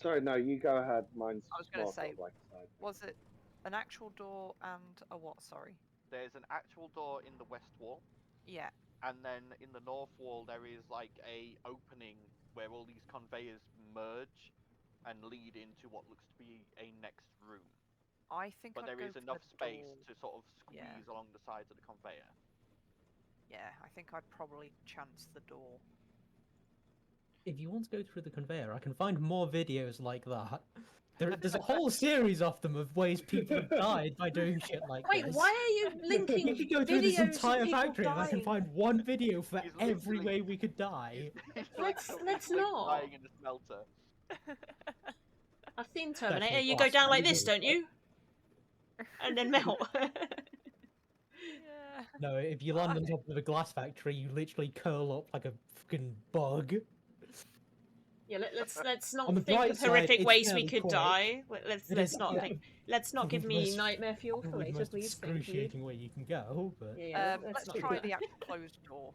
Sorry, no, you go ahead. Mine's I was gonna more say, sort of like a side. was it an actual door and a what, sorry? There's an actual door in the west wall, Yeah. and then in the north wall there is like a opening where all these conveyors merge and lead into what looks to be a next room. I think But I'd there go is for enough the space door. to sort of squeeze along the sides of the conveyor. Yeah, I think I'd probably chance the door. If you want to go through the conveyor, I can find more videos like that. There's a whole series of them of ways people have died by doing shit like Wait, this. why are you linking We could go through this videos of entire people factory and I can dying? find one video for He's every literally- way we could die. He's Let's literally not. dying in the smelter. I've seen Terminator. Definitely You go down like this, possible. don't you? And then melt. Yeah. No, if you land on top of a glass factory, you literally curl up like a fucking bug. Yeah, let's On not the think bright of side, horrific it's ways we fairly could quick. die. Let's It let's is, not yeah. think. Let's not give Probably the me most- nightmare fuel for Probably the later, most please. Thank you. excruciating way you can go, but Yeah, Let's not do try that. the actual closed door.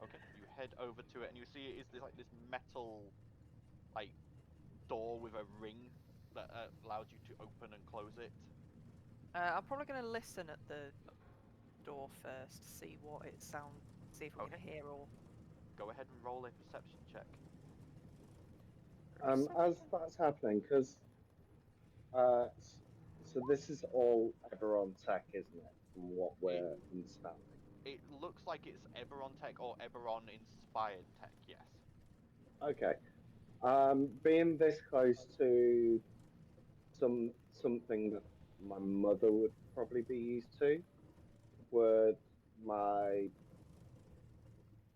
Okay, you head over to it and you see it is like this metal, like, door with a ring that allows you to open and close it. I'm probably going to listen at the door first, see what it sounds, see if we can hear or... Go ahead and roll a perception check. As that's happening, because so this is all Eberron tech, isn't it? From what we're understanding. It looks like it's Eberron tech or Eberron inspired tech, yes. Okay. Being this close to something that my mother would probably be used to, would my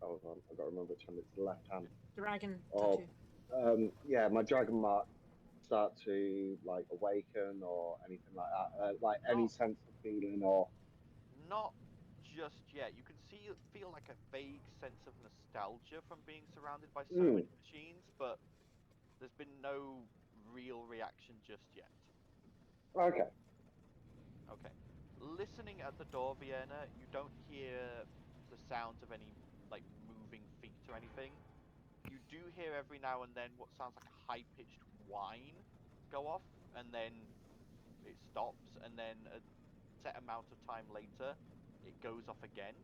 hold on, I've got to remember which hand it's the left hand. Dragon Or tattoo. yeah, my dragon mark start to like awaken or anything like that, like any Not- sense of feeling or Not just yet. You can feel like a vague sense of nostalgia from being surrounded by so many machines, but there's been no real reaction just yet. okay. Okay. Listening at the door, Vienna, you don't hear the sounds of any like moving feet or anything. You do hear every now and then what sounds like a high-pitched whine go off, and then it stops, and then a set amount of time later, it goes off again.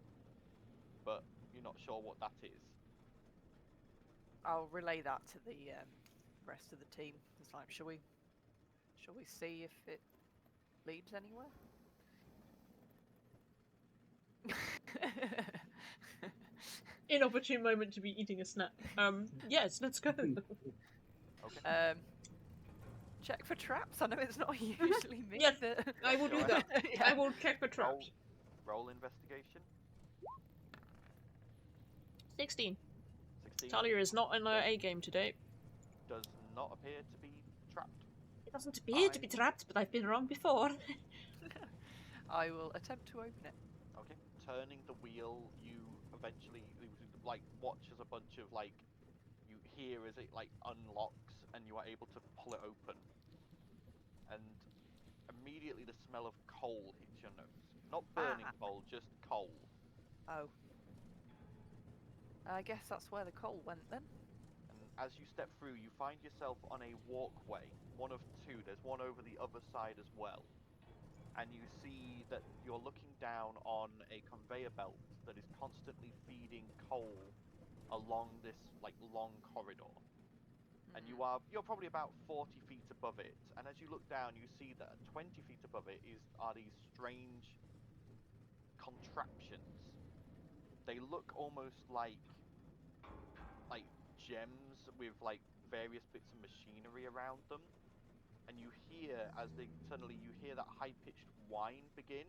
But you're not sure what that is. I'll relay that to the rest of the team. It's like, shall we see if it leads anywhere? Inopportune moment to be eating a snack. Yes, let's go. Okay. Check for traps. I know it's not usually me. Yes, that... I will do Go that. Yeah. I will check for traps. Roll investigation. 16. 16. Talia is not in her A game today. Does not appear to be trapped. It doesn't appear to be trapped, but I've been wrong before. I will attempt to open it. Okay. Turning the wheel, you eventually like watch as a bunch of like you hear as it like unlocks, and you are able to pull it open. And immediately the smell of coal hits your nose. Not burning coal, just coal. Oh. I guess that's where the coal went then. And as you step through, you find yourself on a walkway, one of two. There's one over the other side as well. And you see that you're looking down on a conveyor belt that is constantly feeding coal along this like long corridor. And you're probably about 40 feet above it. And as you look down, you see that 20 feet above it are these strange contraptions. They look almost like gems with like various bits of machinery around them. And you hear suddenly you hear that high-pitched whine begin,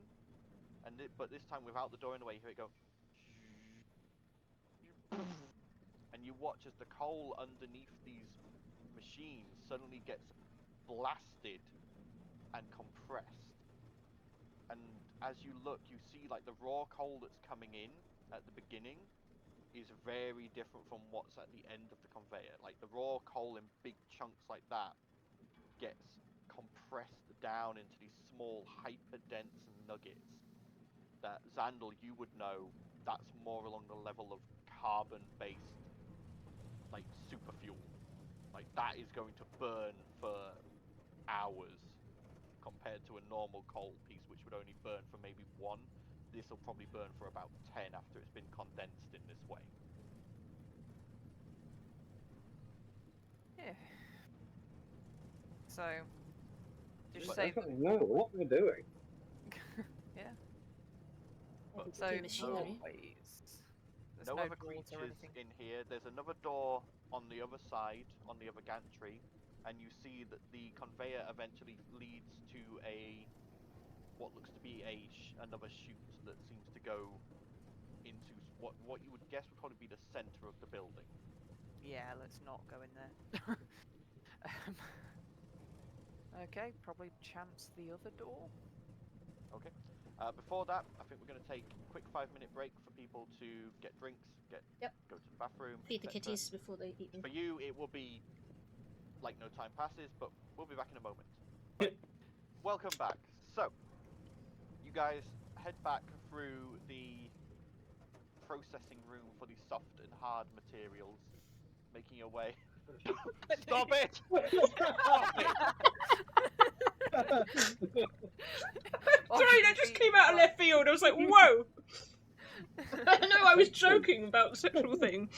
but this time without the door in the way, you hear it go. And you watch as the coal underneath these machines suddenly gets blasted and compressed. And as you look, you see like the raw coal that's coming in at the beginning is very different from what's at the end of the conveyor. Like the raw coal in big chunks like that gets compressed down into these small hyper-dense nuggets that Xandal, you would know that's more along the level of carbon-based like super fuel. Like that is going to burn for hours compared to a normal coal piece which would only burn for maybe 1. This will probably burn for about 10 after it's been condensed in this way. Yeah. So, did you But say? Definitely know what they're doing. Yeah. But So machinery. doorways. There's no no other doors or creatures anything. in here. There's another door on the other side, on the other gantry, and you see that the conveyor eventually leads to what looks to be another chute that seems to go into what you would guess would probably be the center of the building. Yeah, let's not go in there. Okay, probably chance the other door. Okay. Before that, I think we're going to take a quick 5-minute break for people to get drinks, go to the bathroom. Feed the etc. kitties before they eat them. For you, it will be like no time passes, but we'll be back in a moment. Right. Welcome back. So, you guys head back through the processing room for the soft and hard materials, making your way. Stop it! Stop it! Sorry, that just came out of left field. I was like, whoa! No, I was joking about the sexual thing.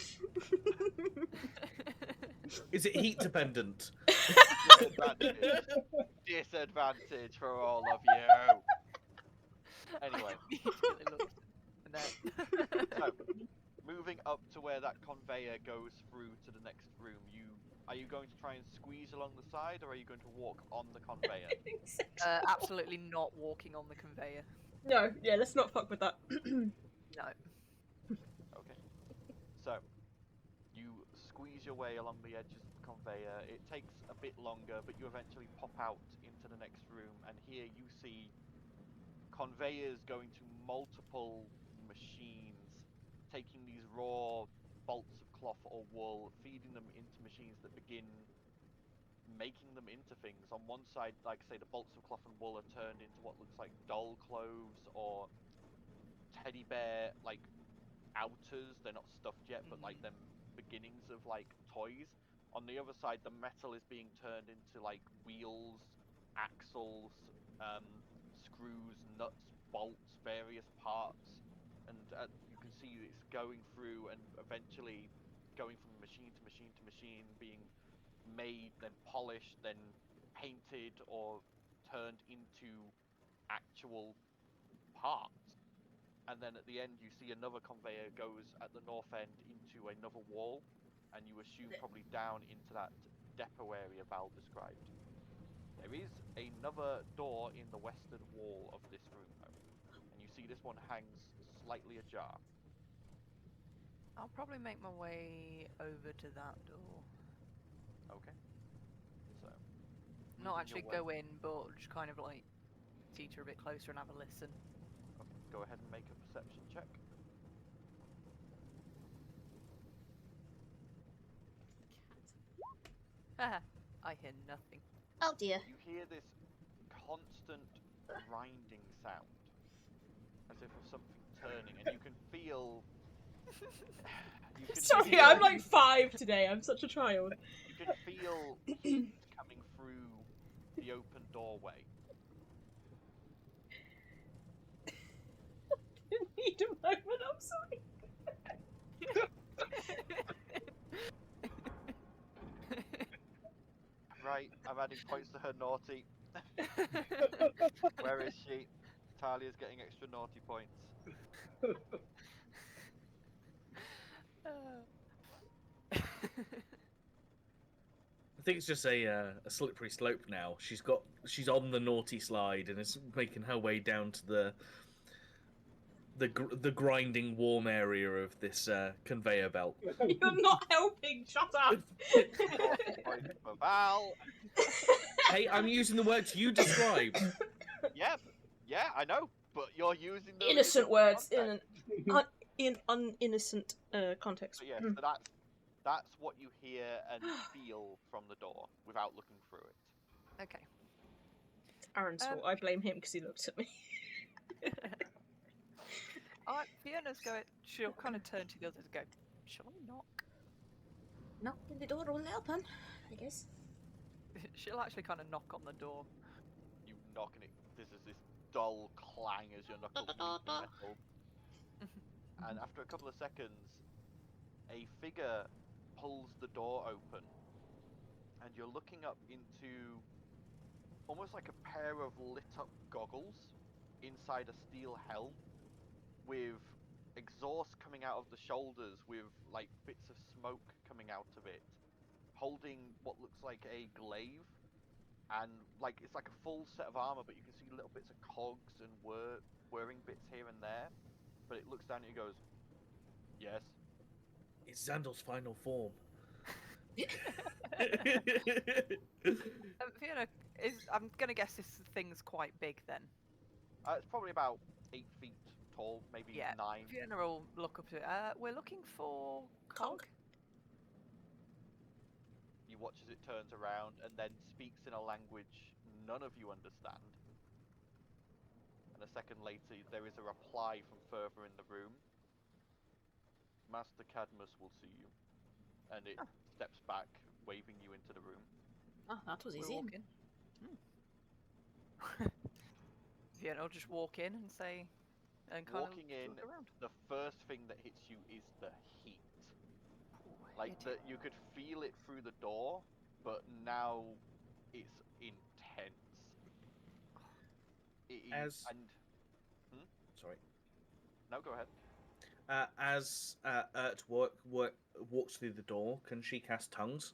Is it heat dependent? Disadvantage for all of you. Anyway, so moving up to where that conveyor goes through to the next room, you Are you going to try and squeeze along the side, or are you going to walk on the conveyor? Absolutely not walking on the conveyor. No, yeah, let's not fuck with that. No. Okay. So, you squeeze your way along the edges of the conveyor. It takes a bit longer, but you eventually pop out into the next room, and here you see conveyors going to multiple machines, taking these raw bolts of cloth or wool, feeding them into machines that begin making them into things. On one side, like I say, the bolts of cloth and wool are turned into what looks like doll clothes or teddy bear like outers. They're not stuffed yet, but like them beginnings of like toys. On the other side, the metal is being turned into like wheels, axles, screws, nuts, bolts, various parts, and you can see it's going through and eventually going from machine to machine to machine, being made, then polished, then painted, or turned into actual parts. And then at the end, you see another conveyor goes at the north end into another wall, and you assume probably down into that depot area Val described. There is another door in the western wall of this room, though, and you see this one hangs slightly ajar. I'll probably make my way over to that door. Okay. So. Not moving actually your way- go in, but just kind of like teeter a bit closer and have a listen. Okay, go ahead and make a perception check. Haha, I hear nothing. Oh dear. You hear this constant grinding sound, as if of something turning, and you can feel. You can Sorry, feel, I'm like 5 today. I'm such a child. You can feel heat coming through the open doorway. Need a moment, I'm sorry. Right, I'm adding points to her naughty. Where is she? Talia's getting extra naughty points. I think it's just a slippery slope now. She's on the naughty slide and is making her way down to the grinding warm area of this conveyor belt. You're not helping. Shut up. Points for Val. Hey, I'm using the words you described. Yeah, I know, but you're using the Innocent words context. in an uninnocent context. So yeah, so that's what you hear and feel from the door without looking through it. Okay. It's Aaron's fault. I blame him because he looked at me. Fiona's going. She'll kind of turn to the others and go, "Shall I knock?" Knocking the door will open, I guess. She'll actually kind of knock on the door. You knock and this is this dull clang as your knuckles meet the metal. And after a couple of seconds, a figure pulls the door open, and you're looking up into almost like a pair of lit up goggles inside a steel helm with exhaust coming out of the shoulders with like bits of smoke coming out of it, holding what looks like a glaive, and like it's like a full set of armor, but you can see little bits of cogs and whirring bits here and there. But it looks down and it goes, "Yes." It's Xandal's final form. Fiona, I'm gonna guess this thing's quite big then. It's probably about 8 feet tall, maybe Yeah. 9. Fiona will look up to it. We're looking for Cog. You watch as it turns around and then speaks in a language none of you understand. And a second later, there is a reply from further in the room. Master Cadmus will see you. And it steps back, waving you into the room. Oh, that was We're easy. walking. Fiona will just walk in and say, and kind Walking in, of look around. the first thing that hits you is the heat. Like, Idiot. you could feel it through the door, but now it's intense. It is, Sorry. No, go ahead. As Ert walks through the door, can she cast tongues?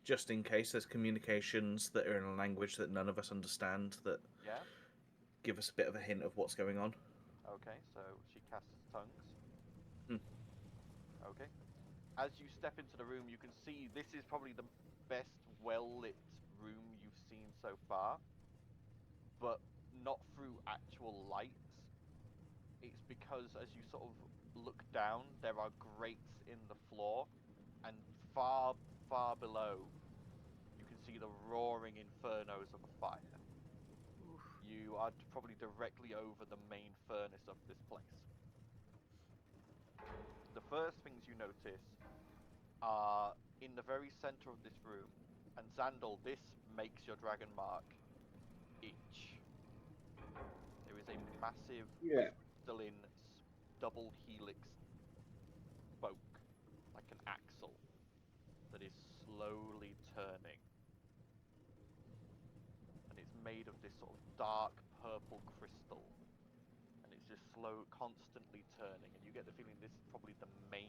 just in case there's communications that are in a language that none of us understand that Yeah. give us a bit of a hint of what's going on. Okay, so she casts tongues. Hmm. Okay. As you step into the room, you can see this is probably the best well-lit room you've seen so far, but not through actual light. It's because as you sort of look down, there are grates in the floor, and far, far below, you can see the roaring infernos of a fire. You are probably directly over the main furnace of this place. The first things you notice are in the very center of this room, and Xandal, this makes your dragon mark itch. There is a massive crystalline double helix spoke, like an axle, that is slowly turning. And it's made of this sort of dark purple crystal. And it's just constantly turning. And you get the feeling this is probably the main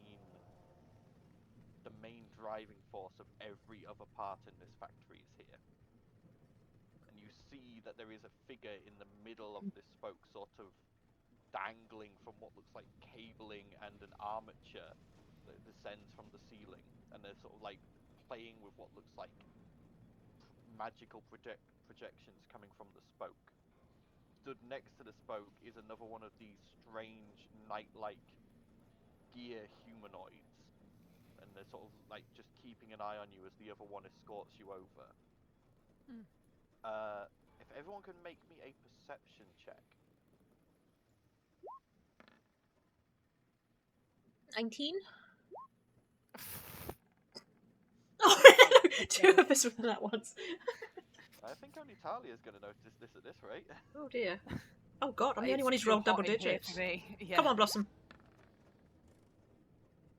driving force of every other part in this factory is here. And you see that there is a figure in the middle of this spoke, sort of dangling from what looks like cabling and an armature that descends from the ceiling. And they're sort of like playing with what looks like magical projections coming from the spoke. Stood next to the spoke is another one of these strange night-like gear humanoids. And they're sort of like just keeping an eye on you as the other one escorts you over. If everyone can make me a perception check. 19? Oh, two of us were that once. I think only Talia's going to notice this at this rate. Oh dear. Oh god, I'm the only It's one who's too rolled hot double in here digits. for me. Yeah. Come on, Blossom.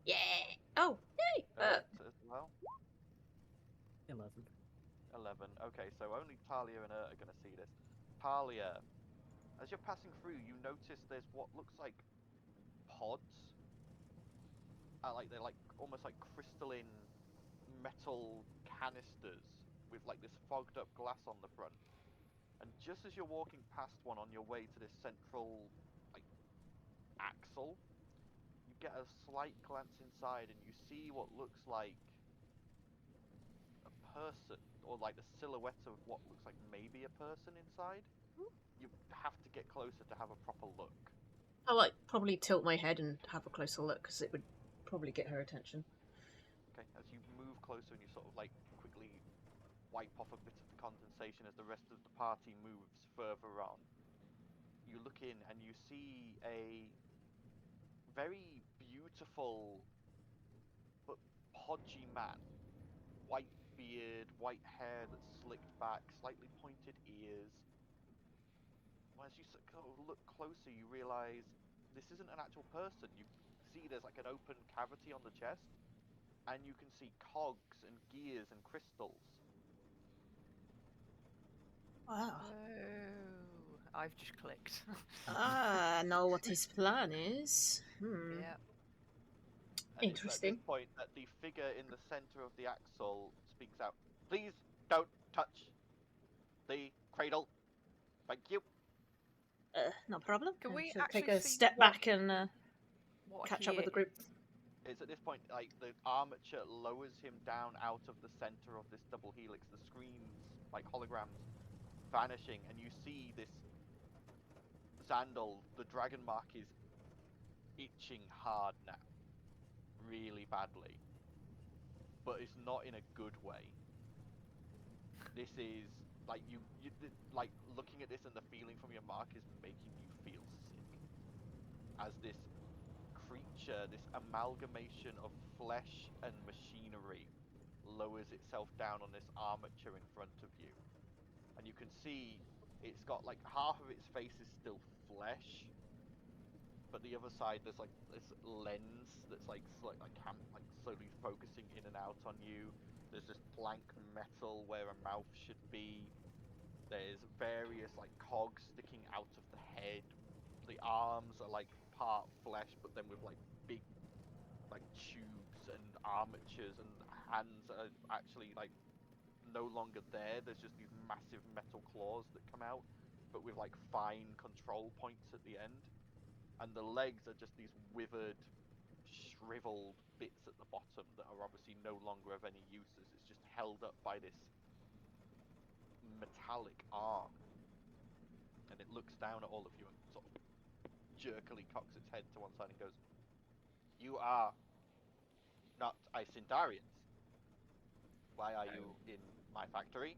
Yeah. Oh, yay. As well. 11. 11. Okay, so only Talia and her are going to see this. Talia, as you're passing through, you notice there's what looks like pods. They're like almost like crystalline metal canisters with like this fogged up glass on the front. And just as you're walking past one on your way to this central like axle, you get a slight glance inside and you see what looks like a person, or like the silhouette of what looks like maybe a person inside. You have to get closer to have a proper look. I'll like probably tilt my head and have a closer look because it would probably get her attention. Okay, as you move closer and you sort of like quickly wipe off a bit of the condensation as the rest of the party moves further on, you look in and you see a very beautiful but podgy man. White beard, white hair that's slicked back, slightly pointed ears. Well, as you sort of look closer, you realize this isn't an actual person. You see there's like an open cavity on the chest, and you can see cogs and gears and crystals. Wow. Oh, I've just clicked. I know what his plan is. Yeah. And Interesting. it's at this point that the figure in the center of the axle speaks out. Please don't touch the cradle. Thank you. No problem. Can we She'll take actually a see step what back and what catch he up with the group. is? It's at this point like the armature lowers him down out of the center of this double helix. The screens, like holograms, vanishing, and you see this Xandal. The dragon mark is itching hard now, really badly, but it's not in a good way. This is like you like looking at this, and the feeling from your mark is making you feel sick. As this creature, this amalgamation of flesh and machinery, lowers itself down on this armature in front of you, and you can see it's got like half of its face is still flesh, but the other side there's like this lens that's like slowly focusing in and out on you. There's this blank metal where a mouth should be. There's various like cogs sticking out of the head. The arms are like part flesh, but then with like big like tubes and armatures and hands are actually like no longer there. There's just these massive metal claws that come out, but with like fine control points at the end. And the legs are just these withered, shriveled bits at the bottom that are obviously no longer of any use, as it's just held up by this metallic arm. And it looks down at all of you and sort of jerkily cocks its head to one side and goes, "You are not Icendarians. Why are you in my factory?"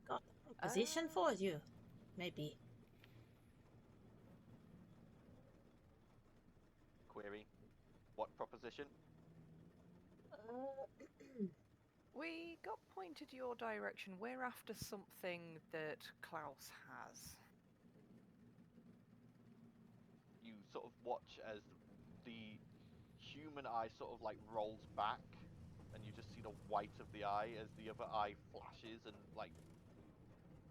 Got a position for you, maybe. Query, what proposition? We got pointed your direction. We're after something that Klaus has. You sort of watch as the human eye sort of like rolls back, and you just see the white of the eye as the other eye flashes and like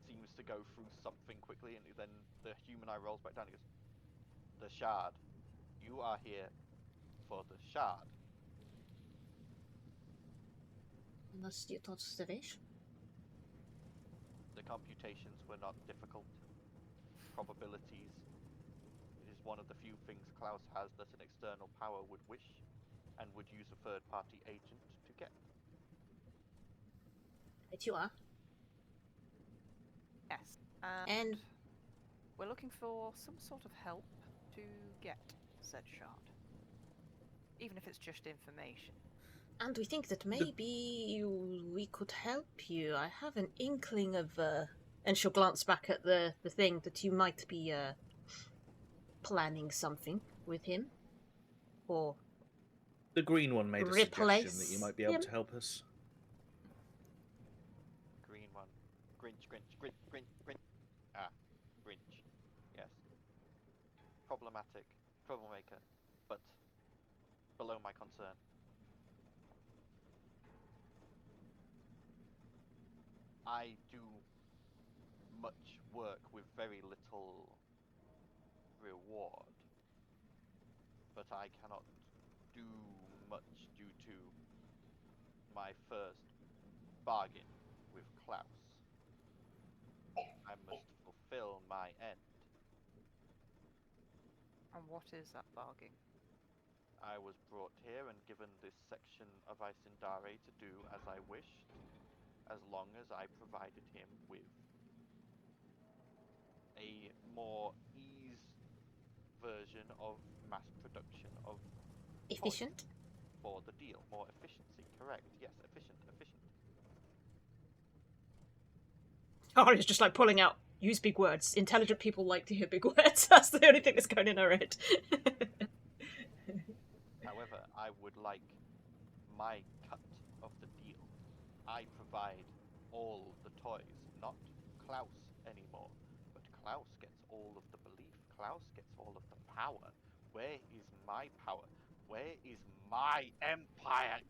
seems to go through something quickly, and then the human eye rolls back down and goes, "The shard. You are here for the shard." An astute observation. The computations were not difficult. Probabilities. It is one of the few things Klaus has that an external power would wish and would use a third-party agent to get. Right you are. Yes. And we're looking for some sort of help to get said shard. Even if it's just information. And we think that maybe we could help you. I have an inkling of, and she'll glance back at the thing, that you might be, planning something with him. Or The green one made a suggestion that you might be able him? to help us. Green one. Grinch. Ah, Grinch. Yes. Problematic. Troublemaker. But below my concern. I do much work with very little reward, but I cannot do much due to my first bargain with Klaus. I must fulfill my end. And what is that bargain? I was brought here and given this section of Icendare to do as I wished, as long as I provided him with a more ease version of mass production of efficient. for the deal. More efficiency, correct. Yes, efficient. Aria's just like pulling out, use big words. Intelligent people like to hear big words. That's the only thing that's going in her head. However, I would like my cut of the deal. I provide all the toys, not Klaus anymore. But Klaus gets all of the belief. Klaus gets all of the power. Where is my power? Where is my empire?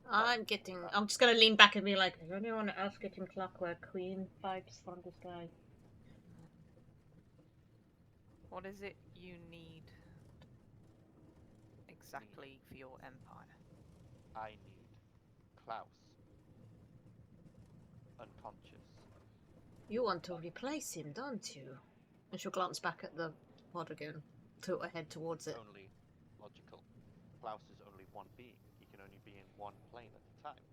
I'm just gonna lean back and be like, is anyone else getting clockwork queen vibes from this guy? What is it you need exactly for your empire? I need Klaus. Unconscious. You want to replace him, don't you? And she'll glance back at the pod again, tilt her head towards it. Only logical. Klaus is only one being. He can only be in one plane at a time.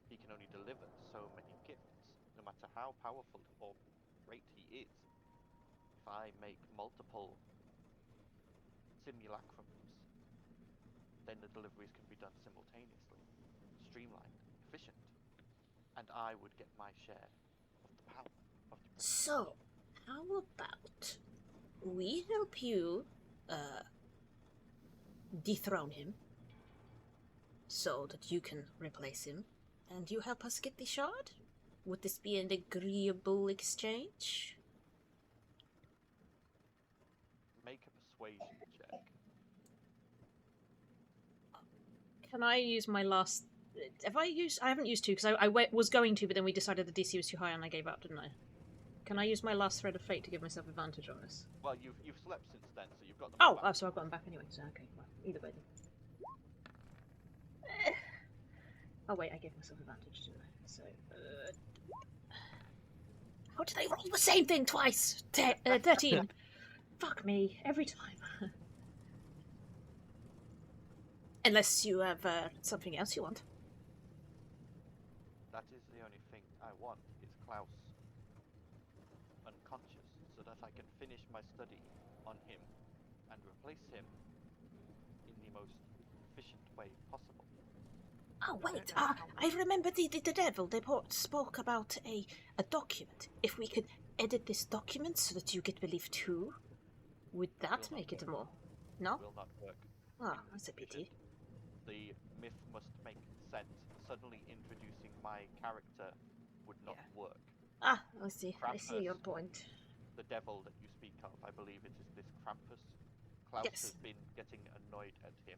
He can only deliver so many gifts, no matter how powerful or great he is. If I make multiple simulacrums, then the deliveries can be done simultaneously, streamlined, efficient, and I would get my share of the power of the prince. So, how about we help you dethrone him so that you can replace him, and you help us get the shard? Would this be an agreeable exchange? Make a persuasion check. Can I use my last... I haven't used 2 because I was going to, but then we decided the DC was too high and I gave up, didn't I? Can I use my last thread of fate to give myself advantage on this? Well, you've slept since then, so you've got them. Oh, back. so I've got them back anyway, so okay, well, either way then. Oh wait, I gave myself advantage too. So, how did I roll the same thing twice? 13. Fuck me, every time. Unless you have something else you want. That is the only thing I want, is Klaus unconscious, so that I can finish my study on him and replace him in the most efficient way possible. Oh wait, I remember the devil. They spoke about a document. If we could edit this document so that you get relief too, would that Will make not it work. more? No? Will not work. Oh, that's a pity. The myth must make sense. Suddenly introducing my character would not work. Ah, I see. I see Krampus. your point. The devil that you speak of, I believe it is this Krampus. Klaus Yes. has been getting annoyed at him,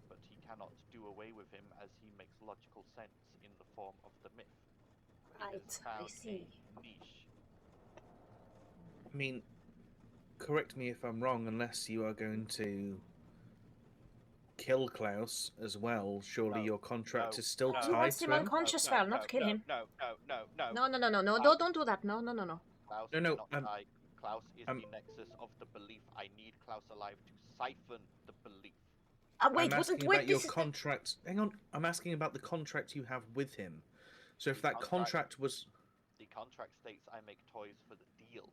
but he cannot do away with him as he makes logical sense in the form of the myth. He has Right, I found see. a niche. I mean, correct me if I'm wrong, unless you are going to kill Klaus as well, surely No, your contract no, is still no. He tied wants to him him? unconscious, Val, not kill him. No. No, don't do that. No. Klaus No, will not I'm- die. Klaus is I'm- the nexus of the belief. I need Klaus alive to siphon the belief. Wait, I'm wasn't asking wait, about your this is the- contract. Hang on, I'm asking about the contract you have with him. So if The that contract was, The contract states I make toys for the deal,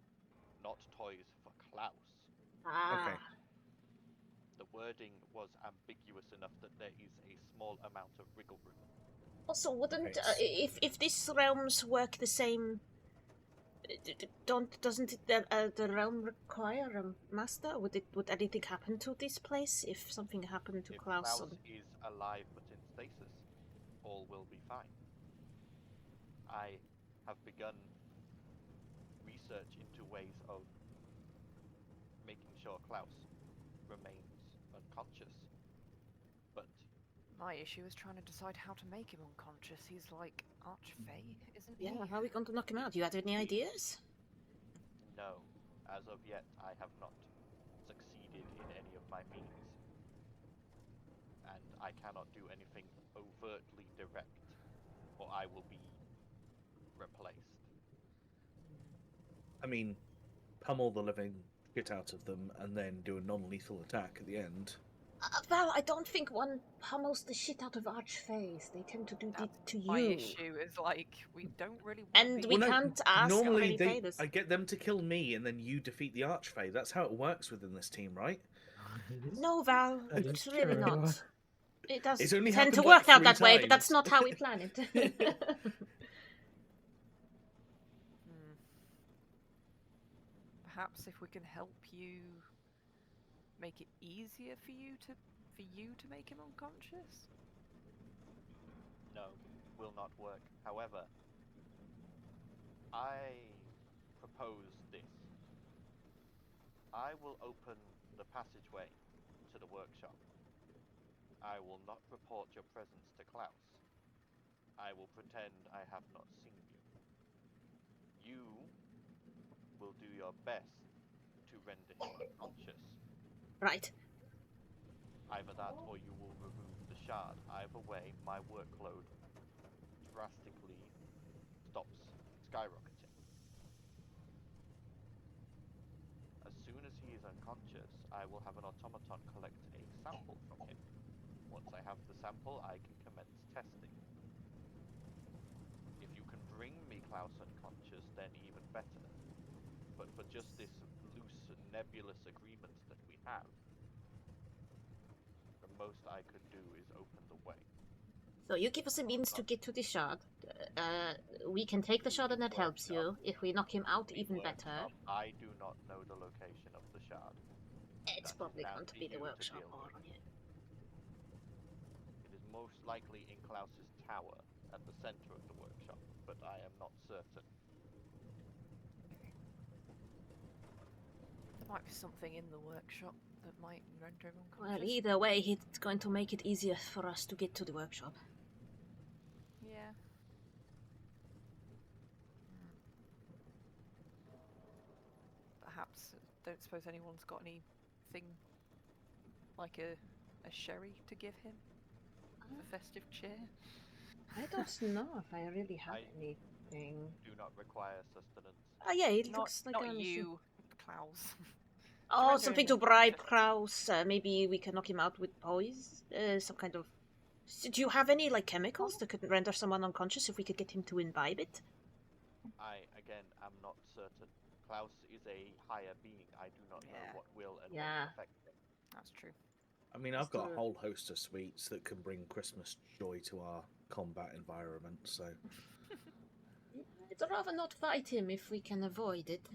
not toys for Klaus. okay, The wording was ambiguous enough that there is a small amount of wiggle room. Also, wouldn't Okay. if these realms work the same? Doesn't it, the realm require a master? Would anything happen to this place if something happened to If Klaus? Klaus is alive but in stasis, all will be fine. I have begun research into ways of making sure Klaus remains unconscious. But My issue is trying to decide how to make him unconscious. He's like Archfey, isn't he? Yeah, how are we going to knock him out? You had any ideas? no, as of yet I have not succeeded in any of my means. And I cannot do anything overtly direct, or I will be replaced. I mean, pummel the living shit out of them and then do a non-lethal attack at the end. Val, I don't think one pummels the shit out of Archfays. They tend to do it to you. My issue is like we don't really want And to we be... can't ask for normally any favors. I get them to kill me and then you defeat the Archfey. That's how it works within this team, right? No, Val, That it's is really true. not. It does It's only tend to happened, work like, out that 3 way, but that's times. not how we plan it. Perhaps if we can help you make it easier for you to make him unconscious. No, will not work. However, I propose this. I will open the passageway to the workshop. I will not report your presence to Klaus. I will pretend I have not seen you. You will do your best to render him unconscious. Right. Either that or you will remove the shard. Either way, my workload drastically stops skyrocketing. As soon as he is unconscious, I will have an automaton collect a sample from him. Once I have the sample, I can commence testing. If you can bring me Klaus unconscious, then even better. But for just this loose, nebulous agreement that we have, the most I could do is open the way. So you give us a means to get to the shard. We can take the shard and that helps you. If we knock him out, The even workshop. better. I do not know the location of the shard. It's That is probably down going to to be the you to workshop deal or with. on here. It is most likely in Klaus's tower at the center of the workshop, but I am not certain. There might be something in the workshop that might render him Well, unconscious. either way, it's going to make it easier for us to get to the workshop. Yeah. Perhaps, don't suppose anyone's got anything like a sherry to give him? for festive cheer? I don't know if I really have I- anything. Do not require sustenance. Oh yeah, it Not, looks like not I'm you, Klaus. Oh, render something him to bribe unconscious. Kraus. Maybe we can knock him out with poise. Some kind of. Do you have any like chemicals that could render someone unconscious if we could get him to imbibe it? I, again, am not certain. Klaus is a higher being. I do not know Yeah. what will and Yeah. won't affect him. That's true. I mean, I've got a Mr. whole host of sweets that can bring Christmas joy to our combat environment, so... I'd rather not fight him if we can avoid it.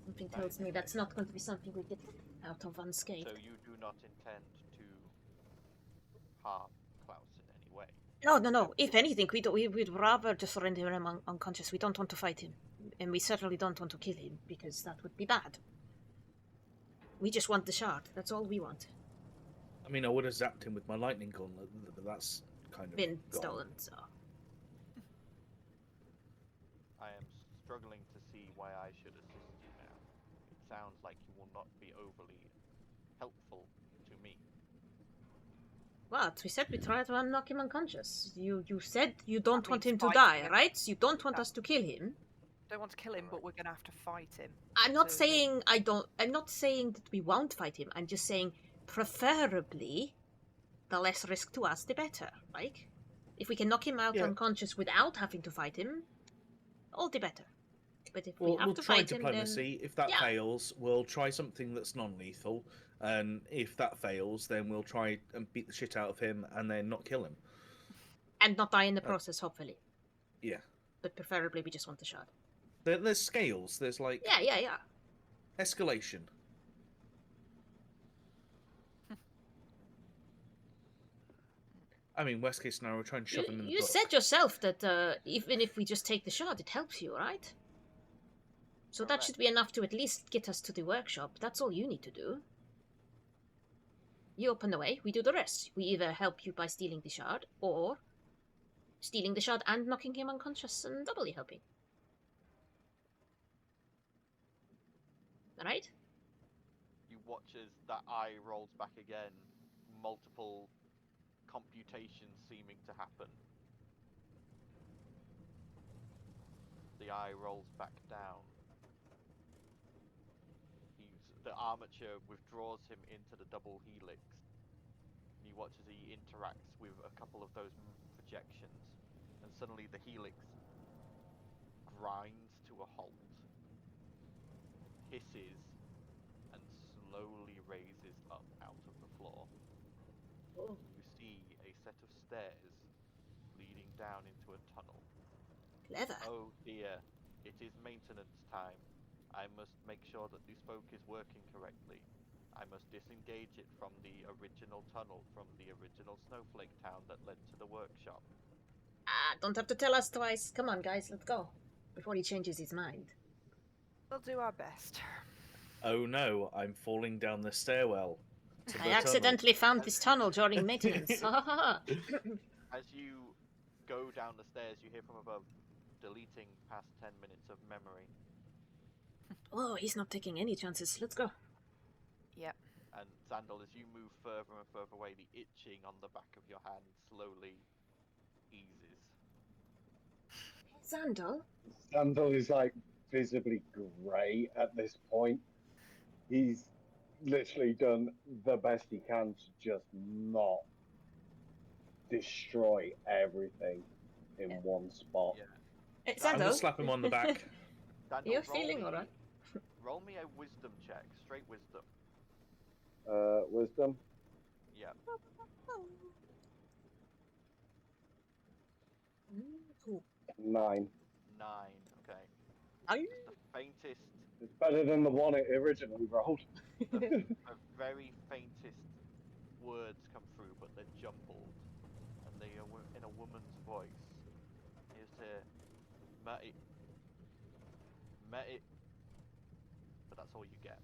Something tells me that's not going to be something we get out of unscathed. So you do not intend to harm Klaus in any way? No. If anything, we'd rather just render him unconscious. We don't want to fight him. And we certainly don't want to kill him, because that would be bad. We just want the shard. That's all we want. I mean, I would have zapped him with my lightning gauntlet, but that's kind of Been gone. stolen, so. I am struggling to see why I should assist you now. It sounds like you will not be overly helpful to me. What? We said we try to knock him unconscious. You said you don't That want means him to fighting die, him. right? You don't want us to kill him. Don't want to kill him, but we're gonna have to fight him. I'm not So- saying I don't. I'm not saying that we won't fight him. I'm just saying, preferably, the less risk to us, the better. Like, if we can knock him out Yeah. unconscious without having to fight him, all the better. But if we We'll, have we'll to try fight him, then diplomacy. If that yeah. fails, we'll try something that's non-lethal. And if that fails, then we'll try and beat the shit out of him and then not kill him. and not die in the process, hopefully. Yeah. But preferably, we just want the shard. There's scales. There's like Yeah. escalation. I mean, worst case scenario, try and shove him in the You book. said yourself that even if we just take the shard, it helps you, right? So that Correct. should be enough to at least get us to the workshop. That's all you need to do. You open the way, we do the rest. We either help you by stealing the shard, or stealing the shard and knocking him unconscious and doubly helping. Alright? You watch as that eye rolls back again, multiple computations seeming to happen. The eye rolls back down. The armature withdraws him into the double helix. And you watch as he interacts with a couple of those projections, and suddenly the helix grinds to a halt, hisses, and slowly raises up out of the floor. Oh. You see a set of stairs leading down into a tunnel. Clever. Oh dear, it is maintenance time. I must make sure that the spoke is working correctly. I must disengage it from the original tunnel from the original snowflake town that led to the workshop. Don't have to tell us twice. Come on, guys, let's go. Before he changes his mind. We'll do our best. Oh no, I'm falling down the stairwell. to I the tunnel. accidentally found this tunnel during maintenance. Ha ha ha. As you go down the stairs, you hear from above, deleting past 10 minutes of memory. Oh, he's not taking any chances. Let's go. Yep. And Zandal, as you move further and further away, the itching on the back of your hand slowly eases. Zandal? Sandal is like visibly grey at this point. He's literally done the best he can to just not destroy everything in one spot. Yeah. Hey, I'm gonna Zandal? slap him on the back. Zandal, You're roll feeling me- alright? Roll me a wisdom check, straight wisdom. Wisdom? Yeah. Ooh. 9. 9, okay. Are Just the faintest, It's better than the one it originally rolled. the very faintest words come through, but they're jumbled, and they are in a woman's voice. You say, Matty, but that's all you get.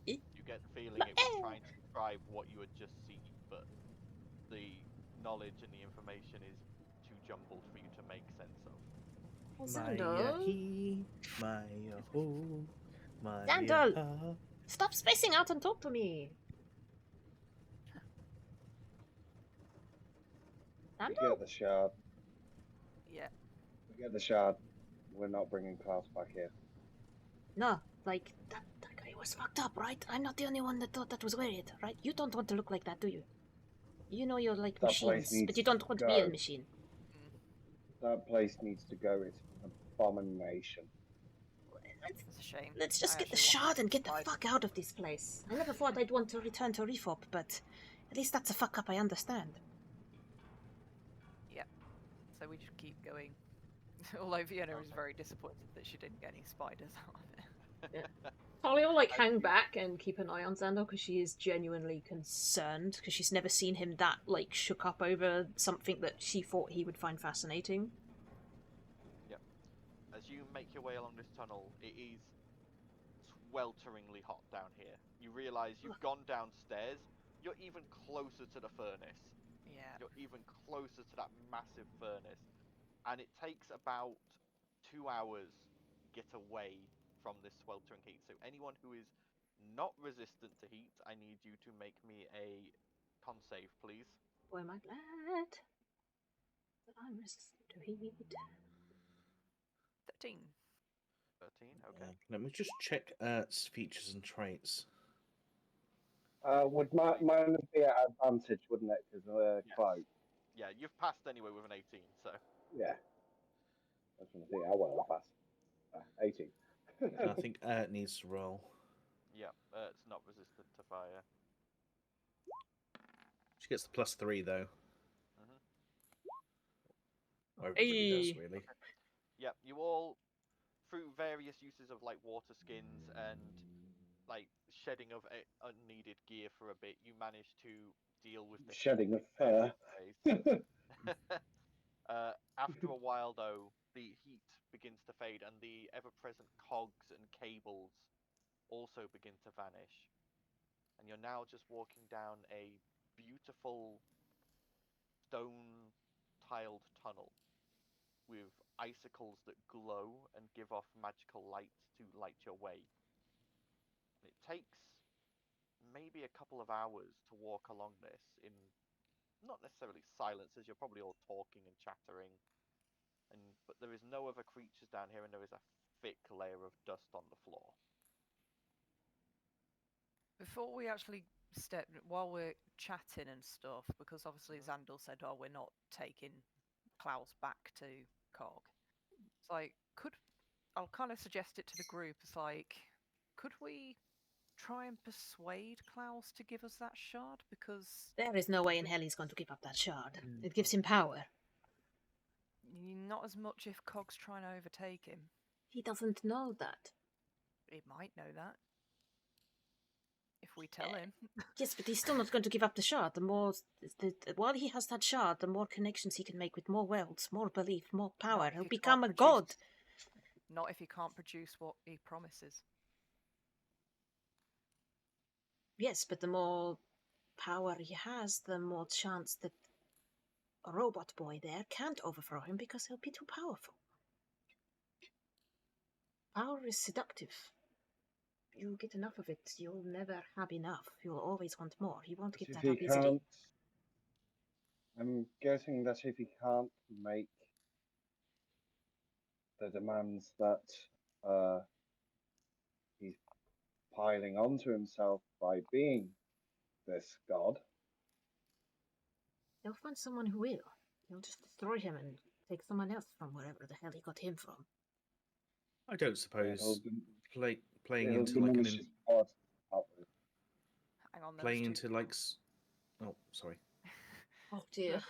You get the feeling it was trying to describe what you had just seen, but the knowledge and the information is too jumbled for you to make sense of. Zandal? he, Maya ho, Maya Zandal! ha. Stop spacing out and talk to me. Forget the shard. Yeah. Forget the shard. We're not bringing Klaus back here. No, like, that guy was fucked up, right? I'm not the only one that thought that was weird, right? You don't want to look like that, do you? You know you're like That place machines, needs but you don't want to be a go. machine. That place needs to go. It's an abomination. It's a shame. Let's just I get the actually want shard that and get the slide. fuck out of this place. I never thought I'd want to return to Refop, but at least that's a fuck up I understand. Yeah. So we just keep going. Although Vienna is very disappointed that she didn't get any spiders out of it. Talia will like hang back and keep an eye on Xandor because she is genuinely concerned because she's never seen him that like shook up over something that she thought he would find fascinating. Yep. As you make your way along this tunnel, it is swelteringly hot down here. You realise you've gone downstairs. You're even closer to the furnace. Yeah. You're even closer to that massive furnace, and it takes about 2 hours to get away from this sweltering heat. So anyone who is not resistant to heat, I need you to make me a con save, please. Boy, am I glad that I'm resistant to heat. 13. 13, okay. Let me just check Ert's features and traits. Would mine be at advantage, wouldn't it? Because Yes. cloak. Yeah, you've passed anyway with an 18, so. Yeah. I was going to say, I will pass. 18. I think Ert needs to roll. Yeah, it's not resistant to fire. She gets the +3 though. Mhm. Or everybody does, Hey. really. Yeah, you all, through various uses of like water skins and like shedding of unneeded gear for a bit, you manage to deal with the Shedding heat of fur. face. After a while, though, the heat begins to fade, and the ever-present cogs and cables also begin to vanish. And you're now just walking down a beautiful stone-tiled tunnel with icicles that glow and give off magical lights to light your way. And it takes maybe a couple of hours to walk along this in not necessarily silence, as you're probably all talking and chattering. But there is no other creatures down here, and there is a thick layer of dust on the floor. Before we actually step, while we're chatting and stuff, because obviously Xandor said, "Oh, we're not taking Klaus back to Cog." It's like, I'll kind of suggest it to the group. It's like, could we try and persuade Klaus to give us that shard? Because There is no way in hell he's going to give up that shard. It gives him power. not as much if Cog's trying to overtake him. He doesn't know that. He might know that if we tell him. Yes, but he's still not going to give up the shard. While he has that shard, the more connections he can make with more worlds, more belief, more power. Not if He'll he become a can't god. produce- Not if he can't produce what he promises. Yes, but the more power he has, the more chance that a robot boy there can't overthrow him because he'll be too powerful. Power is seductive. You get enough of it, you'll never have enough. You'll always want more. You won't get If that he up easily. can't, I'm guessing that if he can't make the demands that he's piling onto himself by being this god, He'll find someone who will. He'll just destroy him and take someone else from wherever the hell he got him from. I don't suppose it'll playing into like diminish his power to start with. Hang on, playing those two. into like oh, sorry. Oh dear. I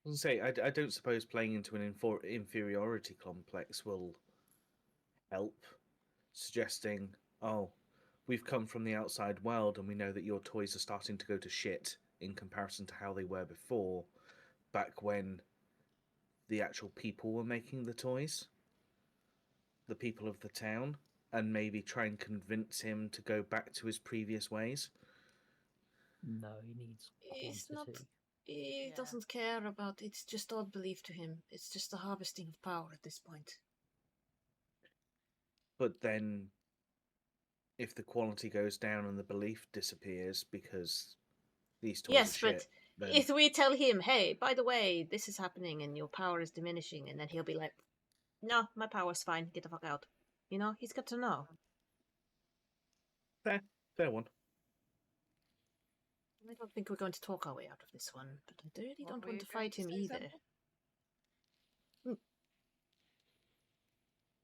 was gonna say I don't suppose playing into an inferiority complex will help. Suggesting, oh, we've come from the outside world and we know that your toys are starting to go to shit in comparison to how they were before, back when the actual people were making the toys, the people of the town, and maybe try and convince him to go back to his previous ways. No, he needs He's not. quantity. He Yeah. doesn't care about. It's just odd belief to him. It's just the harvesting of power at this point. But then, if the quality goes down and the belief disappears because these toys Yes, are but shit, then if we tell him, hey, by the way, this is happening and your power is diminishing, and then he'll be like, no, my power's fine, get the fuck out. You know, he's got to know. fair one. I don't think we're going to talk our way out of this one, but I really What don't were want you to going fight to him say, either. Xander?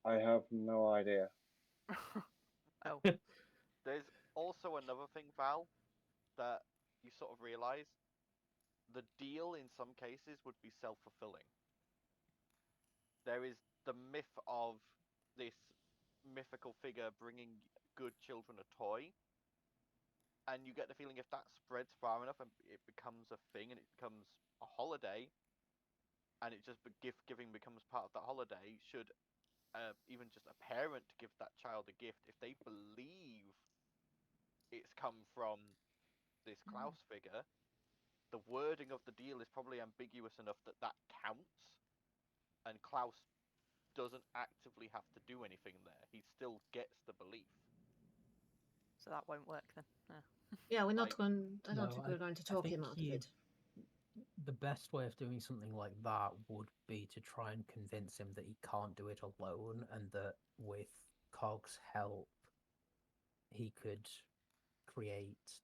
I have no idea. Oh, There's also another thing, Val, that you sort of realise. The deal in some cases would be self-fulfilling. There is the myth of this mythical figure bringing good children a toy, and you get the feeling if that spreads far enough and it becomes a thing and it becomes a holiday, and it just gift giving becomes part of that holiday, should even just a parent give that child a gift, if they believe it's come from this Klaus figure, the wording of the deal is probably ambiguous enough that that counts, and Klaus doesn't actively have to do anything there. He still gets the belief. so that won't work then. Yeah, we're not Like- going. I don't No, think we're going to talk him out of it. The best way of doing something like that would be to try and convince him that he can't do it alone, and that with Cog's help, he could create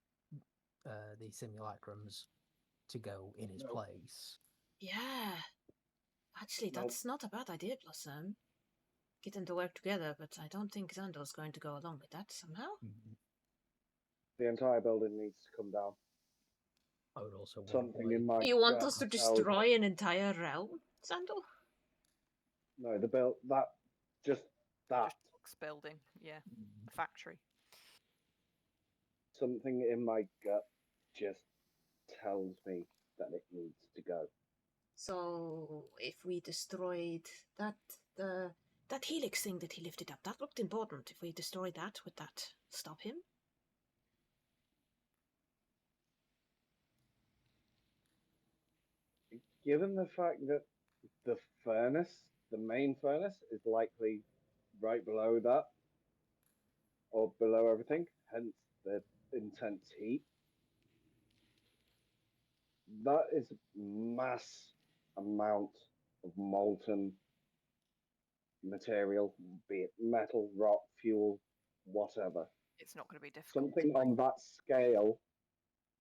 the simulacrums to go in his No. place. Yeah. Actually, Nope. that's not a bad idea, Blossom. Get them to work together, but I don't think Xander's going to go along with that somehow. The entire building needs to come down. I would also want Something in my You want gut us to tells- destroy an entire realm, Xander? No, the build that just that Just box building, yeah, a factory. something in my gut just tells me that it needs to go. So, if we destroyed that helix thing that he lifted up, that looked important. If we destroy that, would that stop him? Given the fact that the furnace, the main furnace, is likely right below that, or below everything, hence the intense heat, that is mass amount of molten material, be it metal, rock, fuel, whatever. It's not going to be difficult. Something on that scale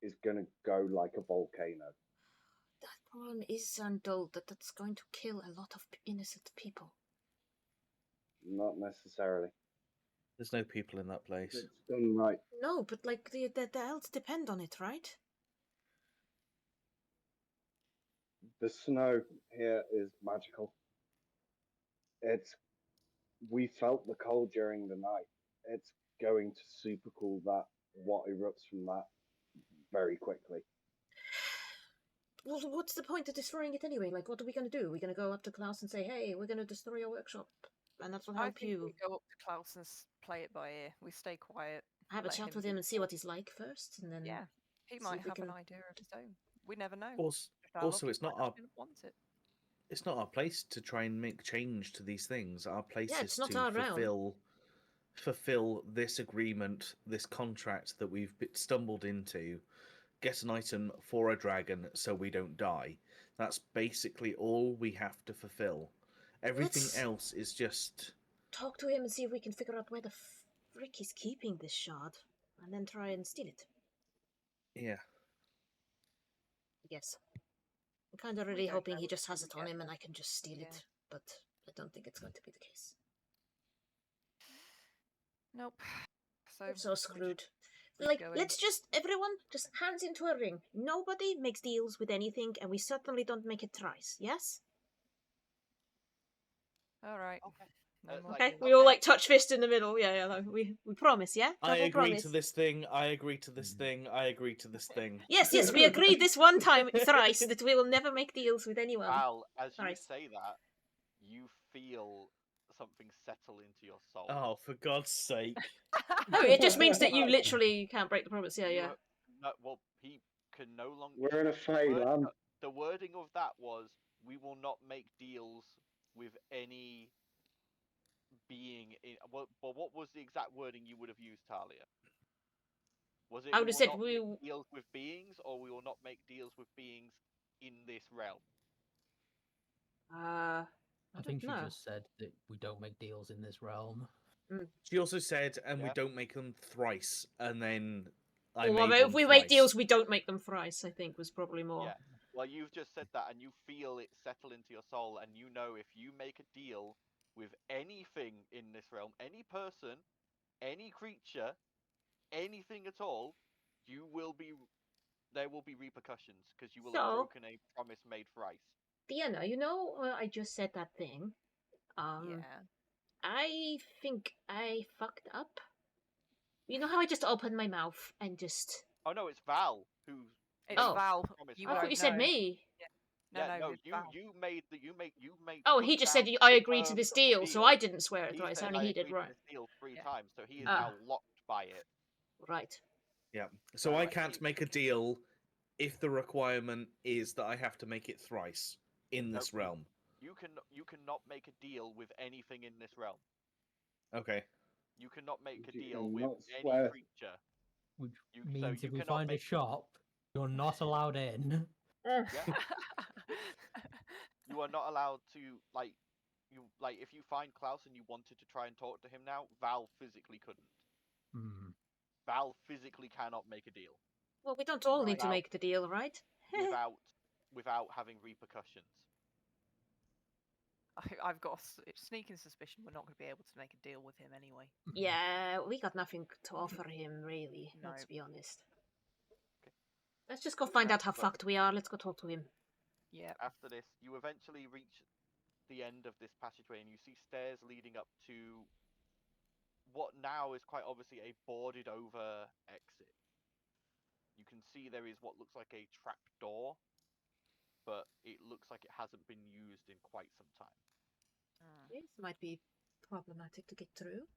is going to go like a volcano. That problem is, Xander, that that's going to kill a lot of innocent people. Not necessarily. There's no people in that place. It's done right. No, but like the elves depend on it, right? The snow here is magical. We felt the cold during the night. It's going to super cool that what erupts from that very quickly. Well, what's the point of destroying it anyway? Like, what are we going to do? We're going to go up to Klaus and say, hey, we're going to destroy your workshop, and that will I help think you we go up to Klaus and play it by ear. We stay quiet. have a let chat him with do him the and see talk. what he's like first, and then Yeah, he see might if we have an can- idea of his own. We never know. Also, Just our also luck, it's he might not our even want it. it's not our place to try and make change to these things. Our place Yeah, is it's not to our realm. fulfill this agreement, this contract that we've stumbled into, get an item for a dragon so we don't die. That's basically all we have to fulfill. Everything Let's- else is just talk to him and see if we can figure out where the frick he's keeping this shard, and then try and steal it. yeah. I guess. I'm kind of We really don't hoping know he just has until it we on get him and there. I can just steal Yeah. it, but I don't think it's going to be the case. Nope. So We're so we just screwed. keep Like, going. let's just, everyone, just hands into a ring. Nobody makes deals with anything, and we certainly don't make it tries, yes? All right. Okay. No more Like, Okay, deals. we all like touch fist in the middle. Yeah, like, we promise, yeah? I Double agree promise. to this thing. I agree to this thing. I agree to this thing. Yes, we agreed this one time thrice that we will never make deals with anyone. Val, as you Nice. say that, you feel something settle into your soul. Oh, for God's sake! No, it just means that you literally can't break the promise. Yeah, You yeah. are- No, well, he can no longer. We're in a fade, man. The wording of that was, "We will not make deals with any being in." Well, what was the exact wording you would have used, Talia? Was it I we would have will said not we. make deals with beings, or we will not make deals with beings in this realm? I I think she don't know. just said that we don't make deals in this realm. She also said, and we Yeah. don't make them thrice, and then I Well, made if one we make thrice. deals, we don't make them thrice. I think was probably more. Yeah. Well, you've just said that, and you feel it settle into your soul, and you know if you make a deal with anything in this realm, any person, any creature, anything at all, there will be repercussions because you will have So, broken a promise made thrice. Diana, I just said that thing. Yeah. I think I fucked up. You know how I just opened my mouth and just. Oh no, it's Val who It's Oh. Val. promise You I thought won't you said know. me. No, yeah, no, no, it's Val. you made Oh, put he just down said I the agreed to terms this of the deal, so I didn't swear it He thrice. said Only I he did, agreed right? to this deal three Yeah. times, so he is Ah. now locked by it. Right. Yeah. So I Right. can't make a deal if the requirement is that I have to make it thrice in this Nope. realm. You cannot make a deal with anything in this realm. Okay. You cannot make a You deal with cannot any swear. creature. Which so means you if we cannot find a make- shop, you're not allowed in. Yeah. You are not allowed to if you find Klaus and you wanted to try and talk to him now, Val physically couldn't. Hmm. Val physically cannot make a deal Well, we don't all need to Right. make the deal, right? without having repercussions. I've got a sneaking suspicion we're not going to be able to make a deal with him anyway. Yeah, we got nothing to offer him, really. No. Let's be honest. Okay. Let's just go find Yeah, out how but- fucked we are. Let's go talk to him. Yeah. After this, you eventually reach the end of this passageway and you see stairs leading up to what now is quite obviously a boarded over exit. You can see there is what looks like a trap door, but it looks like it hasn't been used in quite some time. This might be problematic to get through.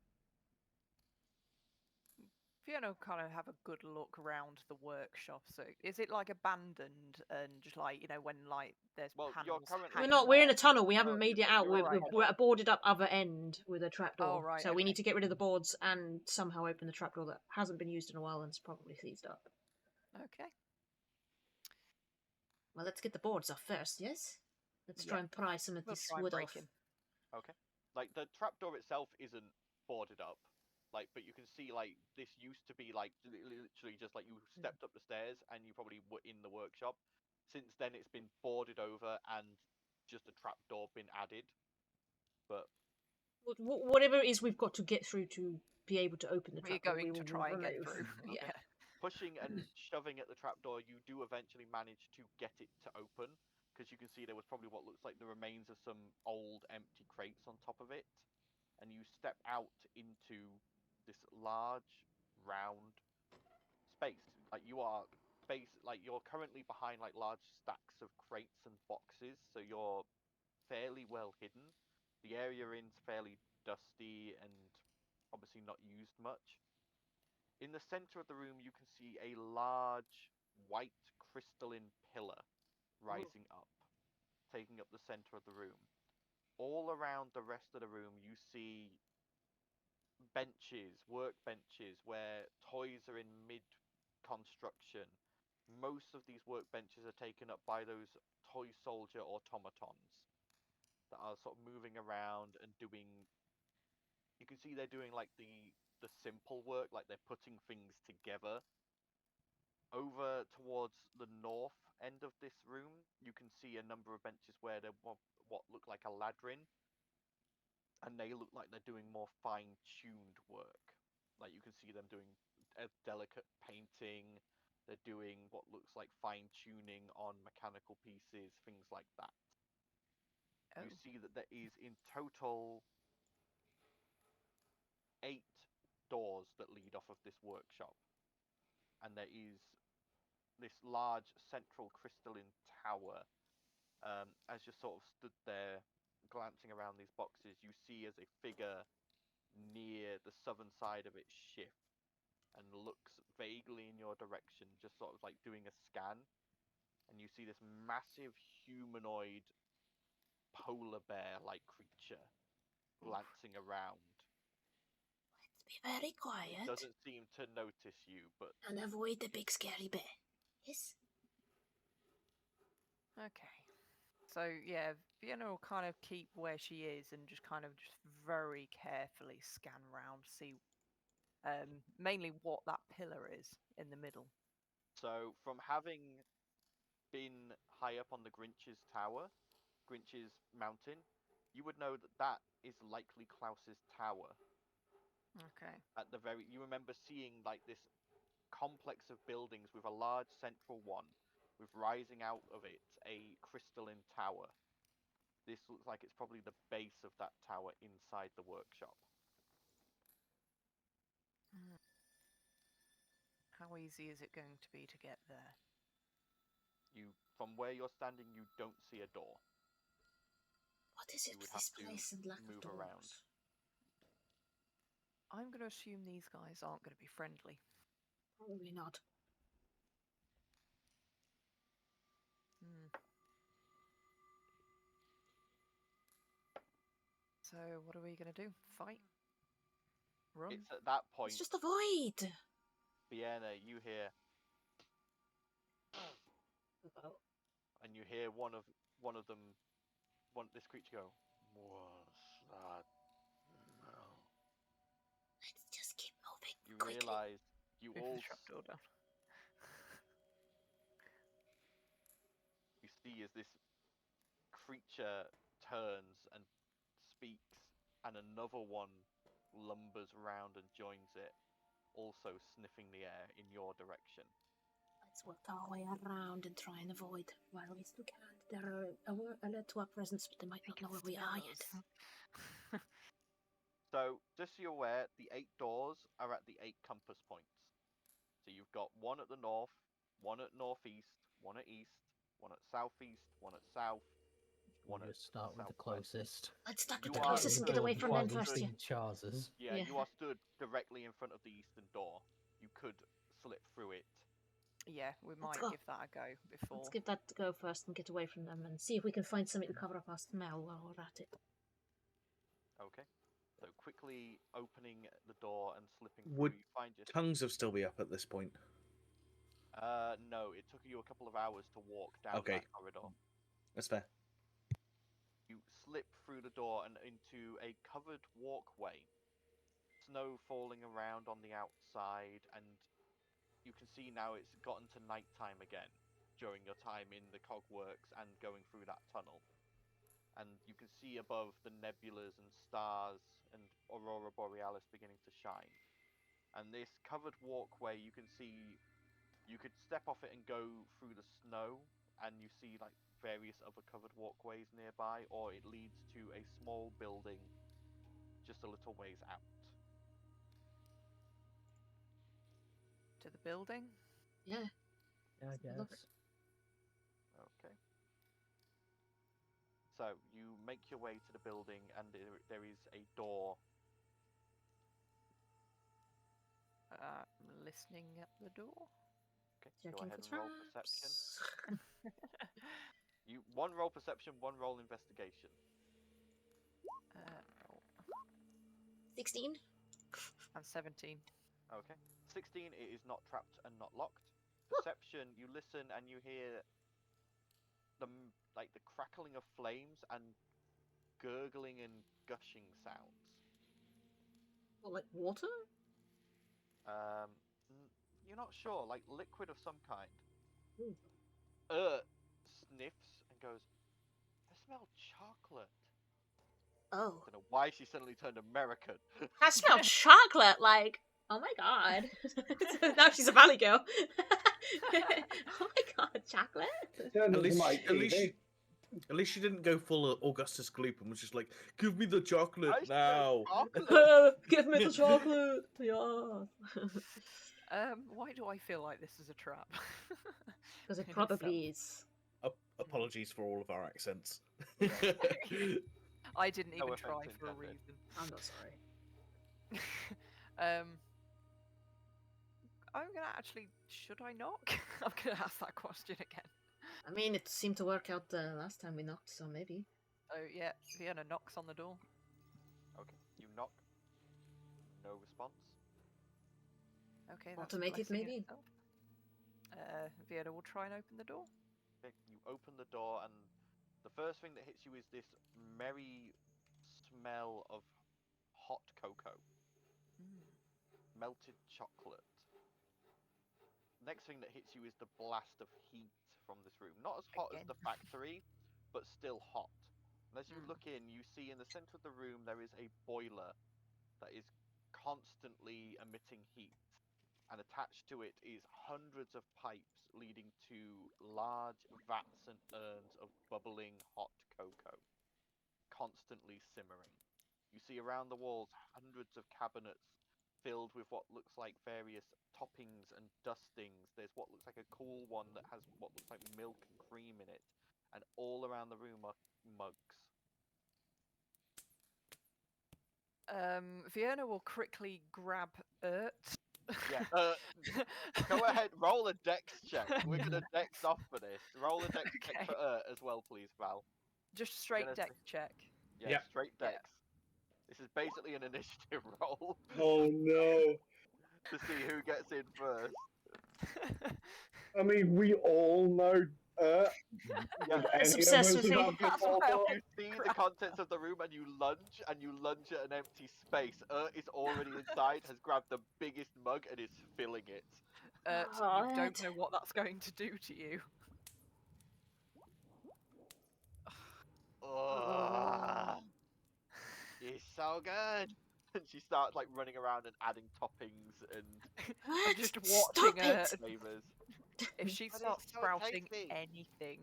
Fiona kind of have a good look around the workshop. So is it like abandoned and just like when like there's Well, you're panels? currently- We're hanging not. We're in a off? tunnel. We haven't No, made you're- it out. you're We're, in a we're, tunnel. we're at a boarded up other end with a trapdoor. Oh, right, So we okay. need to get rid of the boards and somehow open the trapdoor that hasn't been used in a while and is probably seized up. Okay. Well, let's get the boards off first, yes? Let's Yeah. try and pry some of We'll this try and wood break off. in. Okay. Like the trapdoor itself isn't boarded up. But you can see this used to be literally just you stepped up the stairs and you probably were in the workshop. Since then it's been boarded over and just a trapdoor been added. But Whatever it is we've got to get through to be able to open the We're trapdoor, going we to will try and get remove. through. Yeah. pushing and shoving at the trapdoor, you do eventually manage to get it to open, because you can see there was probably what looks like the remains of some old empty crates on top of it, and you step out into this large round space. You're currently behind large stacks of crates and boxes, so you're fairly well hidden. The area you're in's fairly dusty and obviously not used much. In the center of the room, you can see a large white crystalline pillar rising up, taking up the center of the room. All around the rest of the room, you see benches, workbenches, where toys are in mid-construction. Most of these workbenches are taken up by those toy soldier automatons that are sort of moving around and doing... You can see they're doing the simple work, they're putting things together. Over towards the north end of this room, you can see a number of benches where there what look like a ladder in, and they look like they're doing more fine-tuned work. You can see them doing delicate painting. They're doing what looks like fine-tuning on mechanical pieces, things like that. Oh. You see that there is in total 8 doors that lead off of this workshop, and there is this large central crystalline tower. As you're sort of stood there glancing around these boxes, you see as a figure near the southern side of it shift and looks vaguely in your direction, just sort of doing a scan, and you see this massive humanoid polar bear like creature glancing around. Be very It quiet doesn't seem to notice you, but and avoid the big scary bear. Yes? Okay. So yeah, Vienna will kind of keep where she is and just kind of just very carefully scan around, see mainly what that pillar is in the middle. so from having been high up on the Grinch's tower, Grinch's mountain, you would know that that is likely Klaus's tower. Okay. At the very, you remember seeing like this complex of buildings with a large central one, with rising out of it a crystalline tower. This looks like it's probably the base of that tower inside the workshop. How easy is it going to be to get there? You, from where you're standing, you don't see a door. What is it You would with this have to place and lack of move doors? around. I'm going to assume these guys aren't going to be friendly. Probably not. So what are we going to do? Fight? Run? It's at that point, Let's just avoid! Vienna, you hear, Uh-oh. and you hear one of them, this creature go, "What's that smell?" Let's just keep moving You quickly. realise you Move all the trapdoor down. you see as this creature turns and speaks, and another one lumbers round and joins it, also sniffing the air in your direction. Let's work our way around and try and avoid while we still can. They're alert to our presence, but they might not know where we are yet. So, just so you're aware, the 8 doors are at the 8 compass points. So you've got one at the north, one at northeast, one at east, one at southeast, one at south, one We'll at just start with the southwest. closest. Let's start with You the are- closest and get away from them first. Yeah. Charzas. Yeah, Yeah. you are stood directly in front of the eastern door. You could slip through it. Yeah, we might go. give that a go before. Let's give that a go first and get away from them and see if we can find something to cover up our smell while we're at it. Okay. So quickly opening the door and slipping Would through, you find your... Tongues will still be up at this point. No, it took you a couple of hours to walk down Okay. that corridor. That's fair. You slip through the door and into a covered walkway. Snow falling around on the outside, and you can see now it's gotten to nighttime again during your time in the cogworks and going through that tunnel. And you can see above the nebulas and stars and aurora borealis beginning to shine. And this covered walkway, you can see, you could step off it and go through the snow, and you see like various other covered walkways nearby, or it leads to a small building just a little ways out. To the building? Yeah. Yeah, I guess. Look. Okay. So you make your way to the building, and there is a door. Listening at the door? Okay, go Checking ahead for and roll perception. traps. You one roll perception, one roll investigation. Roll. 16. And 17. Okay. 16, it is not trapped and not locked. Perception, you listen and you hear the crackling of flames and gurgling and gushing sounds. What, like water? You're not sure, like liquid of some kind. Ooh. Sniffs and goes, I smell chocolate. Oh. I don't know why she suddenly turned American. I smell chocolate, like, oh my god. Now she's a valley girl. Oh my god, chocolate? Turn At into least, my TV. at least she didn't go full Augustus Gloop and was just like, "Give me the chocolate I now." smell chocolate. Give me the chocolate. Yeah. Why do I feel like this is a trap? Because it In probably itself. is. Apologies for all of our accents. I didn't No even offense try for a intended. reason. I'm not sorry. I'm gonna actually. Should I knock? I'm gonna ask that question again. I mean, it seemed to work out last time we knocked, so maybe. So yeah, Vienna knocks on the door. Okay, you knock. No response. Okay, that's a Automated, blessing in maybe? itself. Vienna will try and open the door. Okay, you open the door, and the first thing that hits you is this merry smell of hot cocoa, melted chocolate. Next thing that hits you is the blast of heat from this room. Not as hot as Again. the factory, but still hot. And as you Mm. look in, you see in the center of the room there is a boiler that is constantly emitting heat. And attached to it is hundreds of pipes leading to large vats and urns of bubbling hot cocoa, constantly simmering. You see around the walls hundreds of cabinets filled with what looks like various toppings and dustings. There's what looks like a cool one that has what looks like milk and cream in it. And all around the room are mugs. Vienna will quickly grab Ert. Yeah, go ahead, roll a dex check. We're gonna dex off for this. Roll a dex check Okay. for as well, please, Val. Just straight gonna deck check. Yeah, Yep. straight Yeah. dex. This is basically an initiative roll Oh no! to see who gets in first. I mean, we all know. Yeah, It's any of us obsessive who thing. have That's before, well. you see the contents of the room and you lunge at an empty space. Is already inside, has grabbed the biggest mug and is filling it. Oh, You don't Ed. know what that's going to do to you. Oh, it's so good. And she starts like running around and adding toppings and I'm What? just Stop watching her. it! flavors. If she But it's starts so sprouting tasty. anything,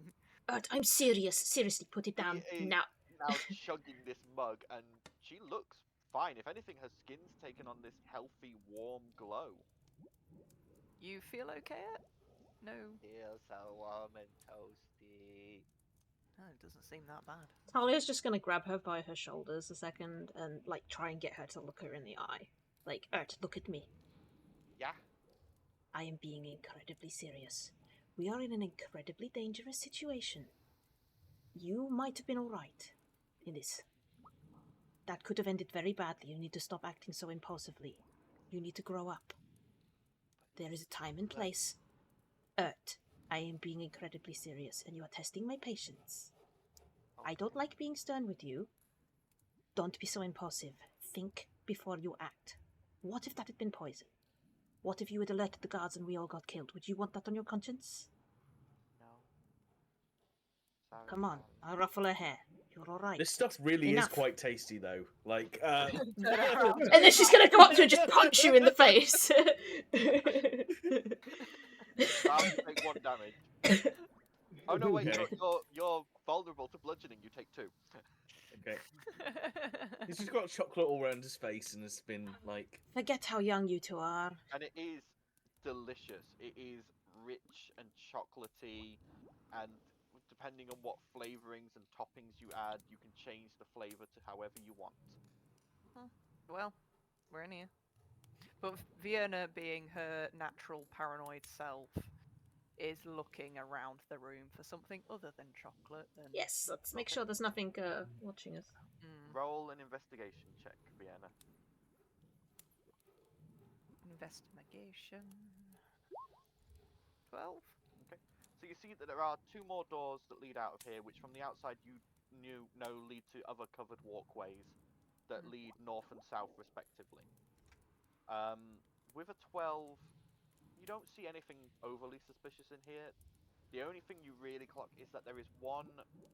Ert, I'm serious. Seriously, put it down She is now. now chugging this mug, and she looks fine. If anything, her skin's taken on this healthy, warm glow. you feel okay? No, Feels so warm and toasty. it doesn't seem that bad. Talia's just gonna grab her by her shoulders a second and like try and get her to look her in the eye. Like, Ert, look at me. Yeah. I am being incredibly serious. We are in an incredibly dangerous situation. You might have been alright in this. That could have ended very badly. You need to stop acting so impulsively. You need to grow up. There is a time and place. Ert, I am being incredibly serious, and you are testing my patience. I don't like being stern with you. Don't be so impulsive. Think before you act. What if that had been poison? What if you had alerted the guards and we all got killed? Would you want that on your conscience? No. Sorry, Come on, sorry. I'll ruffle her hair. You're alright. This stuff really Enough. is quite tasty, though. Like, And then she's gonna come up to you and just punch you in the face. I'll take 1 damage. Oh no, wait, Okay. you're vulnerable to bludgeoning. You take 2. okay. He's just got chocolate all around his face and has been, like... Forget how young you two are. And it is delicious. It is rich and chocolatey, and depending on what flavorings and toppings you add, you can change the flavor to however you want. Well, we're in here. But Vienna, being her natural paranoid self, is looking around the room for something other than chocolate. And Yes, let's make sure there's nothing watching us. Roll an investigation check, Vienna. Investigation. 12. Okay. So you see that there are 2 more doors that lead out of here, which from the outside you know lead to other covered walkways that lead north and south respectively. With a 12, you don't see anything overly suspicious in here. The only thing you really clock is that there is 1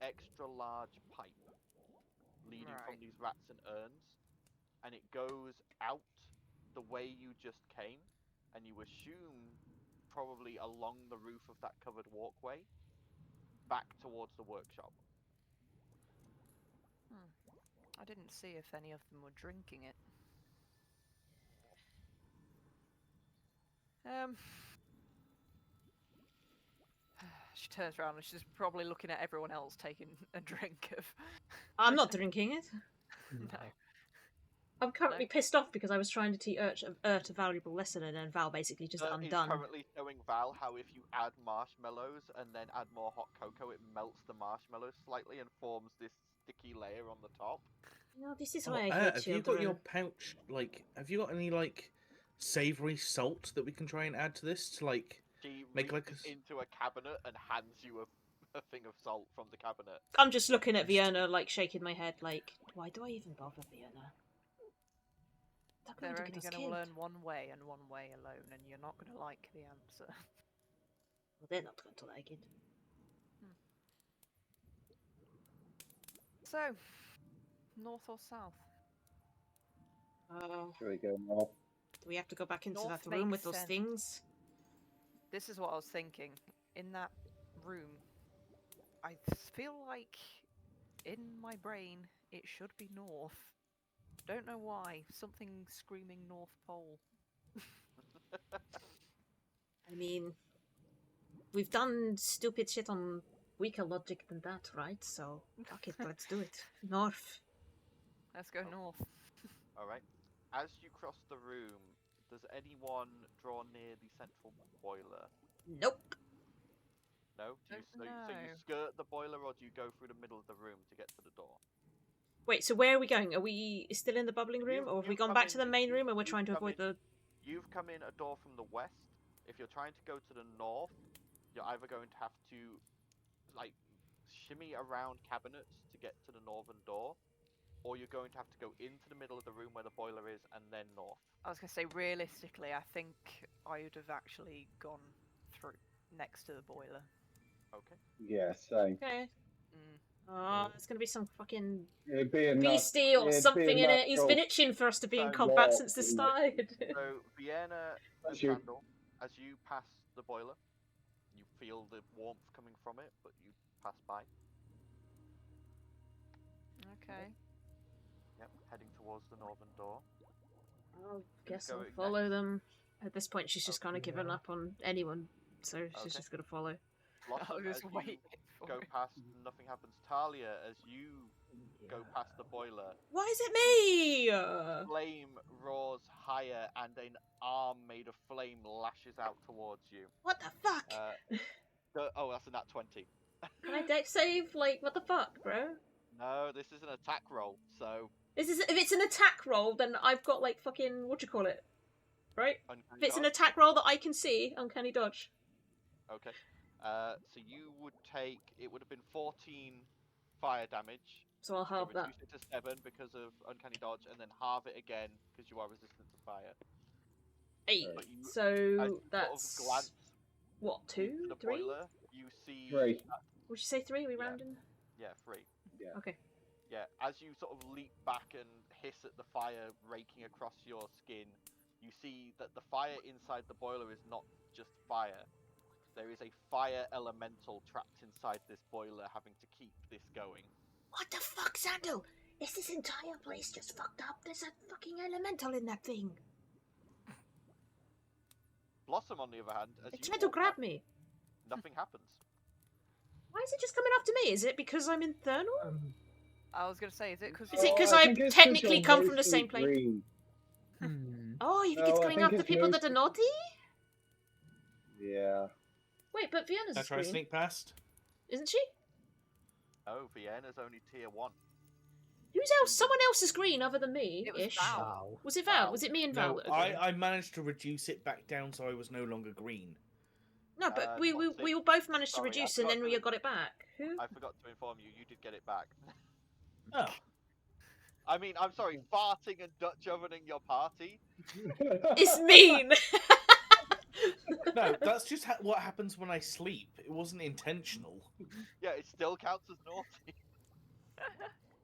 extra large pipe leading from these rats and urns, and it goes out the way you just came, and you assume probably along the roof of that covered walkway back towards the workshop. I didn't see if any of them were drinking it. She turns around and she's probably looking at everyone else taking a drink of. I'm not drinking it. No. I'm currently pissed off because I was trying to teach Ert a valuable lesson and then Val basically just Is undone. currently showing Val how if you add marshmallows and then add more hot cocoa, it melts the marshmallows slightly and forms this sticky layer on the top. No, this is Oh, why I hate have children. you got your pouch? Like, have you got any like savory salt that we can try and add to this to like She make like reaches a? into a cabinet and hands you a thing of salt from the cabinet. I'm just looking at Vienna, like shaking my head, like, why do I even bother, Vienna? They're going They're to only get us going to killed. learn one way and one way alone, and you're not going to like the answer. Well, they're not going to like it. So, north or south? Should we go north? Do we have to go back into North that room makes with those sense. things? This is what I was thinking. In that room, I feel like in my brain it should be north. Don't know why. Something screaming North Pole. I mean, we've done stupid shit on weaker logic than that, right? So, fuck it, let's do it. North. Let's go north. Alright. As you cross the room, does anyone draw near the central boiler? Nope. No? So you No. skirt the boiler, or do you go through the middle of the room to get to the door? Wait, so where are we going? Are we still in the bubbling room, or have we You've gone come back to in- the main room and we're you've trying to come avoid in- the... You've come in a door from the west. If you're trying to go to the north, you're either going to have to, like, shimmy around cabinets to get to the northern door, or you're going to have to go into the middle of the room where the boiler is and then north. I was going to say, realistically, I think I would have actually gone through next to the boiler. Okay. Yeah, same. Okay. Mm. Oh, there's gonna be some fucking It'd be a beastie or it'd be a something in it. He's natural- been itching for us to be in So combat walk, since the wouldn't start. So, Vienna and As you- Sandal, as you pass the boiler, you feel the warmth coming from it, but you pass by. Okay. Yep, heading towards the northern door. I guess go I'll next? follow them. At this point, she's just kind of given Yeah. up on anyone, so she's Okay. just gonna follow. I Blossom, was as you waiting for go it. past, nothing happens. Talia, as you go past the boiler, Why is it me? flame roars higher and an arm made of flame lashes out towards you. What the fuck? Oh, that's a nat 20. Can I dex save? Like, what the fuck, bro? No, this is an attack roll, so This is if it's an attack roll, then I've got like fucking what do you call it, right? uncanny If it's an dodge. attack roll that I can see, uncanny dodge. Okay. So you would take, it would have been 14 fire damage. So I'll halve that. Reduce it to 7 because of uncanny dodge, and then halve it again because you are resistant to fire. 8. But you, as So you that's sort of glance what, into 2, the 3? boiler, you see 3. Would you say 3? We Yeah. rounding? Yeah, 3. Okay. Yeah, as you sort of leap back and hiss at the fire raking across your skin, you see that the fire inside the boiler is not just fire. There is a fire elemental trapped inside this boiler, having to keep this going. What the fuck, Sandal? Is this entire place just fucked up? There's a fucking elemental in that thing. Blossom, on the other hand, as It you tried to walk grab up, me. nothing happens. Why is it just coming after me? Is it because I'm infernal? I was going to say, is it because Is it 'cause I think it's technically you're come from the mostly same plane? green. Oh, you think No, it's I coming think after it's people that are mostly- naughty? Yeah. Wait, but Vienna's Can I is try and green, sneak past? isn't she? Oh, Vienna's only tier 1. Who's else? Someone else is green other than me. It was ish. Val. Wow. Was it Val? Val. Was it me and Val? No, that were green? I managed to reduce it back down so I was no longer green. No, but we Toxic. all both managed to Sorry, I reduce and then forgot we to- got it back. Who? I forgot to inform you, you did get it back. Oh, I mean, I'm sorry, farting and Dutch ovening your party? It's mean. no, that's just what happens when I sleep. It wasn't intentional. Yeah, it still counts as naughty.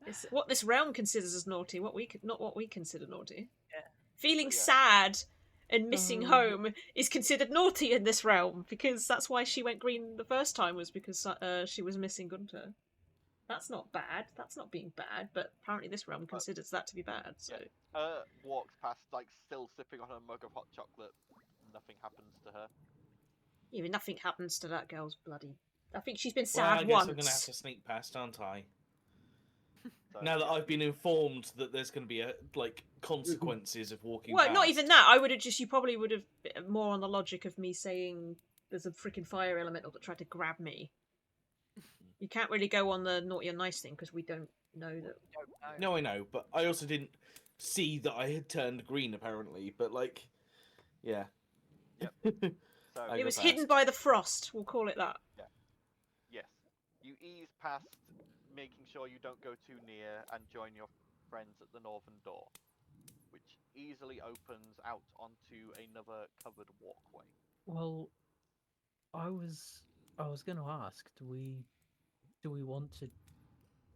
It's what this realm considers as naughty. Not what we consider naughty. Yeah. Feeling Yeah. sad and missing home is considered naughty in this realm because that's why she went green the first time, was because she was missing Gunter. That's not bad. That's not being bad, but apparently this realm considers that to be bad. So Her walks past, like, still sipping on her mug of hot chocolate. Nothing happens to her. even nothing happens to that girl's bloody. I think she's been Well, I sad guess once. I'm gonna have to sneak past, aren't I? So, Now that I've been informed that there's going to be consequences of walking Well, past. not even that. I would have just. You probably would have been more on the logic of me saying there's a freaking fire elemental that tried to grab me. You can't really go on the naughty and nice thing because we don't know that. Don't know. No, I know, but I also didn't see that I had turned green, apparently. But, like, yeah. Yep. So I It go was hidden past. by the frost. We'll call it that. yes, you ease past, making sure you don't go too near, and join your friends at the northern door, which easily opens out onto another covered walkway. Well, I was going to ask, do we want to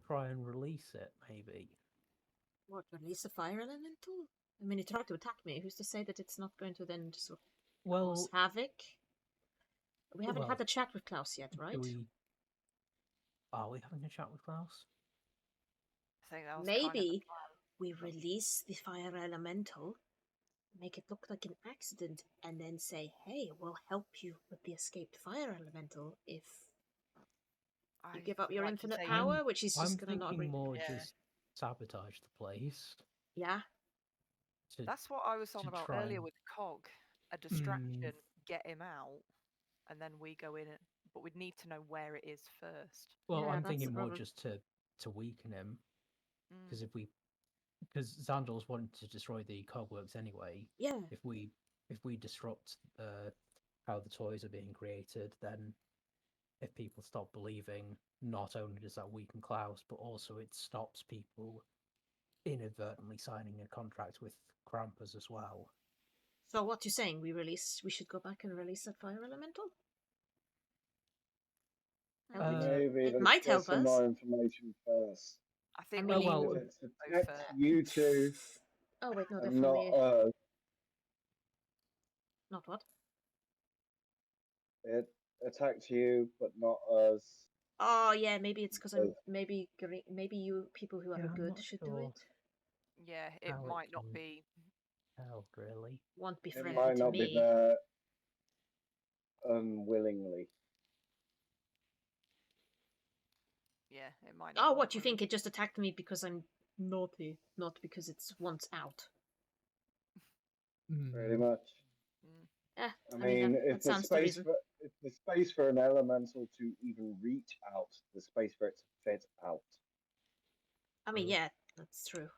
try and release it? Maybe. What, release a fire elemental? I mean, it tried to attack me. Who's to say that it's not going to then just sort of cause Well, havoc? We haven't well, had the chat with Klaus yet, right? Are we having a chat with Klaus? I think that was kind of the Maybe plan. we release the fire elemental, make it look like an accident, and then say, hey, we'll help you with the escaped fire elemental if you I give up your like to infinite say- power, which is I'm just going to not thinking really... more Yeah. just sabotage the place. Yeah? To, That's what I was on to about try earlier and- with Cog. A distraction, get him out, and then we go in. But we'd need to know where it is first. well, Yeah, I'm that's thinking the more problem. just to weaken him, Mm. because Xandor's wanting to destroy the cogworks anyway. Yeah. If we disrupt how the toys are being created, then if people stop believing, not only does that weaken Klaus, but also it stops people inadvertently signing a contract with Krampus as well. So what you're saying, we should go back and release that fire elemental? Help it? Maybe It let's might get help some us. more information first. I think I we mean- need well, If to it go protects first. you two Oh wait, no, they're and from not the... us, Not what? it attacks you but not us. Oh yeah, maybe it's because I'm Yes. maybe you people who Yeah, are I'm good not should do sure. it. Yeah, it How it might not can- be. Hell, really? Won't be It friendly might to not be me. there unwillingly. Yeah, it might not. Oh, be what, you willing. think it just attacked me because I'm naughty, not because it's once out? Pretty Mm, much. Mm. I mean, mean, that sounds the reason. if the space for an elemental to even reach out, the space for it to fit out. I mean, True. yeah, that's true.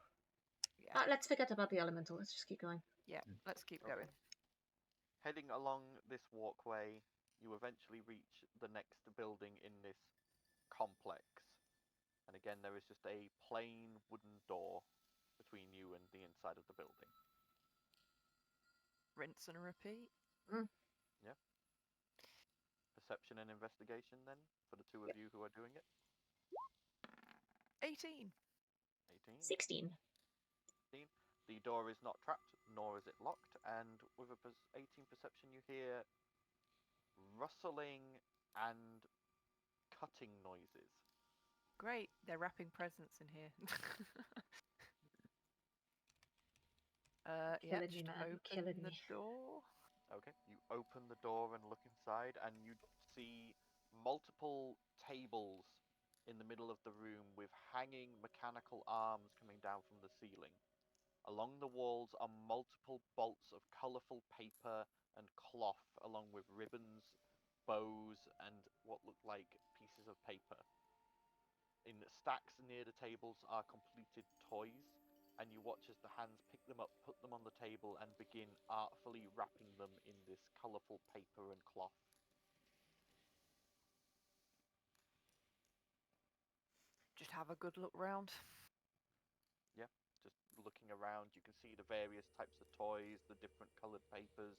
Yeah, Let's forget about the elemental. Let's just keep going. yeah. Let's keep Okay. going. Heading along this walkway, you eventually reach the next building in this complex. And again, there is just a plain wooden door between you and the inside of the building. Rinse and repeat. Perception and investigation then, for the two of you who are doing it. 18. 18. 16. The door is not trapped, nor is it locked, and with a 18 perception you hear rustling and cutting noises. Great. They're wrapping presents in here. Yeah, Killing me, just man, open killing the me. door. Okay, you open the door and look inside, and you see multiple tables in the middle of the room with hanging mechanical arms coming down from the ceiling. Along the walls are multiple bolts of colourful paper and cloth, along with ribbons, bows, and what look like pieces of paper. In stacks near the tables are completed toys, and you watch as the hands pick them up, put them on the table, and begin artfully wrapping them in this colourful paper and cloth. Just have a good look round. Just looking around, you can see the various types of toys, the different coloured papers,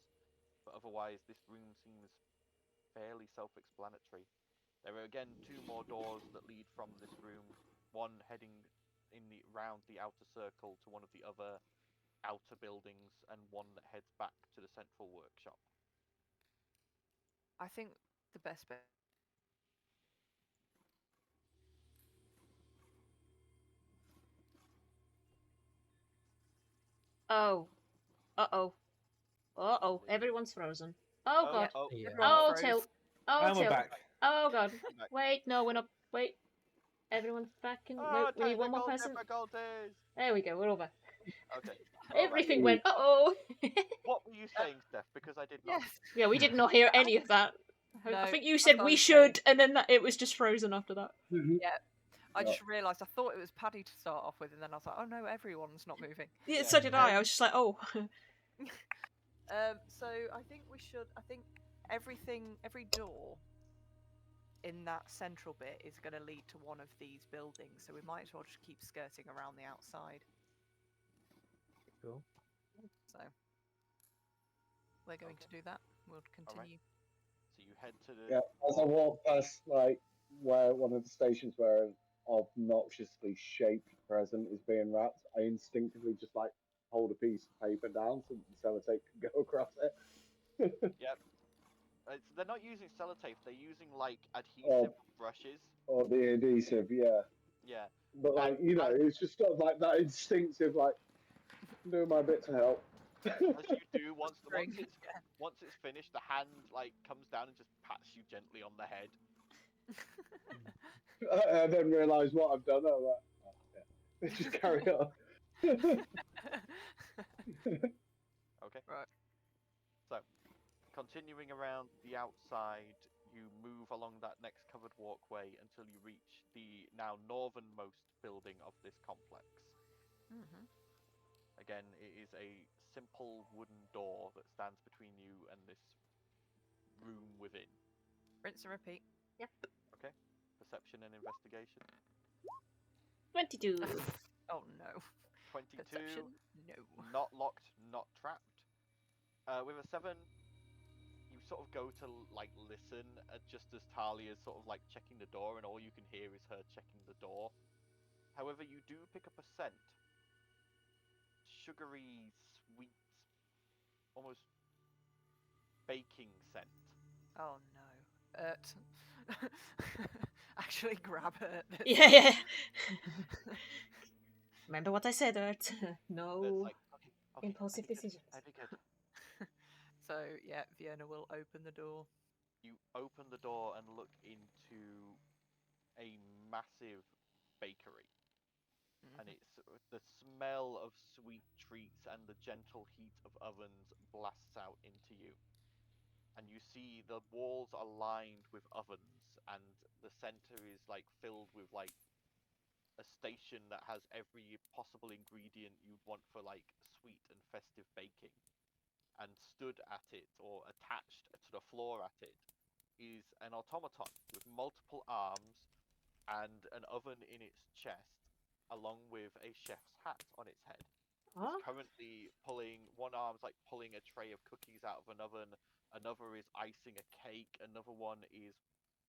but otherwise this room seems fairly self-explanatory. There are again 2 more doors that lead from this room, one heading round the outer circle to one of the other outer buildings, and one that heads back to the central workshop. I think the best bet. Oh. Uh-oh. Uh-oh. Everyone's frozen. Oh, God. Oh, Yeah. Everyone Oh, froze. tilt. Oh, And we're tilt. back. Oh, God. back. Wait, no, we're not. Wait. Everyone's back in. No, we need one more person. Difficulties! There we go, we're all back. Okay. Everything Alright. went, uh-oh. What were you saying, Steph? Because I did not. Yes. Yeah, we did not hear any of that. I No, think you that's said what I we was saying. should, and then it was just frozen after that. Yeah. I Yeah. just realised I thought it was Paddy to start off with, and then I was like, oh no, everyone's not moving. Yeah, Yeah. so did I. I was just like, oh. So I think we should. I think every door in that central bit is going to lead to one of these buildings. So we might as well just keep skirting around the outside. Cool. So we're going to do that. We'll continue. So you head to the. Yeah, as I walk past like where one of the stations where an obnoxiously shaped present is being wrapped, I instinctively just like hold a piece of paper down so the sellotape can go across it. Yep. They're not using sellotape. They're using like adhesive brushes. Or the adhesive, yeah. Yeah. But like it's just sort of like that instinctive, like doing my bit to help. As you do, once Spring, once it's finished, the hand like comes down and just pats you gently on the head. I then realise what I've done. I'm like, oh, yeah. Just carry on. Okay. Right. So, continuing around the outside, you move along that next covered walkway until you reach the now northernmost building of this complex. Mm-hmm. Again, it is a simple wooden door that stands between you and this room within. Rinse and repeat. Yep. Okay. Perception and investigation. 22. Oh no. 22. Perception? No. Not locked, not trapped. With a 7, you sort of go to like listen just as Talia's sort of like checking the door, and all you can hear is her checking the door. However, you do pick up a scent. Sugary, sweet, almost baking scent. Oh no. Actually grab it. Yeah. Remember what I said, Ert. It's No like, okay, impulsive very good, decisions. very good. So yeah, Vienna will open the door. You open the door and look into a massive bakery. And it's the smell of sweet treats and the gentle heat of ovens blasts out into you. And you see the walls are lined with ovens, and the center is like filled with like a station that has every possible ingredient you'd want for like sweet and festive baking. And stood at it, or attached to the floor at it, is an automaton with multiple arms and an oven in its chest, along with a chef's hat on its head. Huh? It's currently pulling, one arm's like pulling a tray of cookies out of an oven, another is icing a cake, another one is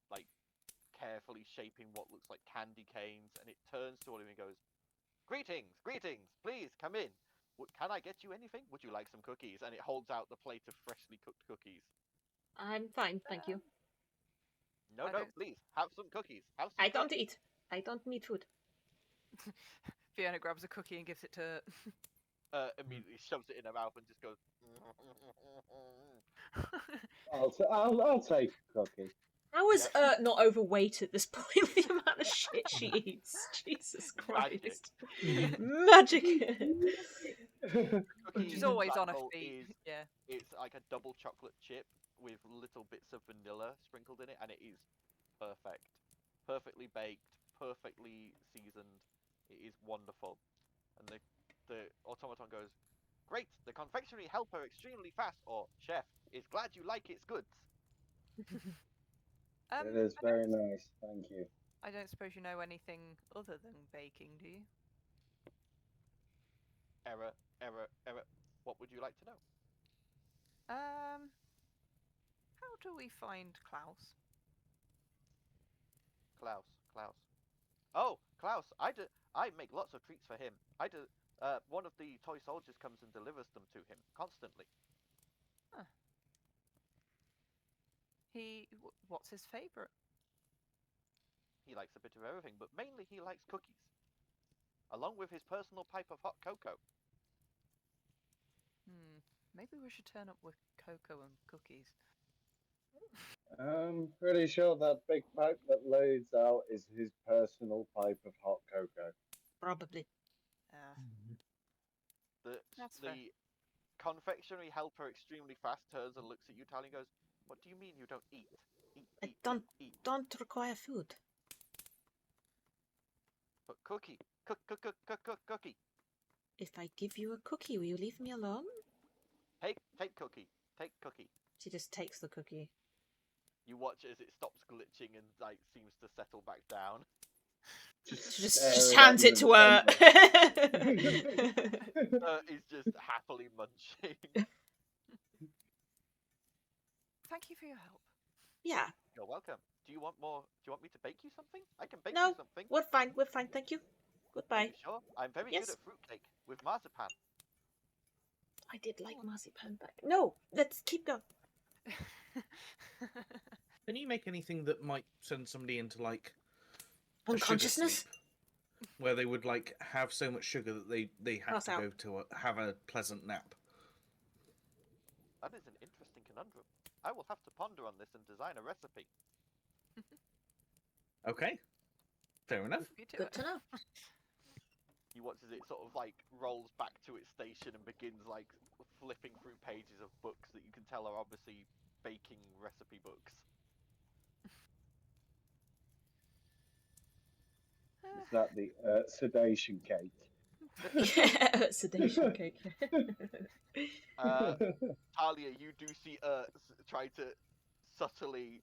like carefully shaping what looks like candy canes, and it turns to all of you and goes, "Greetings, greetings, please come in. Can I get you anything? Would you like some cookies?" And it holds out the plate of freshly cooked cookies. I'm fine, thank you. No, I no, don't- please, have some cookies. Have some I don't cookies. eat. I don't need food. Fiona grabs a cookie and gives it to. Immediately shoves it in her mouth and just goes. I'll take a cookie. How is not overweight at this point with the amount of shit she eats? Jesus Christ. Magic! She's always on her example feet. Yeah. It's like a double chocolate chip with little bits of vanilla sprinkled in it, and it is perfect. Perfectly baked, perfectly seasoned. It is wonderful. And the automaton goes, "Great, the confectionery helper extremely fast," or "Chef is glad you like its goods." It is very nice, thank you. I don't suppose you know anything other than baking, do you? Error, error, error. What would you like to know? How do we find Klaus? Klaus. Oh, Klaus, I make lots of treats for him. One of the toy soldiers comes and delivers them to him constantly. What's his favourite? He likes a bit of everything, but mainly he likes cookies. Along with his personal pipe of hot cocoa. Maybe we should turn up with cocoa and cookies. I'm pretty sure that big pipe that leads out is his personal pipe of hot cocoa. Probably. That's fair. The confectionery helper extremely fast turns and looks at you, Tally, and goes, "What do you mean you don't eat? I don't require food. But cookie, cookie. If I give you a cookie, will you leave me alone? Take cookie. Take cookie. She just takes the cookie. You watch as it stops glitching and like seems to settle back down. She just hands it to her. He's just happily munching. Thank you for your help. Yeah. You're welcome. Do you want more? Do you want me to bake you something? I can bake No. you something. We're fine. We're fine. Thank you. Are Goodbye. you sure? I'm very Yes. good at fruitcake with marzipan. I did like marzipan back. No, let's keep going. Can you make anything that might send somebody into like a sugar Unconsciousness? sleep, where they would like have so much sugar that they have Pass to out. go to have a pleasant nap? That is an interesting conundrum. I will have to ponder on this and design a recipe. Okay, fair enough. You do Good it. to know. He watches it sort of like rolls back to its station and begins like flipping through pages of books that you can tell are obviously baking recipe books. Is that the sedation cake? Yeah, sedation cake. Talia, you do see try to subtly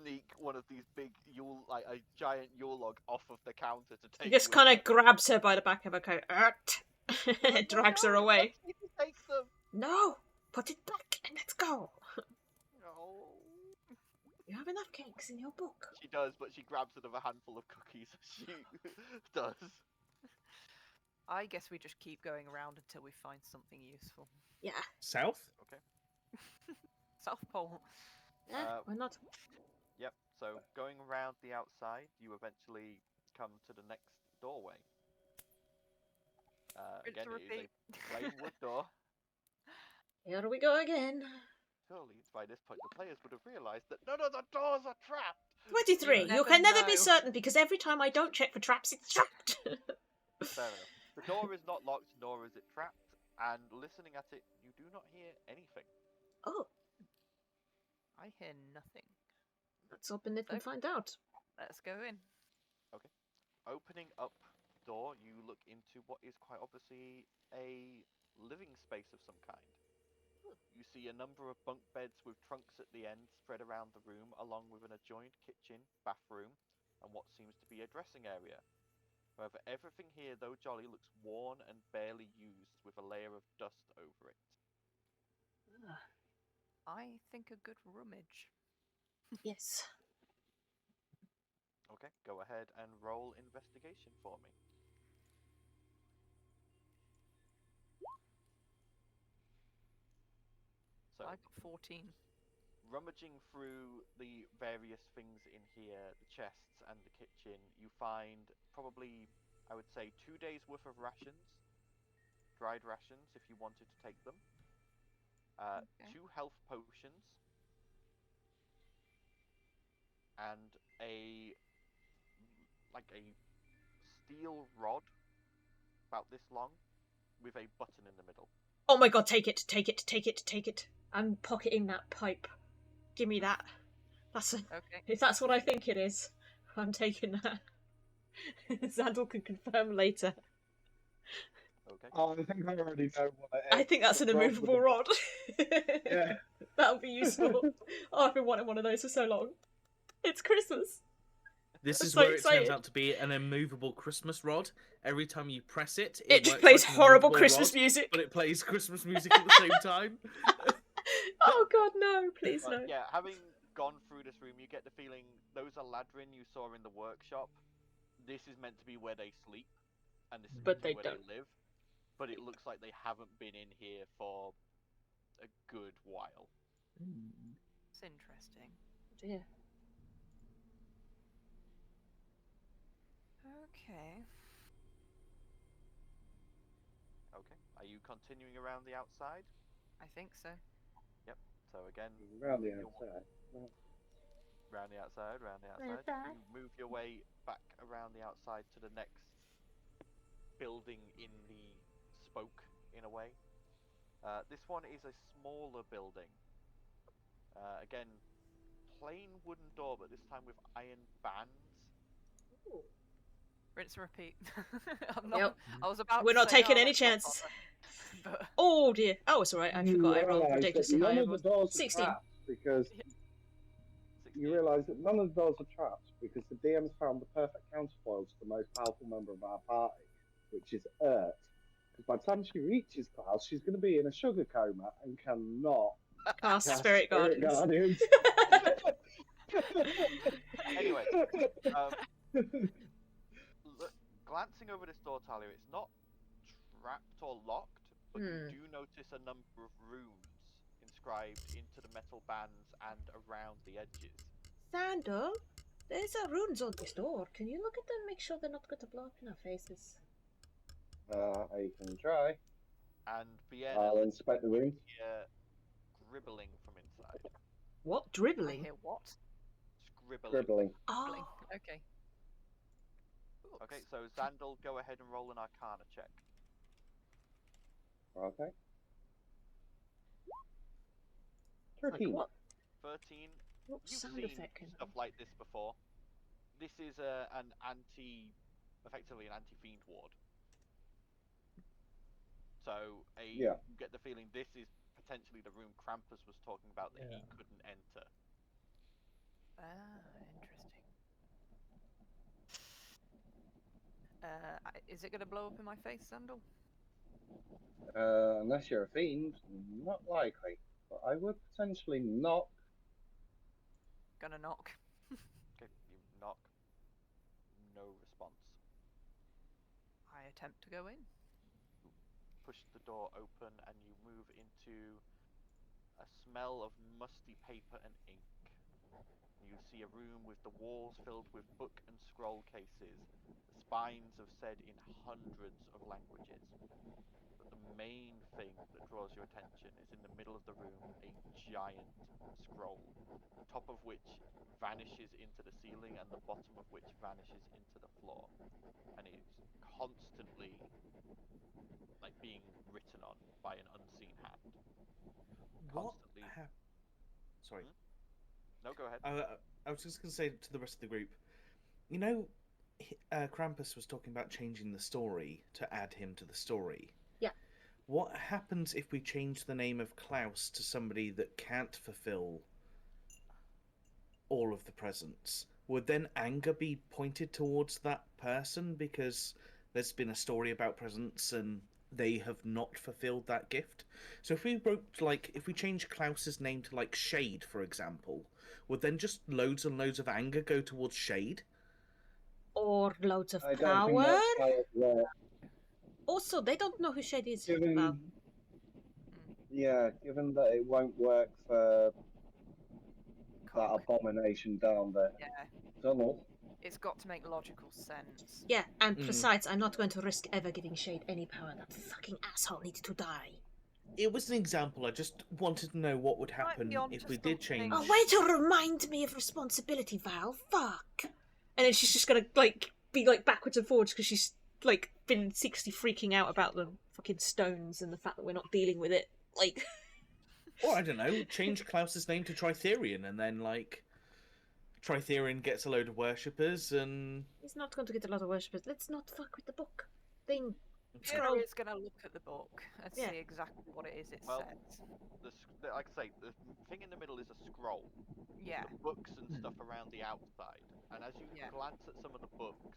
sneak one of these big Yule, like a giant Yule log, off of the counter to take. He just kind of grabs her by the back of her coat. Drags her away. You can take them. No, put it back and let's go. No. You have enough cakes in your book. She does, but she grabs another handful of cookies. She does. I guess we just keep going around until we find something useful. Yeah. South? Okay. South Pole. Yeah, why not? Yep. So going around the outside, you eventually come to the next doorway. Rinse Again, and it is repeat. a plain wood door. Here we go again. Surely, by this point, the players would have realised that none of the doors are trapped. 23. You You can never never be know. certain because every time I don't check for traps, it's trapped. Fair enough. The door is not locked, nor is it trapped, and listening at it, you do not hear anything. Oh, I hear nothing. let's open it and find out. Let's go in. Opening up the door, you look into what is quite obviously a living space of some kind. You see a number of bunk beds with trunks at the end spread around the room, along with an adjoined kitchen, bathroom, and what seems to be a dressing area. However, everything here, though jolly, looks worn and barely used, with a layer of dust over it. I think a good rummage. Yes. Okay, go ahead and roll investigation for me. So, I got 14. rummaging through the various things in here, the chests and the kitchen, you find probably, I would say, 2 days worth of rations, dried rations if you wanted to take them, Okay. 2 health potions, and a steel rod about this long with a button in the middle. Oh my god, take it, take it, take it, take it. I'm pocketing that pipe. Give me that. Okay. If that's what I think it is, I'm taking that. Xandal can confirm later. Okay. Oh, I think I already know what it is. I think that's an The rod with immovable the- rod. Yeah. That'll be useful. Oh, I've been wanting one of those for so long. It's Christmas. This I'm is so where it excited. turns out to be an immovable Christmas rod. Every time you press it, It works plays like an horrible immovable Christmas rod, music. but it plays Christmas music at the same time. Oh god, no, please But no. yeah, having gone through this room, you get the feeling those are Ladrin you saw in the workshop. This is meant to be where they sleep, and this is But meant to be they where don't. they live. But it looks like they haven't been in here for a good while. It's interesting. Dear. Okay. Okay, are you continuing around the outside? I think so. So again, Around the you're outside. round the outside, round the outside. Outside. You move your way back around the outside to the next building in the spoke, in a way. This one is a smaller building. Again, plain wooden door, but this time with iron bands. Rinse and repeat. I'm not, Yep. I was about We're to not say, taking "Oh, any let's not chances. bother," But Oh dear. Oh, it's alright. I You forgot I rolled realise that ridiculously none high. of the doors are 16. trapped because 16. you realise that none of the doors are trapped because the DM's found the perfect counterfoil to the most powerful member of our party, which is Urt. Because by the time she reaches Klaus, she's going to be in a sugar coma and cannot Cast cast Spirit Guardians. Guardians. Anyway, glancing over this door, Talia, it's not trapped or locked, but you do notice a number of runes inscribed into the metal bands and around the edges. Sandal, there's runes on this door. Can you look at them? Make sure they're not going to blow up in our faces. I can try. And I'll Vienna, inspect the room. hear gribbling from inside. What? I Dribbling? hear what? Scribbling. Scribbling. Dribbling. Oh, Okay. Okay, so Zandal, go ahead and roll an Arcana check. Okay. like 13. what? 13. What You've sound seen effect came stuff like this before. This is effectively an anti-fiend ward. So you get the feeling this is potentially the room Krampus was talking about that he couldn't enter. Interesting. Is it going to blow up in my face, Sandal? Unless you're a fiend, not likely. But I would potentially knock. Gonna knock. Okay, you knock. No response. I attempt to go in. Push the door open and you move into a smell of musty paper and ink. You see a room with the walls filled with book and scroll cases. The spines have said in hundreds of languages. But the main thing that draws your attention is in the middle of the room a giant scroll, the top of which vanishes into the ceiling and the bottom of which vanishes into the floor. And it's constantly like being written on by an unseen hand. Constantly. Sorry. No, go ahead. I was just going to say to the rest of the group, you know, Krampus was talking about changing the story to add him to the story. Yeah. What happens if we change the name of Klaus to somebody that can't fulfill all of the presents? Would then anger be pointed towards that person because there's been a story about presents and they have not fulfilled that gift? So if we wrote, like, if we change Klaus's name to, like, Shade, for example, would then just loads and loads of anger go towards Shade? Or loads of I don't power? think that's how it works. Also, they don't know who Shade is. Given, given that it won't work for that Cock. abomination down the Yeah. tunnel. It's got to make logical sense. Yeah, and besides, I'm not going to risk ever giving Shade any power. That fucking asshole needs to die. It was an example. I just wanted to know what would Might happen be onto if we did change. Oh, way to remind me of responsibility, Val. Fuck. And then she's just gonna, like, be, like, backwards and forwards because she's, like, been secretly freaking out about the fucking stones and the fact that we're not dealing with it. Like... Or, I don't know, change Klaus's name to Tritherian and then, like, Tritherian gets a load of worshippers and... He's not going to get a lot of worshippers. Let's not fuck with the book thing. Scroll is going to look at the book and Yeah. see exactly what it is it Well, says. Like I say, the thing in the middle is a scroll. Yeah. The books and stuff around the outside. And as you glance at some of the books,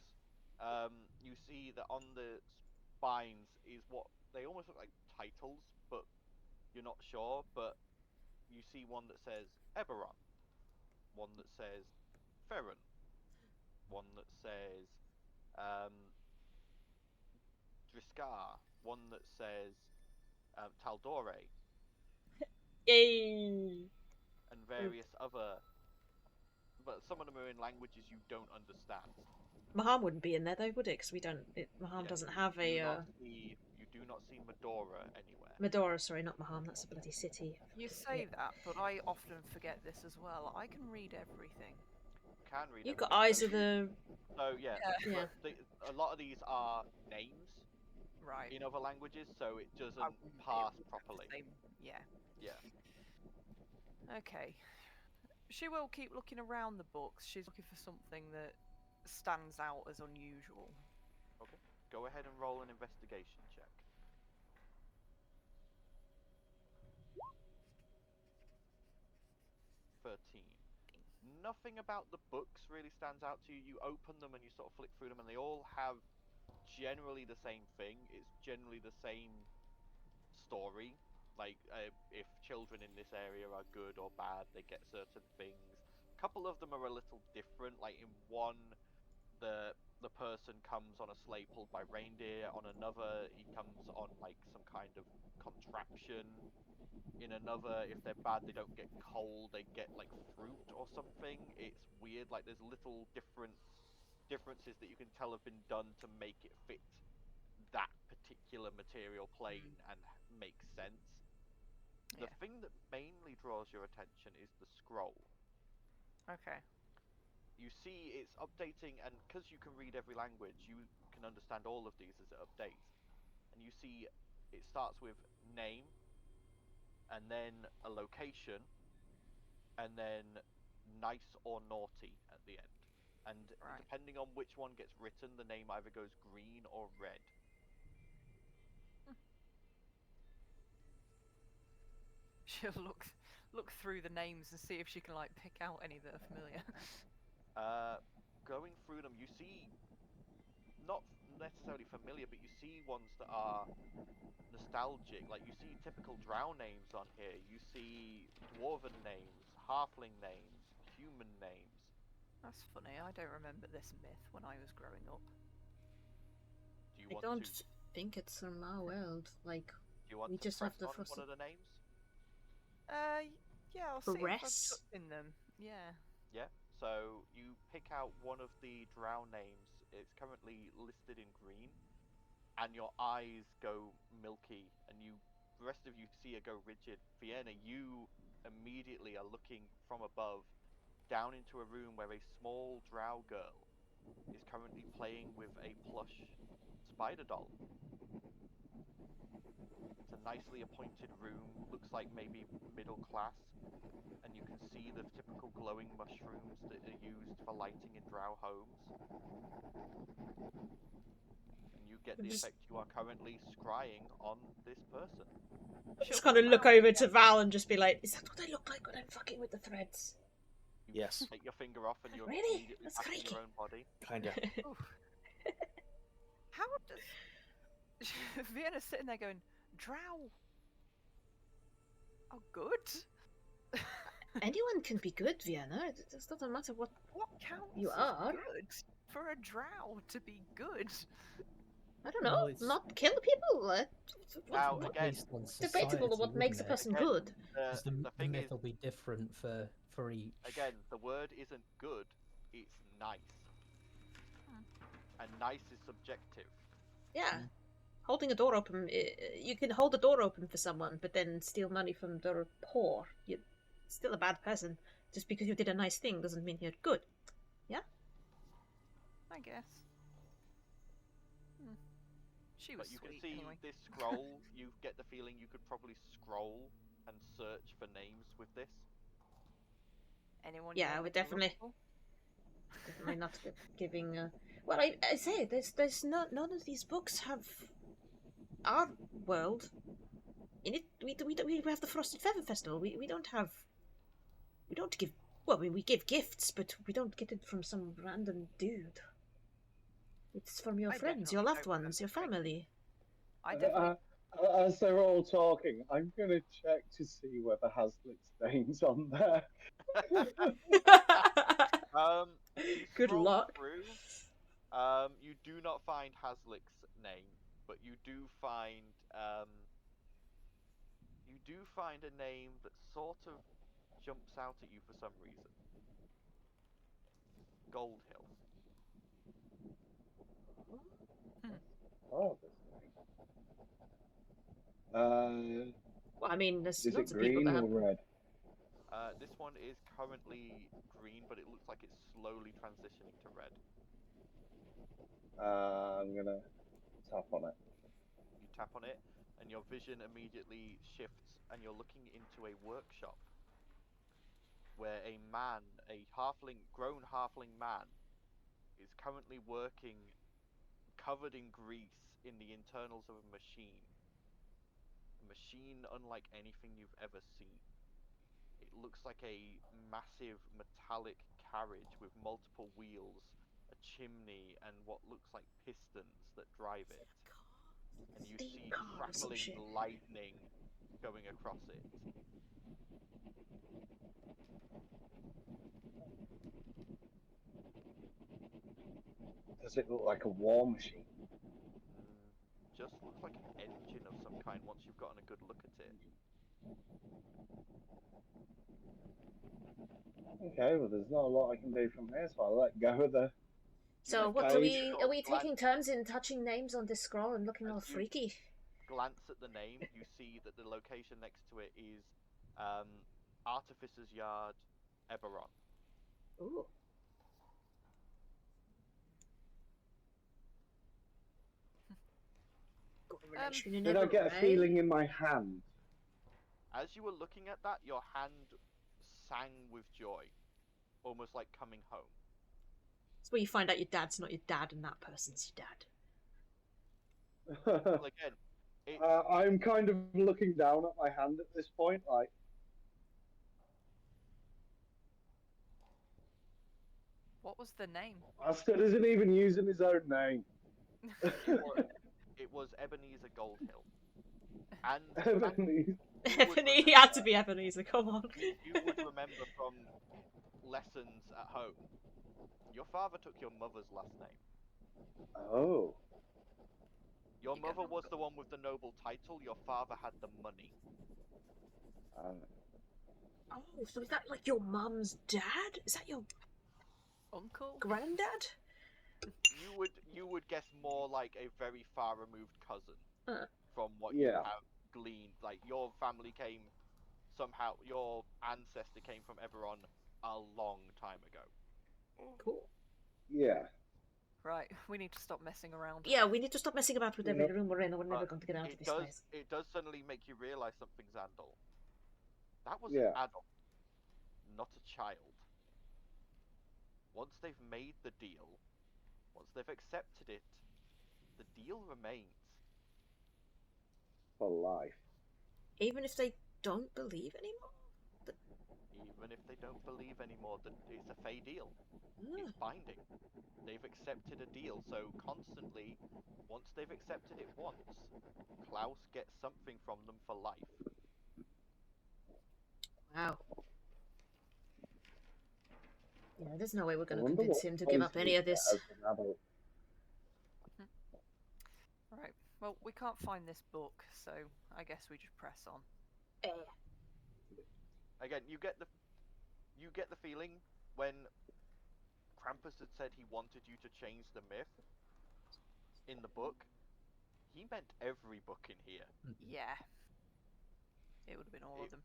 you see that on the spines is what they almost look like titles, but you're not sure. But you see one that says Eberron, one that says Ferron, one that says Driscar, one that says Taldore, Yay! and various other. But some of them are in languages you don't understand. Maham wouldn't be in there though, would it? Because we don't. Maham doesn't have a. You do not see Medora anywhere. Medora, sorry, not Maham. That's a bloody city. You say that, but I often forget this as well. I can read everything. Can read. You've got everything. eyes of the. So yeah, Yeah. a lot of these are names Right. in other languages, so it doesn't I wouldn't be pass able to properly. Yeah. Yeah. Okay. She will keep looking around the books. She's looking for something that stands out as unusual. go ahead and roll an investigation check. 13. Nothing about the books really stands out to you. You open them and you sort of flick through them, and they all have generally the same thing. It's generally the same story. Like, if children in this area are good or bad, they get certain things. A couple of them are a little different. Like, in one, the person comes on a sleigh pulled by reindeer. On another, he comes on, like, some kind of contraption. In another, if they're bad, they don't get coal, they get, like, fruit or something. It's weird. Like, there's little differences that you can tell have been done to make it fit that particular material plane and make sense. The thing that mainly draws your attention is the scroll. Okay. You see it's updating, and because you can read every language, you can understand all of these as it updates. And you see it starts with name, and then a location, and then nice or naughty at the end. And depending on which one gets written, the name either goes green or red. She'll look through the names and see if she can, like, pick out any that are familiar. Going through them, you see not necessarily familiar, but you see ones that are nostalgic. Like, you see typical drow names on here. You see dwarven names, halfling names, human names. That's funny. I don't remember this myth when I was growing up. Do you I want don't to? think it's from our world. Like, Do you want we to just have press the on first. one of the names? Yeah, I'll see if I've Press? put in them. Yeah. Yeah. So you pick out one of the drow names. It's currently listed in green, and your eyes go milky, and the rest of you see it go rigid. Vienna, you immediately are looking from above down into a room where a small drow girl is currently playing with a plush spider doll. It's a nicely appointed room, looks like maybe middle class, and you can see the typical glowing mushrooms that are used for lighting in drow homes. And you get the effect you are currently scrying on this person. Just kind of look over to Val and just be like, "Is that what I look like when I'm fucking with the threads?" You Yes. take your finger off and you're Really? immediately That's back in creaky. your own body. Kinda. How does Vienna's sitting there going, drow? Oh, good. Anyone can be good, Vienna. It just doesn't matter what. What counts You as are. good for a drow to be good? I don't know. Well, it's- Not kill people. Now, Well, again, based on debatable society, what makes a wouldn't it? person Again, good. Because the the thing myth is, will be different for each. again, the word isn't good, it's nice. And nice is subjective. Yeah. Holding a door open, you can hold a door open for someone, but then steal money from the poor. You're still a bad person. Just because you did a nice thing doesn't mean you're good. Yeah? I guess. She was But you sweet, can see anyway. this scroll, you get the feeling you could probably scroll and search for names with this. Anyone? Yeah, you I want would me to look definitely- for? Definitely not giving. Well, I say there's none of these books have our world in it. We have the Frosted Feather Festival. We don't have. We don't give. Well, I mean, we give gifts, but we don't get it from some random dude. It's from your I friends, your definitely loved don't ones, your remember family. I definitely. As they're all talking, I'm gonna check to see whether Hazlitt's name's on there. You Good scroll luck. through. You do not find Hazlick's name, but you do find a name that sort of jumps out at you for some reason. Goldhill. Oh, Well, I mean, there's is it lots of people green that or have. red? This one is currently green, but it looks like it's slowly transitioning to red. I'm gonna tap on it. You tap on it, and your vision immediately shifts, and you're looking into a workshop where a man, grown halfling man, is currently working covered in grease in the internals of a machine. A machine unlike anything you've ever seen. It looks like a massive metallic carriage with multiple wheels, a chimney, and what looks like pistons that drive it. And you Steam see car or some crackling shit. lightning going across it. Does it look like a war machine? Just looks like an engine of some kind once you've gotten a good look at it. Okay, well, there's not a lot I can do from here, so I'll let go of the. So like what go are to we? sort Are of we taking turns in touching names on this scroll and looking all As you- freaky? Glance at the name, you see that the location next to it is Artificer's Yard, Eberron. Ooh. Did I get a feeling in my hand? As you were looking at that, your hand sang with joy, almost like coming home. It's where you find out your dad's not your dad and that person's your dad. Well, again, it's I'm kind of looking down at my hand at this point, like. What was the name? Bastard isn't even using his own name. it was Ebenezer Goldhill. And Ebony. Ebony, he had to be Ebenezer, come on. you would remember from lessons at home, your father took your mother's last name. Oh. Your mother was the one with the noble title, your father had the money. Oh, so is that like your mum's dad? Is that your Uncle? granddad? You would guess more like a very far removed cousin from what Yeah. you have gleaned. Like your family came somehow, your ancestor came from Eberron a long time ago. Cool. Yeah. Right, we need to stop messing around. Yeah, we need to stop messing about with every room we're in, or we're never But going to get out of this place. It does suddenly make you realize something, Xandal. That was Yeah. an adult, not a child. Once they've made the deal, once they've accepted it, the deal remains. For life. Even if they don't believe anymore? Even if they don't believe anymore that it's a fey deal. It's binding. They've accepted a deal, so constantly, once they've accepted it once, Klaus gets something from them for life. Wow. Yeah, there's no way we're going to I wonder convince what him to give up any of this. as an adult. Right, well, we can't find this book, so I guess we just press on. Again, you get the feeling when Krampus had said he wanted you to change the myth in the book, he meant every book in here. Yeah. It would have been all of them.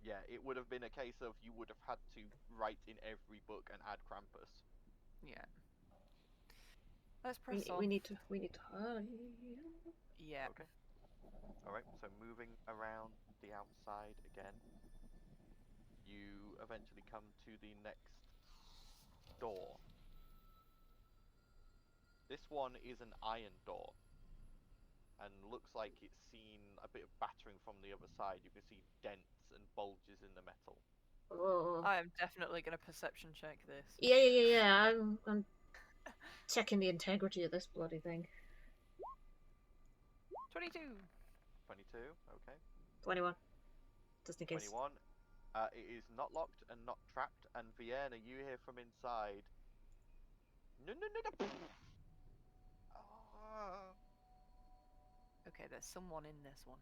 Yeah, it would have been a case of you would have had to write in every book and add Krampus. Yeah. Let's press on. We need to hurry. Yeah. Okay. Alright, so moving around the outside again, you eventually come to the next door. This one is an iron door, and looks like it's seen a bit of battering from the other side. You can see dents and bulges in the metal. Oh. I am definitely going to perception check this. Yeah. I'm checking the integrity of this bloody thing. 22. 22, okay. 21. Just in case. 21. It is not locked and not trapped, and Vienna, you hear from inside. No. Okay, there's someone in this one.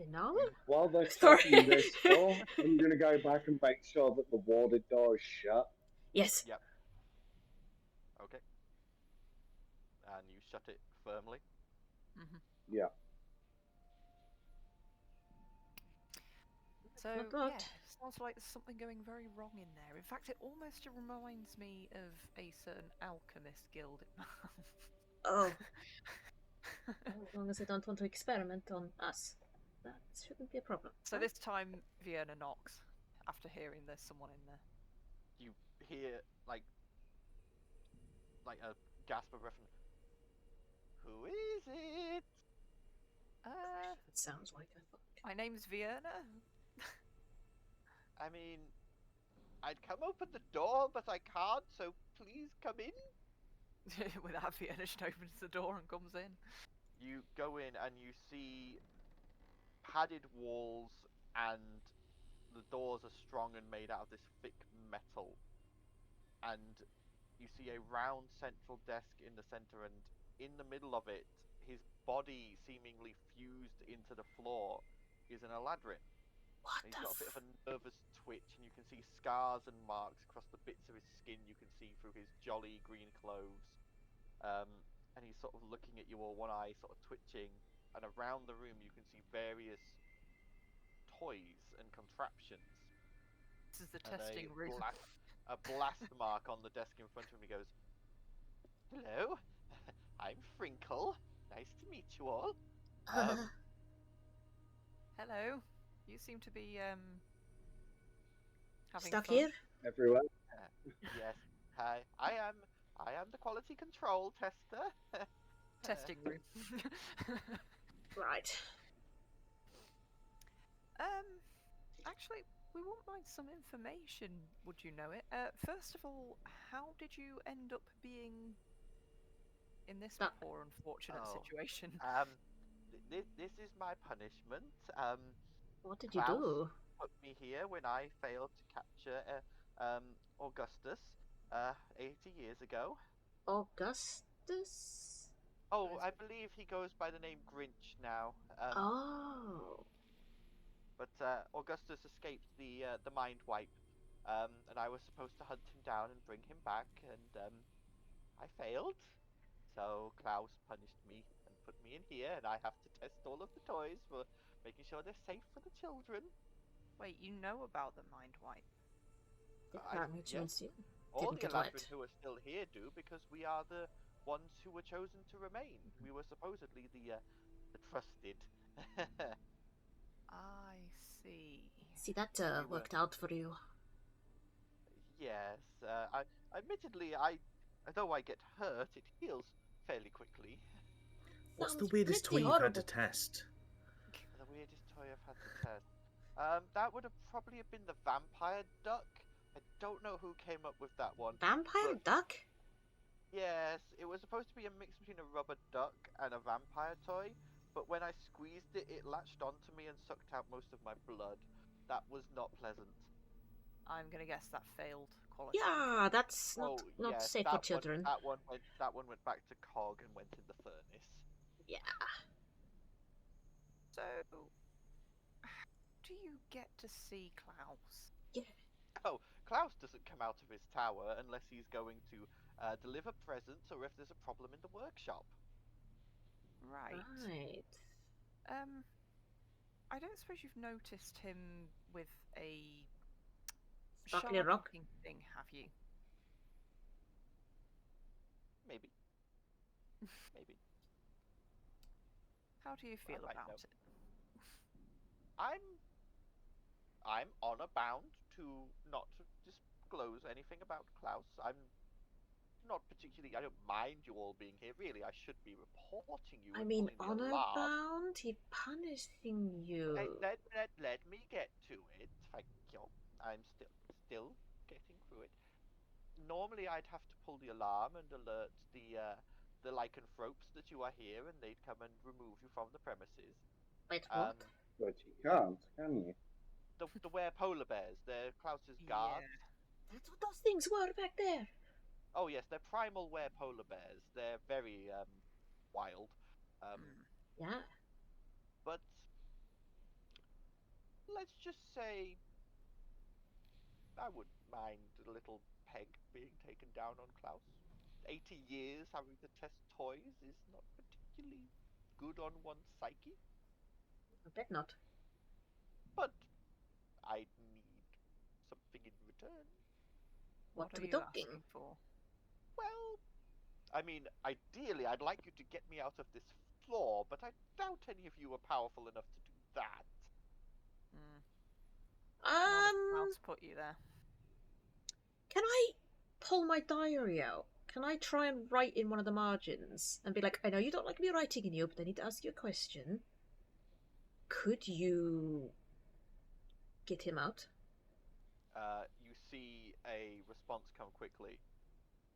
Inala? While they're Sorry. checking this door, I'm going to go back and make sure that the warded door is shut. Yes. Yep. Okay. And you shut it firmly. Mm-hmm. Yeah. So, Not bad. yeah, sounds like there's something going very wrong in there. In fact, it almost reminds me of a certain alchemist guild. Oh. As long as they don't want to experiment on us, that shouldn't be a problem. So this time, Vienna knocks after hearing there's someone in there. You hear like a gasp of breath. Who is it? It sounds like a fuck. My name's Vienna. I mean, I'd come open the door, but I can't, so please come in. Without Vienna, she opens the door and comes in. You go in and you see padded walls, and the doors are strong and made out of this thick metal. And you see a round central desk in the center, and in the middle of it, his body seemingly fused into the floor is an Eladrin. What And the he's got a bit of a nervous twitch, and you can see scars and marks across the bits of his skin you can see through his jolly green clothes. And he's sort of looking at you all, one eye sort of twitching, and around the room you can see various toys and contraptions. This is the And testing room. a blast mark on the desk in front of him. He goes, "Hello, I'm Frinkle. Nice to meet you all. Hello. You seem to be having Stuck fun. here? Everywhere. Yes, hi. I am the quality control tester. Testing room. Right. Actually, we won't mind some information, would you know it? First of all, how did you end up being in this Stuck. poor unfortunate Oh. situation? This is my punishment. What did you Klaus do? put me here when I failed to capture Augustus 80 years ago. Augustus? Oh, I believe he goes by the name Grinch now. Oh. But Augustus escaped the mind wipe, and I was supposed to hunt him down and bring him back, and I failed. So Klaus punished me and put me in here, and I have to test all of the toys for making sure they're safe for the children. Wait, you know about the mind wipe? Which means you All didn't the get Eladrin wet. who are still here do, because we are the ones who were chosen to remain. We were supposedly the trusted. I see. See, that We were- worked out for you. Yes, admittedly, though I get hurt, it heals fairly quickly. What's the Sounds weirdest toy pretty you've had to horrible. test? The weirdest toy I've had to test. That would have probably been the vampire duck. I don't know who came up with that one. Vampire But- duck? Yes, it was supposed to be a mix between a rubber duck and a vampire toy, but when I squeezed it, it latched onto me and sucked out most of my blood. That was not pleasant. I'm gonna guess that failed quality. Yeah, that's not, Oh, not yes, safe for children. That one went back to Cog and went in the furnace. Yeah. So, how do you get to see Klaus? Oh, Klaus doesn't come out of his tower unless he's going to deliver presents or if there's a problem in the workshop. Right. Right. I don't suppose you've noticed him with a Sparkly rock? shard-looking thing, have you? Maybe. Maybe. How do you feel might about know. it? I'm honor bound to not disclose anything about Klaus. I'm not particularly. I don't mind you all being here. Really, I should be reporting you. I and mean, pulling the honor alarm. bound? He punishing you. Hey, let me get to it. Thank you. I'm still getting through it. Normally, I'd have to pull the alarm and alert the lycanthropes that you are here, and they'd come and remove you from the premises. Wait, what? But you can't, can you? The were polar bears. They're Klaus's guards. That's what those things were back there. Oh yes, they're primal were polar bears. They're very wild. Yeah. But let's just say I wouldn't mind a little peg being taken down on Klaus. 80 years having to test toys is not particularly good on one's psyche. I bet not. But I need something in return. What are are we you talking? asking for? Well, I mean, ideally, I'd like you to get me out of this floor, but I doubt any of you are powerful enough to do that. Not if Klaus put you there. Can I pull my diary out can I try and write in one of the margins and be like, I know you don't like me writing in you, but I need to ask you a question. Could you get him out? You see a response come quickly.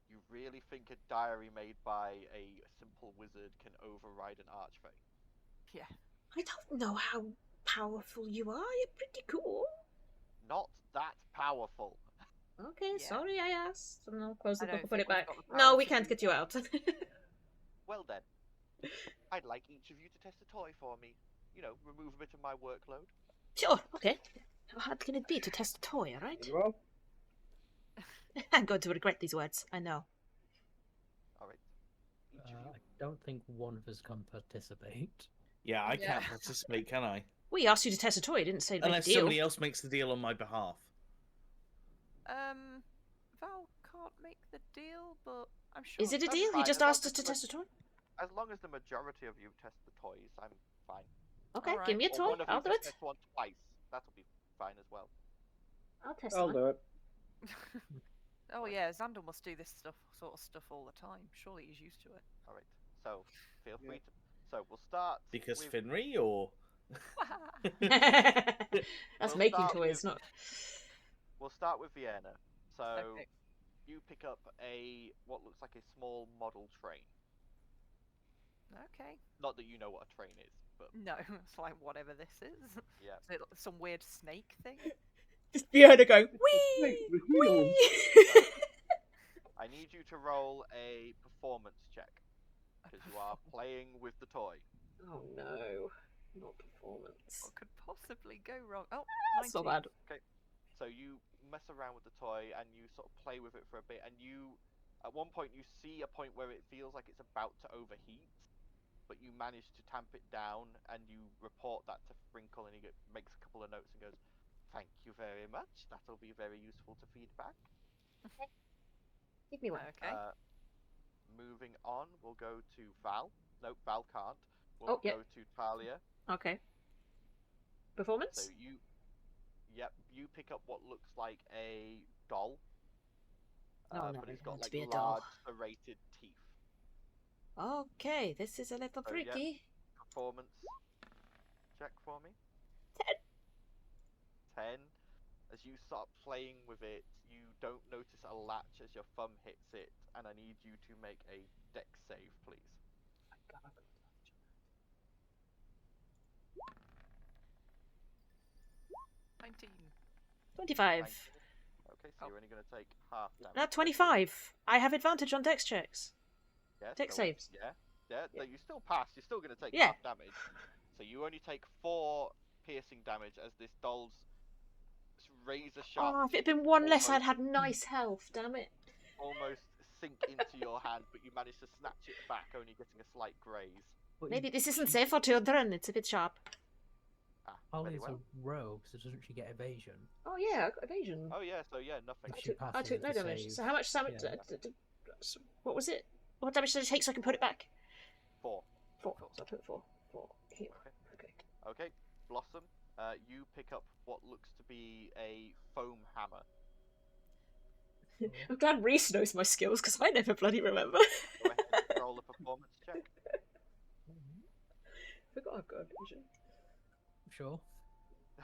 You really think a diary made by a simple wizard can override an archfey? Yeah. I don't know how powerful you are. You're pretty cool. Not that powerful. Okay, Yeah. sorry I asked. And I'll close the I book don't and put think it we've back. got the No, power we to can't do get you out. Well then, I'd like each of you to test a toy for me. You know, remove a bit of my workload. Sure, okay. How hard can it be to test a toy, alright? Well, I'm going to regret these words, I know. Alright. Each of you. I don't think one of us can participate. Yeah, I Yeah. can't participate, can I? We asked you to test a toy, didn't say to make a Unless deal. somebody else makes the deal on my behalf. Val can't make the deal, but I'm sure. Is it a That's deal? He fine, just as long asked us as to the test a toy? As long as the majority of you test the toys, I'm fine. Okay, Alright. give me a Or toy, one of you I'll do just it. test one twice. That'll be fine as well. I'll test I'll one. do it. Oh yeah, Xander must do this sort of stuff all the time. Surely he's used to it. Alright. So, feel Yeah. free to... So, we'll start Because with... Finry, or... That's We'll making start toys, with- not... We'll start with Vienna. So, Okay. you pick up what looks like a small model train. Okay. Not that you know what a train is, but No, it's like whatever this is. yeah. Is it some weird snake thing? Just Fiona going, Wait, wee! the Wee! I need you to roll a performance check because you are playing with the toy. Oh no, not performance. What could possibly go wrong? Oh, That's not 19. bad. So you mess around with the toy and you sort of play with it for a bit, and you, at one point, you see a point where it feels like it's about to overheat, but you manage to tamp it down, and you report that to Sprinkle, and he makes a couple of notes and goes, "Thank you very much. That'll be very useful to feedback." Give me one. Okay. Moving on, we'll go to Val. No, Val can't. We'll Oh, yeah. go to Talia. Okay. So Performance? you pick up what looks like a doll. Oh, no, but it's it got won't like be a doll. large serrated teeth. Okay, this is a little So, yeah. tricky. Performance check for me. 10. As you start playing with it, you don't notice a latch as your thumb hits it, and I need you to make a dex save, please. 19. 25. Okay, so you're only going to take half damage. No, 25. I have advantage on dex checks. Yeah, dex so saves. Yeah, no, you still pass. You're still going to take Yeah. half damage. So you only take 4 piercing damage as this doll's razor sharp Oh, if it had teeth been one less, I'd almost- had nice health, damn it. almost sink into your hand, but you manage to snatch it back, only getting a slight graze. But Maybe this isn't safe for children, it's a bit sharp. Ah, very Holly's well. a rogue, so doesn't she get evasion? Oh yeah, I got evasion. Oh yeah, so yeah, nothing. If she I passes took no the damage. save, So how much damage? yeah. What was it? What damage did I take so I can put it back? 4. 4. So I put 4. 4. Here. Okay. Okay, Blossom, you pick up what looks to be a foam hammer. I'm glad Reese knows my skills because I never bloody remember. Go ahead and roll a performance check. Forgot I've got evasion. Sure,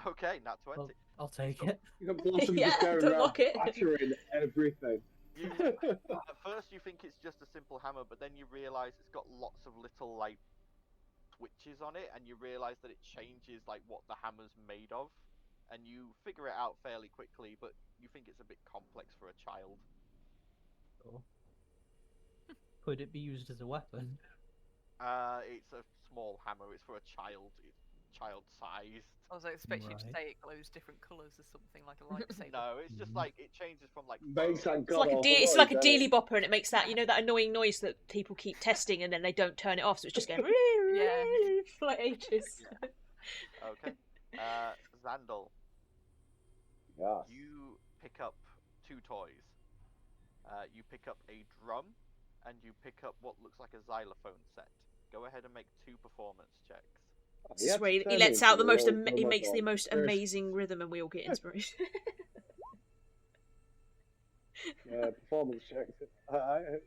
Okay, nat 20. I'll take it. You got Blossom Yeah, just going don't around lock it. battering everything. You, at first you think it's just a simple hammer, but then you realise it's got lots of little like switches on it, and you realise that it changes like what the hammer's made of, and you figure it out fairly quickly, but you think it's a bit complex for a child. Cool. Could it be used as a weapon? It's a small hammer. It's for a child. It's child-sized. I was expecting you to Right. say it glows different colours or something like a lightsaber. No, it's just Mhm. like it changes from like. Makes foam- that It's like a god-awful it's noise, like a doesn't it? dealy bopper, and it makes that that annoying noise that people keep testing and then they don't turn it off, so it's just going Yeah. for like ages. Okay. Xandal, Yes. you pick up 2 toys. You pick up a drum, and you pick up what looks like a xylophone set. Go ahead and make 2 performance checks. This is where he lets out the most. He makes the most First- amazing rhythm, and we all get inspiration. Performance checks. And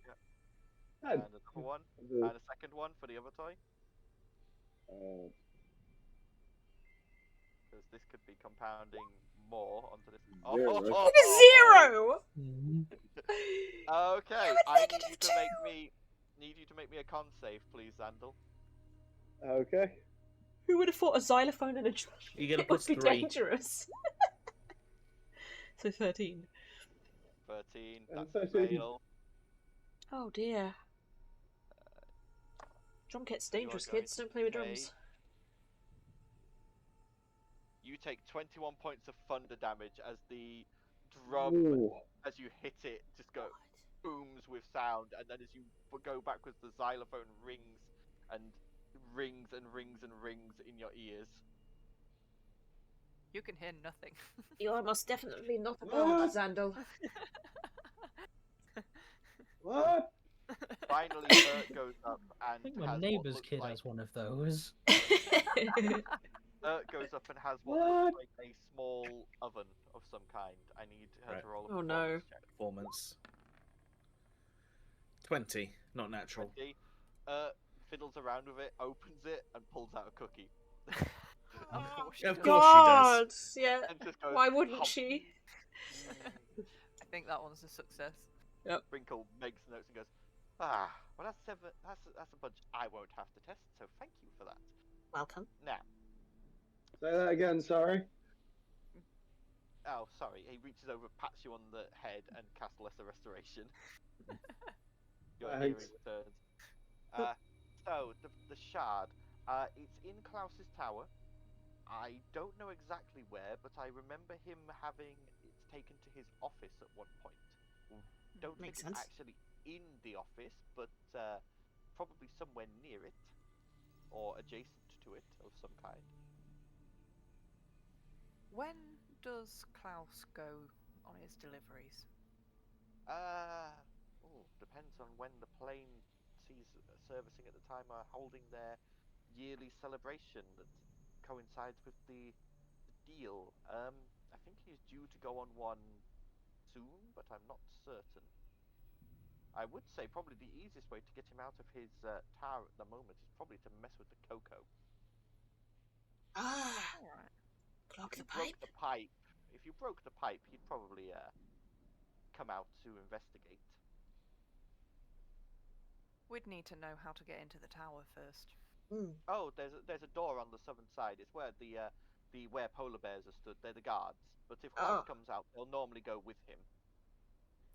another one, and a second one for the other toy. Because this could be compounding more onto this. Zero. Zero! Okay, You're a I need negative you to make me a con save, please, Zandal. Okay. Who would have thought a xylophone and a drum You get a kit would be +3. dangerous? So 13. 13. And That's 13. fail. Oh dear. Drum kit's You are dangerous, going kids. Don't play with to drums. You take 21 points of thunder damage as the drum, Ooh. as you hit it, just go booms with sound, and then as you go backwards, the xylophone rings and rings and rings and rings in your ears. You can hear nothing. You are most definitely not a bard, Zandal. What? Finally, Bert goes up and I think has my what neighbour's looks kid like, has one of those. Bert goes up and has what looks like a small oven of some kind. I need her Right. to roll a Oh, no. performance check. Performance. 20, not natural. 20. Fiddles around with it, opens it, and pulls out a cookie. Of course she Of does. course she does. Yeah. And just goes, Why wouldn't "Hum." she? I think that one's a success. Wrinkle makes notes and goes, well, that's a bunch I won't have to test, so thank you for that. Welcome. Now, Say that again, sorry. oh, sorry, he reaches over, pats you on the head, and casts Lesser Restoration. Your hearing Thanks. returns. So, the shard, it's in Klaus's tower. I don't know exactly where, but I remember him having it taken to his office at one point. Don't think Makes it's sense. actually in the office, but probably somewhere near it, or adjacent to it of some kind. When does Klaus go on his deliveries? Depends on when the plane sees servicing at the time are holding their yearly celebration that coincides with the deal. I think he's due to go on one soon, but I'm not certain. I would say probably the easiest way to get him out of his tower at the moment is probably to mess with the cocoa. Ah, Alright. clog If the you broke pipe. the pipe, if you broke the pipe, he'd probably come out to investigate. We'd need to know how to get into the tower first. Oh, there's a door on the southern side. It's where where polar bears are stood. They're the guards. But if Klaus comes out, they'll normally go with him.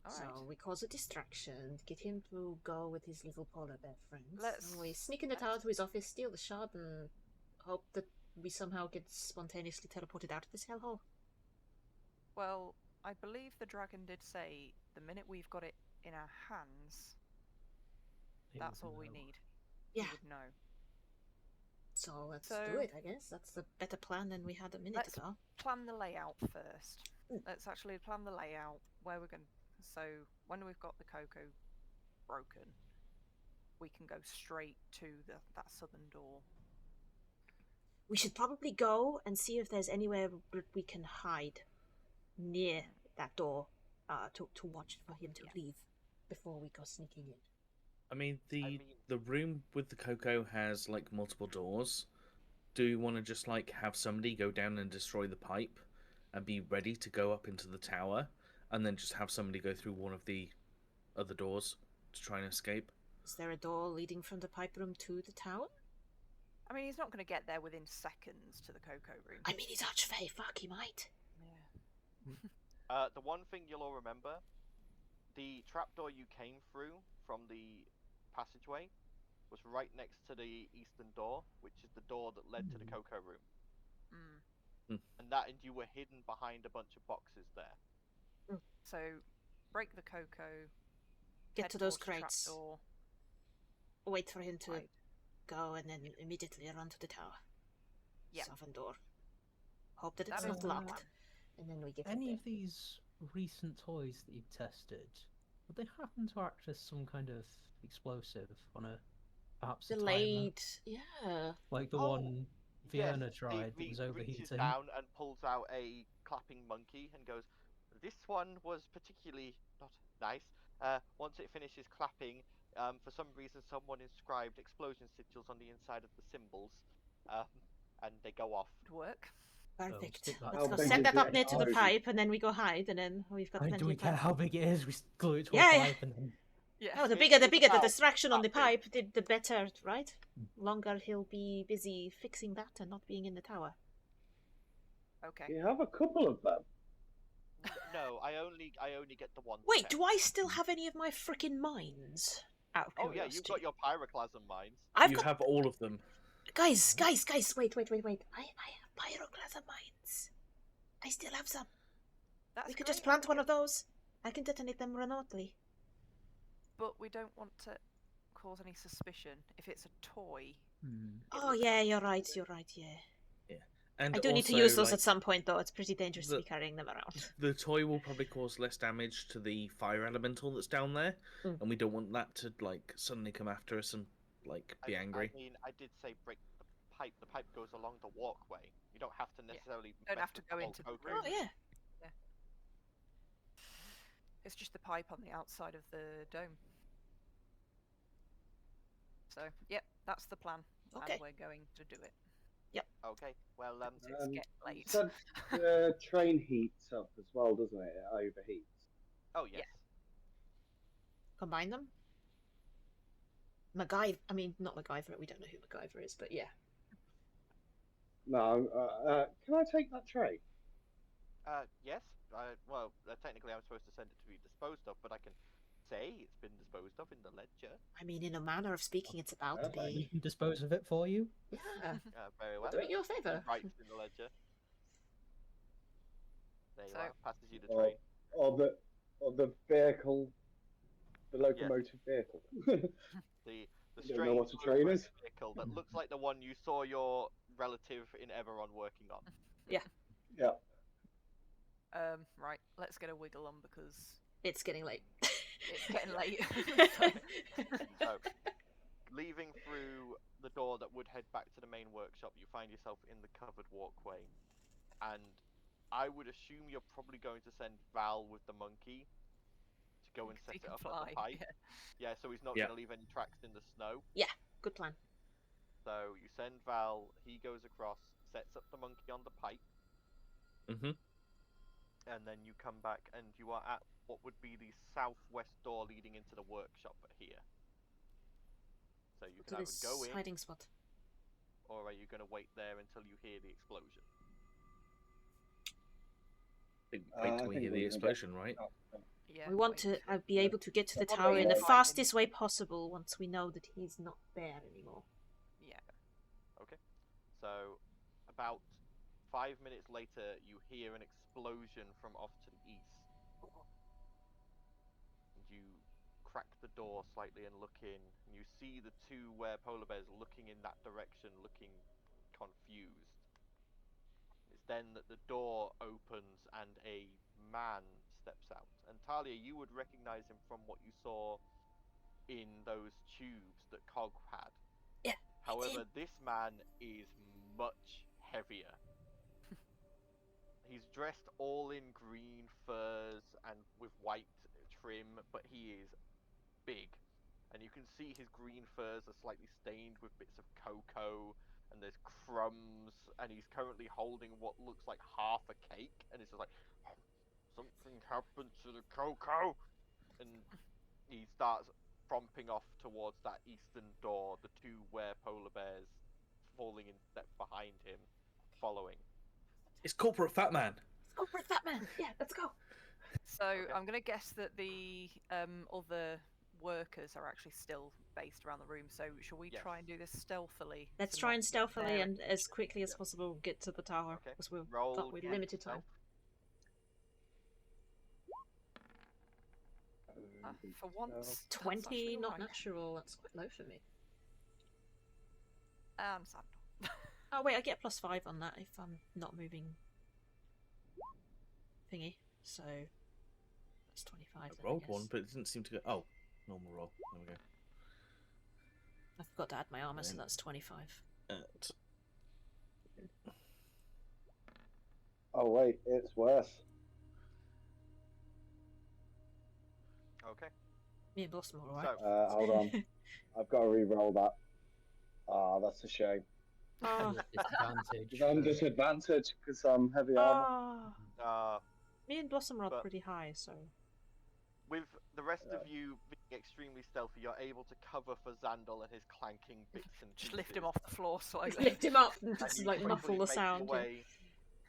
So Alright. we cause a distraction, get him to go with his little polar bear friends. Let's- And we sneak in the tower to his office, steal the shard, and hope that we somehow get spontaneously teleported out of this hellhole. Well, I believe the dragon did say the minute we've got it in our hands, that's all we need. Yeah. We would know. So let's So- do it, I guess. That's a better plan than we had a minute Let's- ago. Plan the layout first. Let's actually plan the layout where we're going. So when we've got the cocoa broken, we can go straight to that southern door. We should probably go and see if there's anywhere that we can hide near that door to watch for him to leave before we go sneaking in. I mean, the room with the cocoa has like multiple doors. Do you want to just like have somebody go down and destroy the pipe and be ready to go up into the tower, and then just have somebody go through one of the other doors to try and escape? Is there a door leading from the pipe room to the tower? I mean, he's not going to get there within seconds to the cocoa room. I mean, he's archfey. Fuck, he might. Yeah. The one thing you'll all remember, the trapdoor you came through from the passageway was right next to the eastern door, which is the door that led to the cocoa room. And you were hidden behind a bunch of boxes there. So, break the cocoa. Get head to those towards the crates. trapdoor, Wait for him to hide. go and then immediately run to the tower. Yeah. Southern door. Hope that it's That not is the locked. plan. And then we get Any there. of these recent toys that you've tested, would they happen to act as some kind of explosive on perhaps a timer? Delayed. Yeah. Like the Oh, one Yes, Vienna tried that he was reaches overheating? down and pulls out a clapping monkey and goes, this one was particularly not nice. Once it finishes clapping, for some reason someone inscribed explosion sigils on the inside of the symbols, and they go off. Would work. Perfect. stick that Let's How go big set is that the up near to the explosion? pipe, and then we go hide, and then we've got I mean, plenty do we of care time. how big it is? We glue it to Yeah, a yeah. pipe and then... Yeah. Oh, the It's bigger the about distraction on the that big. pipe, the better, right? Longer he'll be busy fixing that and not being in the tower. Okay. You have a couple of them. No, I only get the one. Wait, test. do I still have any of my freaking mines? Out of Oh curiosity. yeah, you've got your pyroclasm mines. I've You got have all of them. guys. Wait. I have pyroclasm mines. I still have some. That's We could great, just plant one okay. of those. I can detonate them remotely. But we don't want to cause any suspicion. If it's a toy. Hmm. Oh yeah, you're right. Yeah. And I do need to also, use those like, at some point, though. It's pretty dangerous to the- be carrying them around. The toy will probably cause less damage to the fire elemental that's down there, and we don't want that to like suddenly come after us and like be angry. I mean, I did say break the pipe. The pipe goes along the walkway. You don't have to necessarily. Don't mess have to with go the whole into the cocoa. room. Oh yeah. It's just the pipe on the outside of the dome. So, yep, that's the plan. Okay. And we're going to do it. Okay. Well, It's getting late. You said the train heats up as well, doesn't it? It overheats. oh yes. Combine them. Not MacGyver. We don't know who MacGyver is, but yeah. No, can I take that train? Yes. Well, technically, I'm supposed to send it to be disposed of, but I can say it's been disposed of in the ledger. I mean, in a manner of speaking, it's about to Okay. We be. can dispose of it for you. Yeah. Very well. Doing you a favour. Right in the ledger. There you So- are. Passes you the Or, train. or the vehicle, the locomotive vehicle. The You don't know what a train is? vehicle that looks like the one you saw your relative in Everon working on. Yeah. Right, let's get a wiggle on because It's getting late. it's getting late. So, leaving through the door that would head back to the main workshop, you find yourself in the covered walkway. And I would assume you're probably going to send Val with the monkey to go and He set it can up at fly, the pipe. yeah. Yeah, so he's not Yeah. going to leave any tracks in the snow. Good plan. So you send Val, he goes across, sets up the monkey on the pipe, Mm-hmm. and then you come back and you are at what would be the southwest door leading into the workshop here. So you To can this either go in, hiding spot. or are you going to wait there until you hear the explosion? Wait I till we think hear we're the gonna explosion, right? Yeah, We want wait. to be able to get to the What tower in the about- fastest way possible once we know that he's not there anymore. Yeah. So, about 5 minutes later, you hear an explosion from off to the east. And you crack the door slightly and look in, and you see the two polar bears looking in that direction, looking confused. It's then that the door opens and a man steps out. And Talia, you would recognize him from what you saw in those tubes that Cog had. Yeah, However, this man is much heavier. He's dressed all in green furs and with white trim, but he is big. And you can see his green furs are slightly stained with bits of cocoa, and there's crumbs, and he's currently holding what looks like half a cake, and it's just like, something happened to the cocoa! And he starts tromping off towards that eastern door, the two polar bears falling in step behind him, following. It's Corporate Fat Man. Let's go for that man. Yeah, let's go. So Okay. I'm going to guess that the other workers are actually still based around the room. So shall we Yes. try and do this stealthily? Let's to try not and get stealthily their and as quickly as Yeah. possible get to the tower Okay. because we've Roll got with your limited stealth. time. For once, that's 20, actually not alright. natural. That's quite low for me. And Sandal. Oh wait, I get +5 on that if I'm not moving thingy. So that's 25. I then, I rolled guess. one, but it didn't seem to go. Oh, normal roll. There we go. I forgot to add my armor, so Then- that's 25. Oh wait, it's worse. Me and Blossom are alright. So, Hold on. I've got to re-roll that. Ah, that's a shame. Oh. Disadvantage. Because I'm disadvantaged because I'm heavy armor. uh, Me and Blossom are But- pretty high, so. with the rest of you being extremely stealthy, you're able to cover for Xandal and his clanking bits and Just pieces. lift him off the floor slightly. Lift him up and And just you like quickly muffle the make sound. your Yeah. way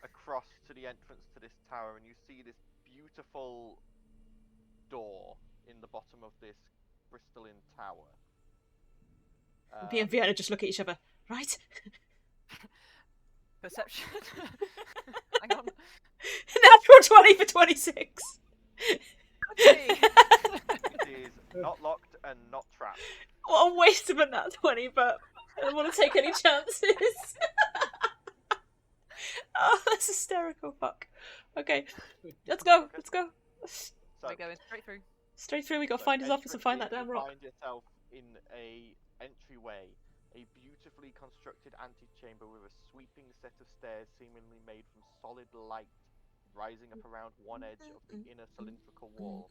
across to the entrance to this tower, and you see this beautiful door in the bottom of this crystalline tower. Me and Vienna just look at each other. Right? Perception. Hang on. Natural 20 for 26. Okay. It is not locked and not trapped. What a waste of a nat 20, but I don't want to take any chances. Oh, that's hysterical. Fuck. Okay, let's go. Let's go. So, We're going straight through. Straight through. We got to so find his office and find that entrance, damn you rock. find yourself in a entryway, a beautifully constructed antechamber with a sweeping set of stairs seemingly made from solid light, rising up around one edge of the inner cylindrical wall.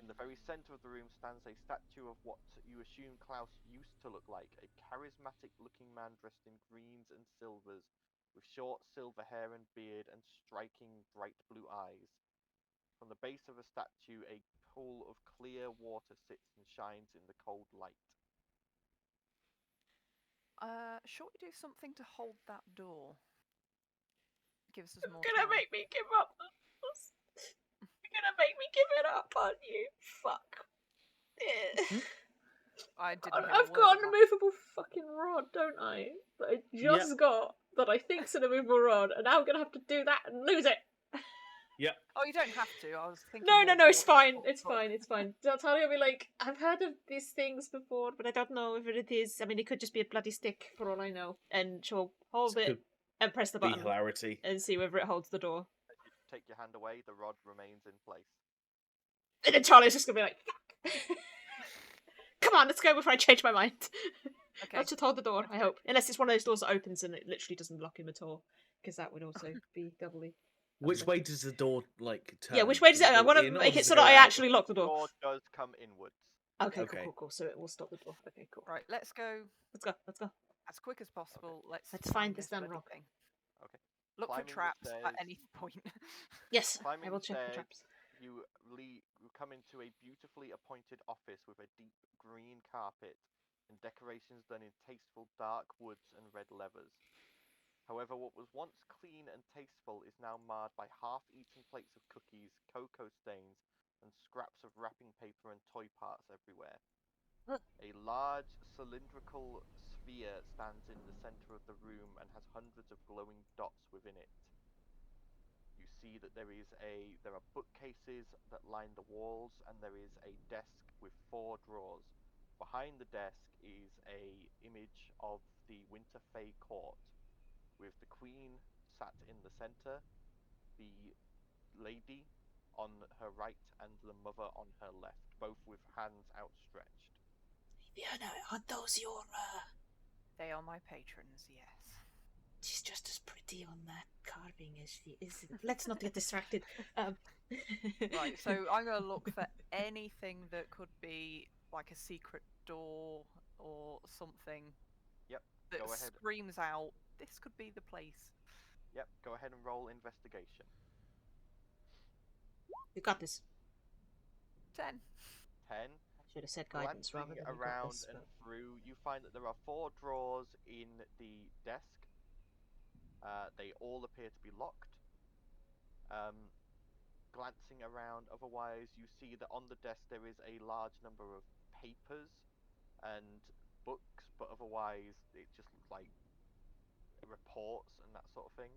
In the very center of the room stands a statue of what you assume Klaus used to look like, a charismatic-looking man dressed in greens and silvers, with short silver hair and beard and striking bright blue eyes. From the base of the statue, a pool of clear water sits and shines in the cold light. Shall we do something to hold that door? Gives us more You're gonna time. make me give up. You're gonna make me give it up, aren't you? Fuck. I didn't God, hear a I've word got of an that. immovable fucking rod, don't I? That I just got, that I think's an immovable rod, and now I'm gonna have to do that and lose it. Oh, you don't have to. I was thinking. No, more it's broadly fine. for- It's fine. It's fine. Don't tell me, like, I've heard of these things before, but I don't know if it is. I mean, it could just be a bloody stick for all I know. And she'll hold This it could and press the Be button hilarity. and see whether it holds the door. As you take your hand away, the rod remains in place. And then Charlie's just gonna be like, fuck. Come on, let's go before I change my mind. Okay. Let's just hold the door, I hope. Unless it's one of those doors that opens and it literally doesn't lock him at all. Because that would also be doubly. Which way does the door turn? Yeah, which way does it? I go want to in or make it does so go that I out? actually lock the The door. door does come inwards. Okay, Okay. cool. So it will stop the door. Okay, cool. Right, let's go Let's go. as quick as possible. Let's find this damn bloody rock. thing. Okay. Look Climbing for the traps stairs. at any point. Yes, I Climbing will check the stairs, traps. You come into a beautifully appointed office with a deep green carpet and decorations done in tasteful dark woods and red leathers. However, what was once clean and tasteful is now marred by half-eaten plates of cookies, cocoa stains, and scraps of wrapping paper and toy parts everywhere. A large cylindrical sphere stands in the center of the room and has hundreds of glowing dots within it. You see that there are bookcases that line the walls, and there is a desk with 4 drawers. Behind the desk is a image of the Winterfell court, with the queen sat in the center, the lady on her right, and the mother on her left, both with hands outstretched. Fiona, are those your, They are my patrons, yes. She's just as pretty on that carving as she is. Let's not get distracted. Right, so I'm going to look for anything that could be like a secret door or something. Yep, That go ahead. screams out, this could be the place. Yep, go ahead and roll investigation. You got this. 10. 10. I should have said guidance rather Glancing than you got around this. and through, you find that there are 4 drawers in the desk. They all appear to be locked. Glancing around, otherwise, you see that on the desk there is a large number of papers and books, but otherwise it just looks like reports and that sort of thing.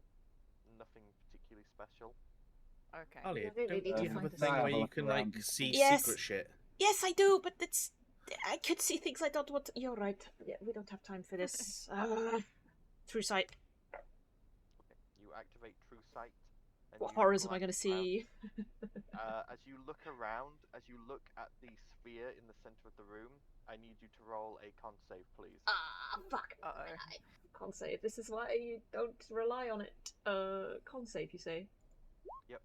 Nothing particularly special. Okay. Ollie, I really need don't to you have a find thing this. where you Look can around. like see Yes. secret shit? Yes, I do, but it's. I could see things I don't want. You're right. Yeah, we don't have time for this. True sight. Okay, you activate True Sight. And What you horrors am I glance going to around. see? As you look around, as you look at the sphere in the center of the room, I need you to roll a con save, please. Ah, fuck. Uh-oh. Con save. This is why you don't rely on it. Con save, you say? Yep.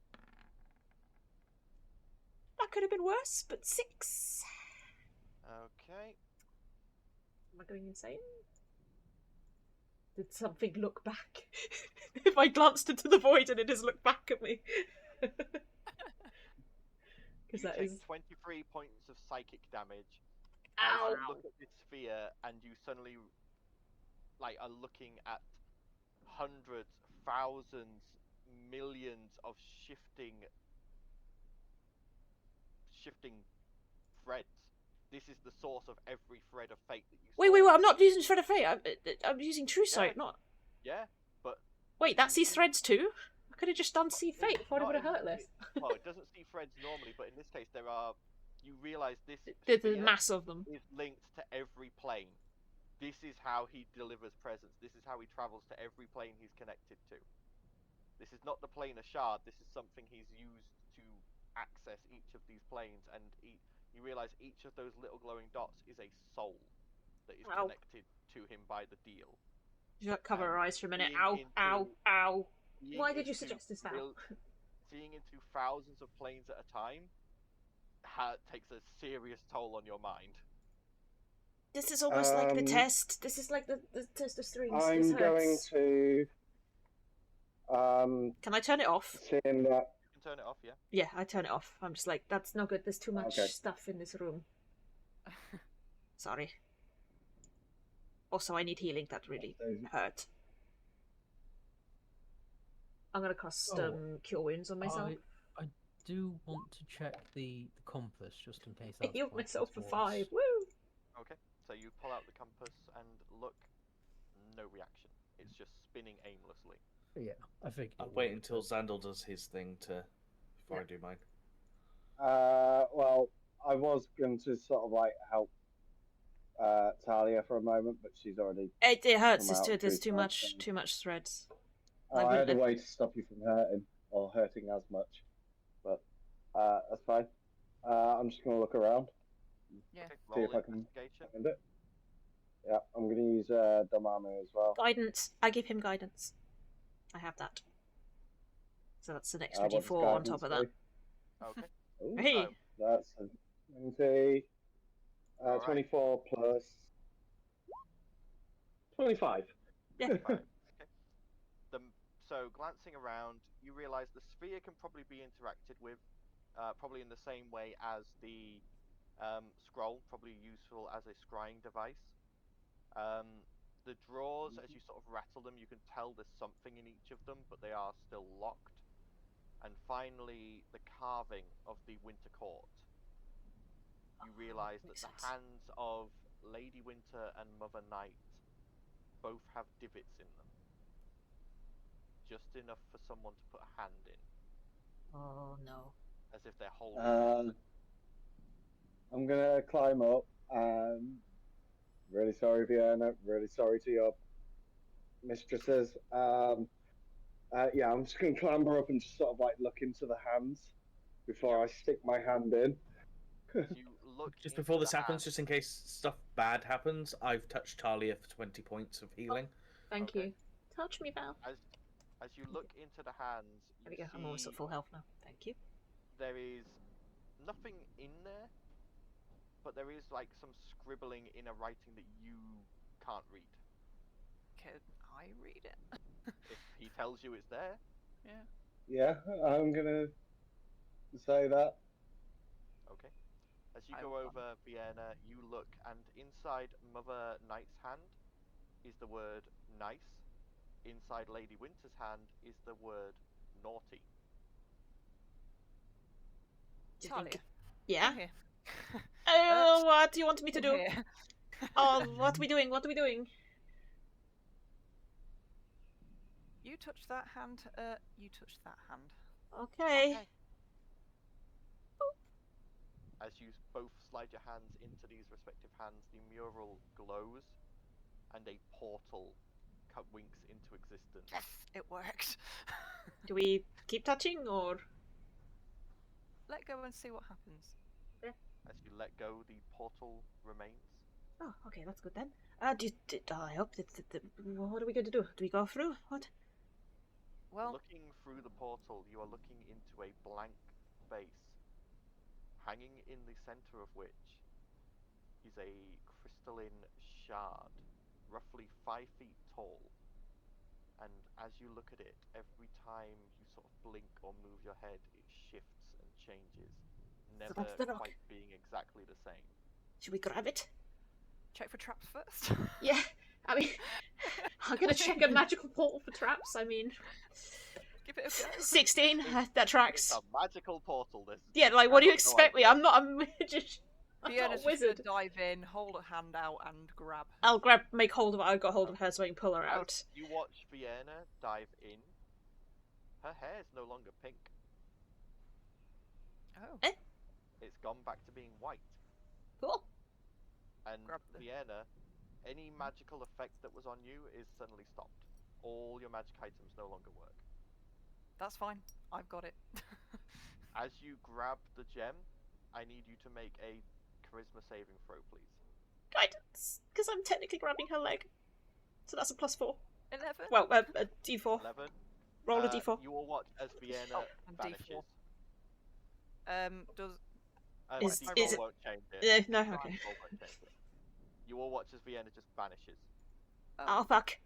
That could have been worse, but 6. Okay. Am I going insane? Did something look back? If I glanced into the void and it has looked back at me. Because You that take is. 23 points of psychic damage Ow! as you look at this sphere and you suddenly are looking at hundreds, thousands, millions of shifting threads. This is the source of every thread of fate that you saw. Wait, I'm not using Shred of Fate. I'm using True Sight, not. Yeah, but Wait, that sees threads too? I could have just done See Fate before it not would have in hurt this- less. Well, it doesn't see threads normally, but in this case there are. You realise this The sphere mass of them. is linked to every plane. This is how he delivers presence. This is how he travels to every plane he's connected to. This is not the planar shard. This is something he's used to access each of these planes, and you realise each of those little glowing dots is a soul that is Ow. connected to him by the deal. You got cover our eyes for a minute. Seeing Ow, into- ow, ow. seeing Why did you into suggest this now? Seeing into thousands of planes at a time takes a serious toll on your mind. This is almost like the test. This is like the test of strings. I'm This going hurts. to. Can I turn it off? Seeing that. You can turn it off, yeah. Yeah, I turn it off. I'm just like, that's no good. There's too much Okay. stuff in this room. Sorry. Also, I need healing. That really hurt. I'm gonna cast Cure Wounds on myself. I do want to check the compass just in case. I That's healed pointed myself for towards- 5. Woo! Okay, so you pull out the compass and look. No reaction. It's just spinning aimlessly. Yeah, I think. I'll wait until Xandal does his thing before I do mine. Well, I was going to sort of help Talia for a moment, but she's already. It hurts. Come out There's too too much threads. I I had a wouldn't have- way to stop you from hurting or hurting as much, but that's fine. I'm just going to look around, Yeah. Okay, see roll if I can investigation. find it. Yeah, I'm going to use Damame as well. Guidance. I give him guidance. I have that. So that's an extra What does D4 on top of that. guidance Okay. do? Ooh, Hey! That's a 20, Alright. 24 plus 25. Yeah. Right. Okay. So glancing around, you realise the sphere can probably be interacted with, probably in the same way as the scroll, probably useful as a scrying device. The drawers, as you sort of rattle them, you can tell there's something in each of them, but they are still locked. And finally, the carving of the Winter Court. You realise that makes the sense. hands of Lady Winter and Mother Night both have divots in them. Just enough for someone to put a hand in, Oh no. as if they're holding. I'm gonna climb up. Really sorry, Vienna. Really sorry to your mistresses. Yeah, I'm just gonna clamber up and just sort of look into the hands before I stick my hand in. You look Just into before this the happens, hand. just in case stuff bad happens, I've touched Talia for 20 points of healing. Thank Okay. you. Touch me, Val. As you look into the hands, There we you go. I'm almost see at full health now. Thank you. there is nothing in there, but there is some scribbling in a writing that you can't read. Can I read it? If he tells you it's there. Yeah. Yeah, I'm gonna say that. Okay. As you I go will. over Vienna, you look, and inside Mother Knight's hand is the word nice. Inside Lady Winter's hand is the word naughty. Do you Talia, think... Yeah? come here. Oh, what do you want me to Come do? here. Oh, what are we doing? What are we doing? You touch that hand. You touch that hand. Okay. As you both slide your hands into these respective hands, the mural glows, and a portal winks into existence. Yes, it worked. Do we keep touching or? Let go and see what happens. As you let go, the portal remains. Oh, okay, that's good then. I hope that. What are we going to do? Do we go through? What? Well, Looking through the portal, you are looking into a blank space, hanging in the center of which is a crystalline shard, roughly 5 feet tall. And as you look at it, every time you sort of blink or move your head, it shifts and changes, never that's the rock. quite being exactly the same. Should we grab it? Check for traps first. Yeah, I mean, I'm gonna check a magical portal for traps. I mean, Give it a go. 16. That tracks. It's a magical portal. This. Yeah, like, what do you I have no expect me? idea. I'm not a magician. I'm not Vienna's a just gonna wizard. dive in, hold a hand out, and grab. I'll make hold of it. I've got hold of her so I can pull her out. As you watch Vienna dive in, her hair is no longer pink. Oh. Eh? It's gone back to being white. Cool. And Grab the- Vienna, any magical effect that was on you is suddenly stopped. All your magic items no longer work. That's fine. I've got it. As you grab the gem, I need you to make a charisma saving throw, please. Guidance, because I'm technically grabbing her leg. So that's a +4. 11. Well, a D4. 11. Roll a D4. You will watch as Vienna Oh, and vanishes. D4. Does Is- my is roll it- won't change it. Yeah, no, My okay. roll won't change it. You will watch as Vienna just vanishes. Oh, fuck.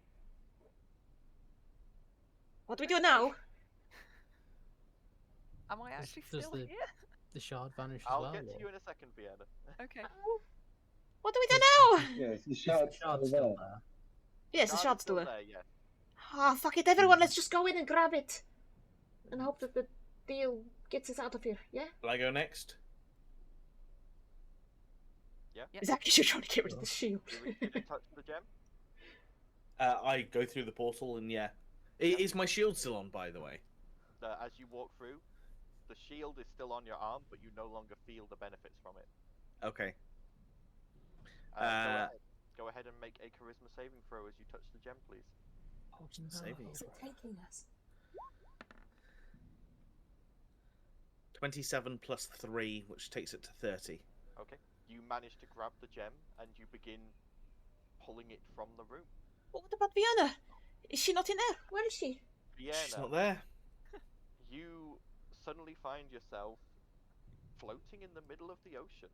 What do we do now? am I actually Does still here? the shard vanish as I'll well? get to or- you in a second, Vienna. Okay. What do we do now? Yes, the Is shard's the shard still still there. there? Yes, the Shard shard's is still there. yeah. Ah, fuck it, everyone, let's just go in and grab it. And hope that the deal gets us out of here, yeah? Will I go next? Exactly, you're trying to get rid of the shield. Did you touch the gem? I go through the portal and yeah. Is my shield still on, by the way? As you walk through, the shield is still on your arm, but you no longer feel the benefits from it. Okay. Go ahead and make a charisma saving throw as you touch the gem, please. Oh, no. Saving Where's it taking us? 27 plus 3, which takes it to 30. Okay. You manage to grab the gem and you begin pulling it from the room. What about Vienna? Is she not in there? Where is she? Vienna, She's not there. you suddenly find yourself floating in the middle of the ocean.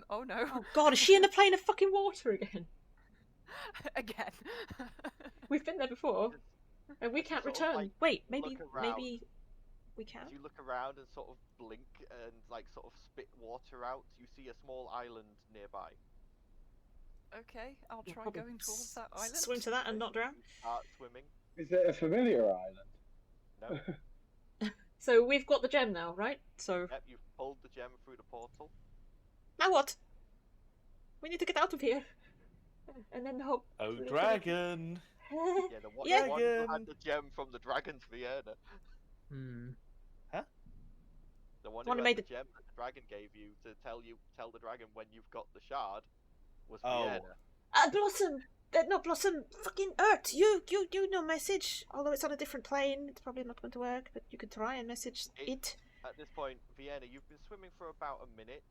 Oh no. Oh god, is she in a plane of fucking water again? Again. We've been there before. And we can't Sort of, return. like, Wait, maybe look around. we can? As you look around and sort of blink and like sort of spit water out, you see a small island nearby. Okay, I'll We'll try probably going towards that island. Swim to that and not drown. You start swimming. Is it a familiar island? No. So we've got the gem now, right? So Yep, you've pulled the gem through the portal. now what? We need to get out of here. And then hope. Oh, dragon! Yeah, the one, Yeah. the one who had Dragon. the gem from the dragon's Vienna. Hmm. The one One who who had made the gem that the dragon gave you to tell the dragon when you've got the shard was Oh. Vienna. Blossom! Not Blossom! Fucking Earth! You know message. Although it's on a different plane, it's probably not going to work, but you could try and message it. At this point, Vienna, you've been swimming for about a minute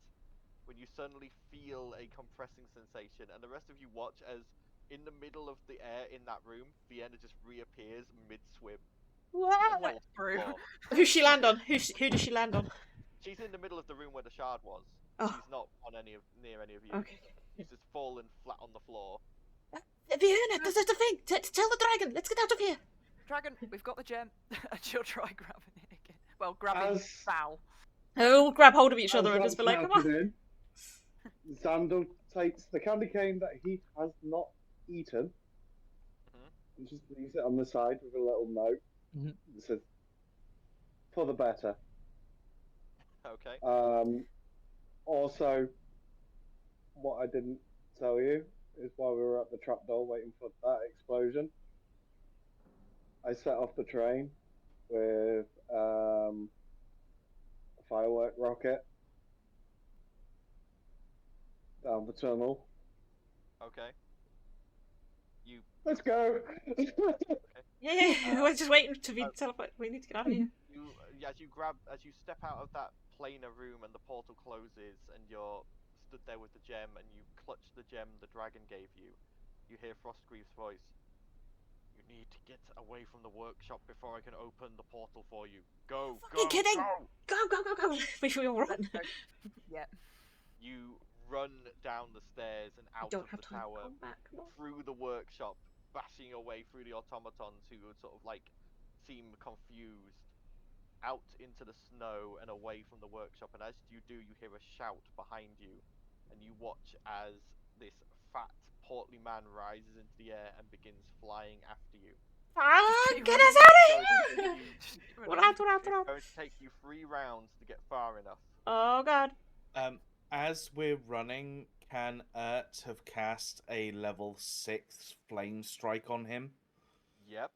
when you suddenly feel a compressing sensation, and the rest of you watch as, in the middle of the air in that room, Vienna just reappears mid-swim. Wow! Wet through. Who's she land on? Who does she land on? She's in the middle of the room where the shard was. Oh. She's not on near any of you. Okay. She's just fallen flat on the floor. Vienna, there's the thing! Tell the dragon! Let's get out of here! Dragon, we've got the gem. And she'll try grabbing it again. Well, grabbing As- foul. Oh, we'll grab hold of each other As and just be like, come that's on! happening, Xandal takes the candy cane that he has not eaten and just leaves it on the side with a little note Mhm. that says, "For the better." Okay. Also, what I didn't tell you is while we were at the trapdoor waiting for that explosion, I set off the train with a firework rocket down the tunnel. Okay. You Let's go! Yeah, we're just waiting to be teleported. We need to get out of here. as you step out of that planar room and the portal closes and you're stood there with the gem and you clutch the gem the dragon gave you, you hear Frostgreave's voice. You need to get away from the workshop before I can open the portal for you. Go, Fucking go, kidding! go! Go! We should all run. Yeah. You run down the stairs and I out don't of have the time to tower, come back. No. through the workshop, bashing away through the automatons who would sort of like seem confused, out into the snow and away from the workshop. And as you do, you hear a shout behind you, and you watch as this fat, portly man rises into the air and begins flying after you. Ah, keep get running. us out It's of going to here! take you- We're out, we're out, it's we're out. going to take you 3 rounds to get far enough. Oh god. As we're running, can Ert have cast a level 6 flame strike on him? Yep.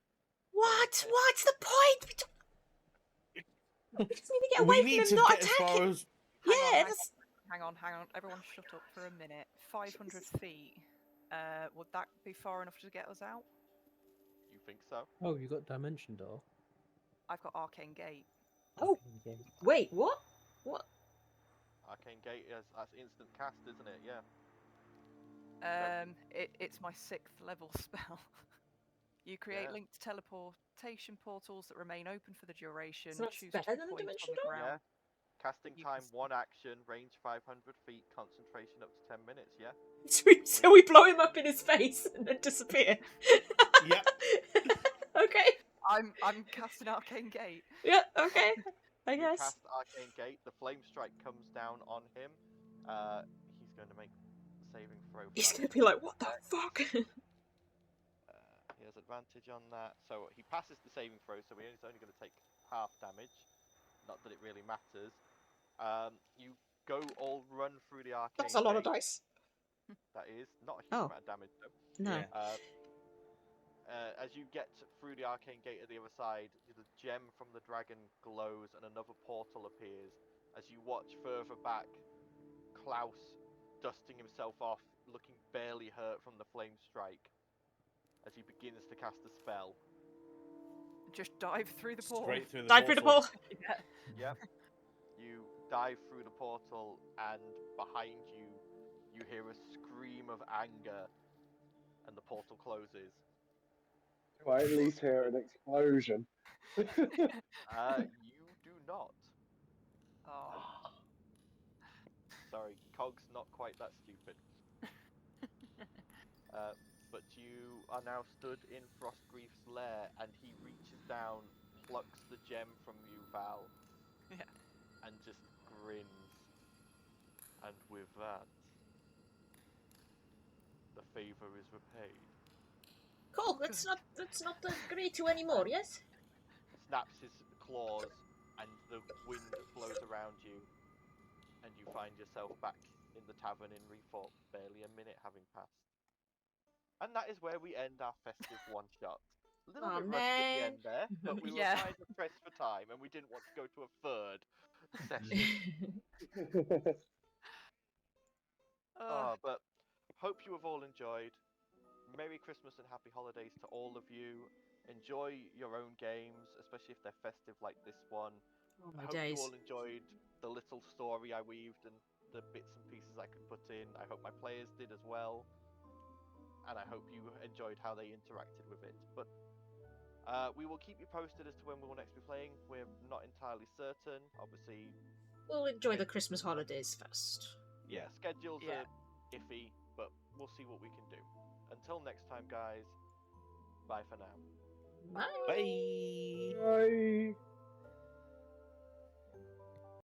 What? What's the point? We just need to get away We from need him, to not get as attacking. far as... Hang on. Everyone shut up for a minute. 500 feet. Would that be far enough to get us out? You think so? Oh, you got Dimension Door. I've got Arcane Gate. Oh, wait, what? What? Arcane Gate, that's instant cast, isn't it? Yeah. It's my 6th level spell. You create Yeah. linked teleportation portals that remain open for the duration. So that's Choose better 2 than points Dimension on the Door? Yeah. ground. Casting You time can 1 action, range 500 feet, concentration up to 10 minutes. Yeah. So we blow him up in his face and then disappear. Yep. Okay. I'm casting Arcane Gate. Yeah. Okay. I You guess. cast Arcane Gate. The flame strike comes down on him. He's going to make a saving throw. for He's that. gonna be like, "What the fuck?" He has advantage on that, so he passes the saving throw. So he's only going to take half damage. Not that it really matters. You go all run through the arcane. That's a lot of gate. dice. That is not a huge Oh. amount of damage though. No. Yeah. As you get through the arcane gate at the other side, the gem from the dragon glows and another portal appears. As you watch further back, Klaus dusting himself off, looking barely hurt from the flame strike, as he begins to cast a spell. Just dive through the portal. Straight through the Dive through the portal. portal. Yep. You dive through the portal, and behind you, you hear a scream of anger, and the portal closes. Do I at least hear an explosion? You do not. Oh. Sorry, Cog's not quite that stupid. But you are now stood in Frostgrief's lair, and he reaches down, plucks the gem from you, Val, Yeah. and just grins. And with that, the favour is repaid. Cool. Let's not agree to any more. Yes. Snaps his claws, and the wind flows around you, and you find yourself back in the tavern in Refort, barely a minute having passed. And that is where we end our festive one-shot. A little Aw, bit rushed at the man. end there, but we were Yeah. kind of pressed for time, and we didn't want to go to a third session. But hope you have all enjoyed. Merry Christmas and happy holidays to all of you. Enjoy your own games, especially if they're festive like this one. Oh I my hope days. you all enjoyed the little story I weaved and the bits and pieces I could put in. I hope my players did as well. And I hope you enjoyed how they interacted with it. But we will keep you posted as to when we will next be playing. We're not entirely certain. Obviously, We'll enjoy the Christmas holidays first. yeah, schedules Yeah. are iffy, but we'll see what we can do. Until next time, guys, bye for now. Bye. Bye. Bye.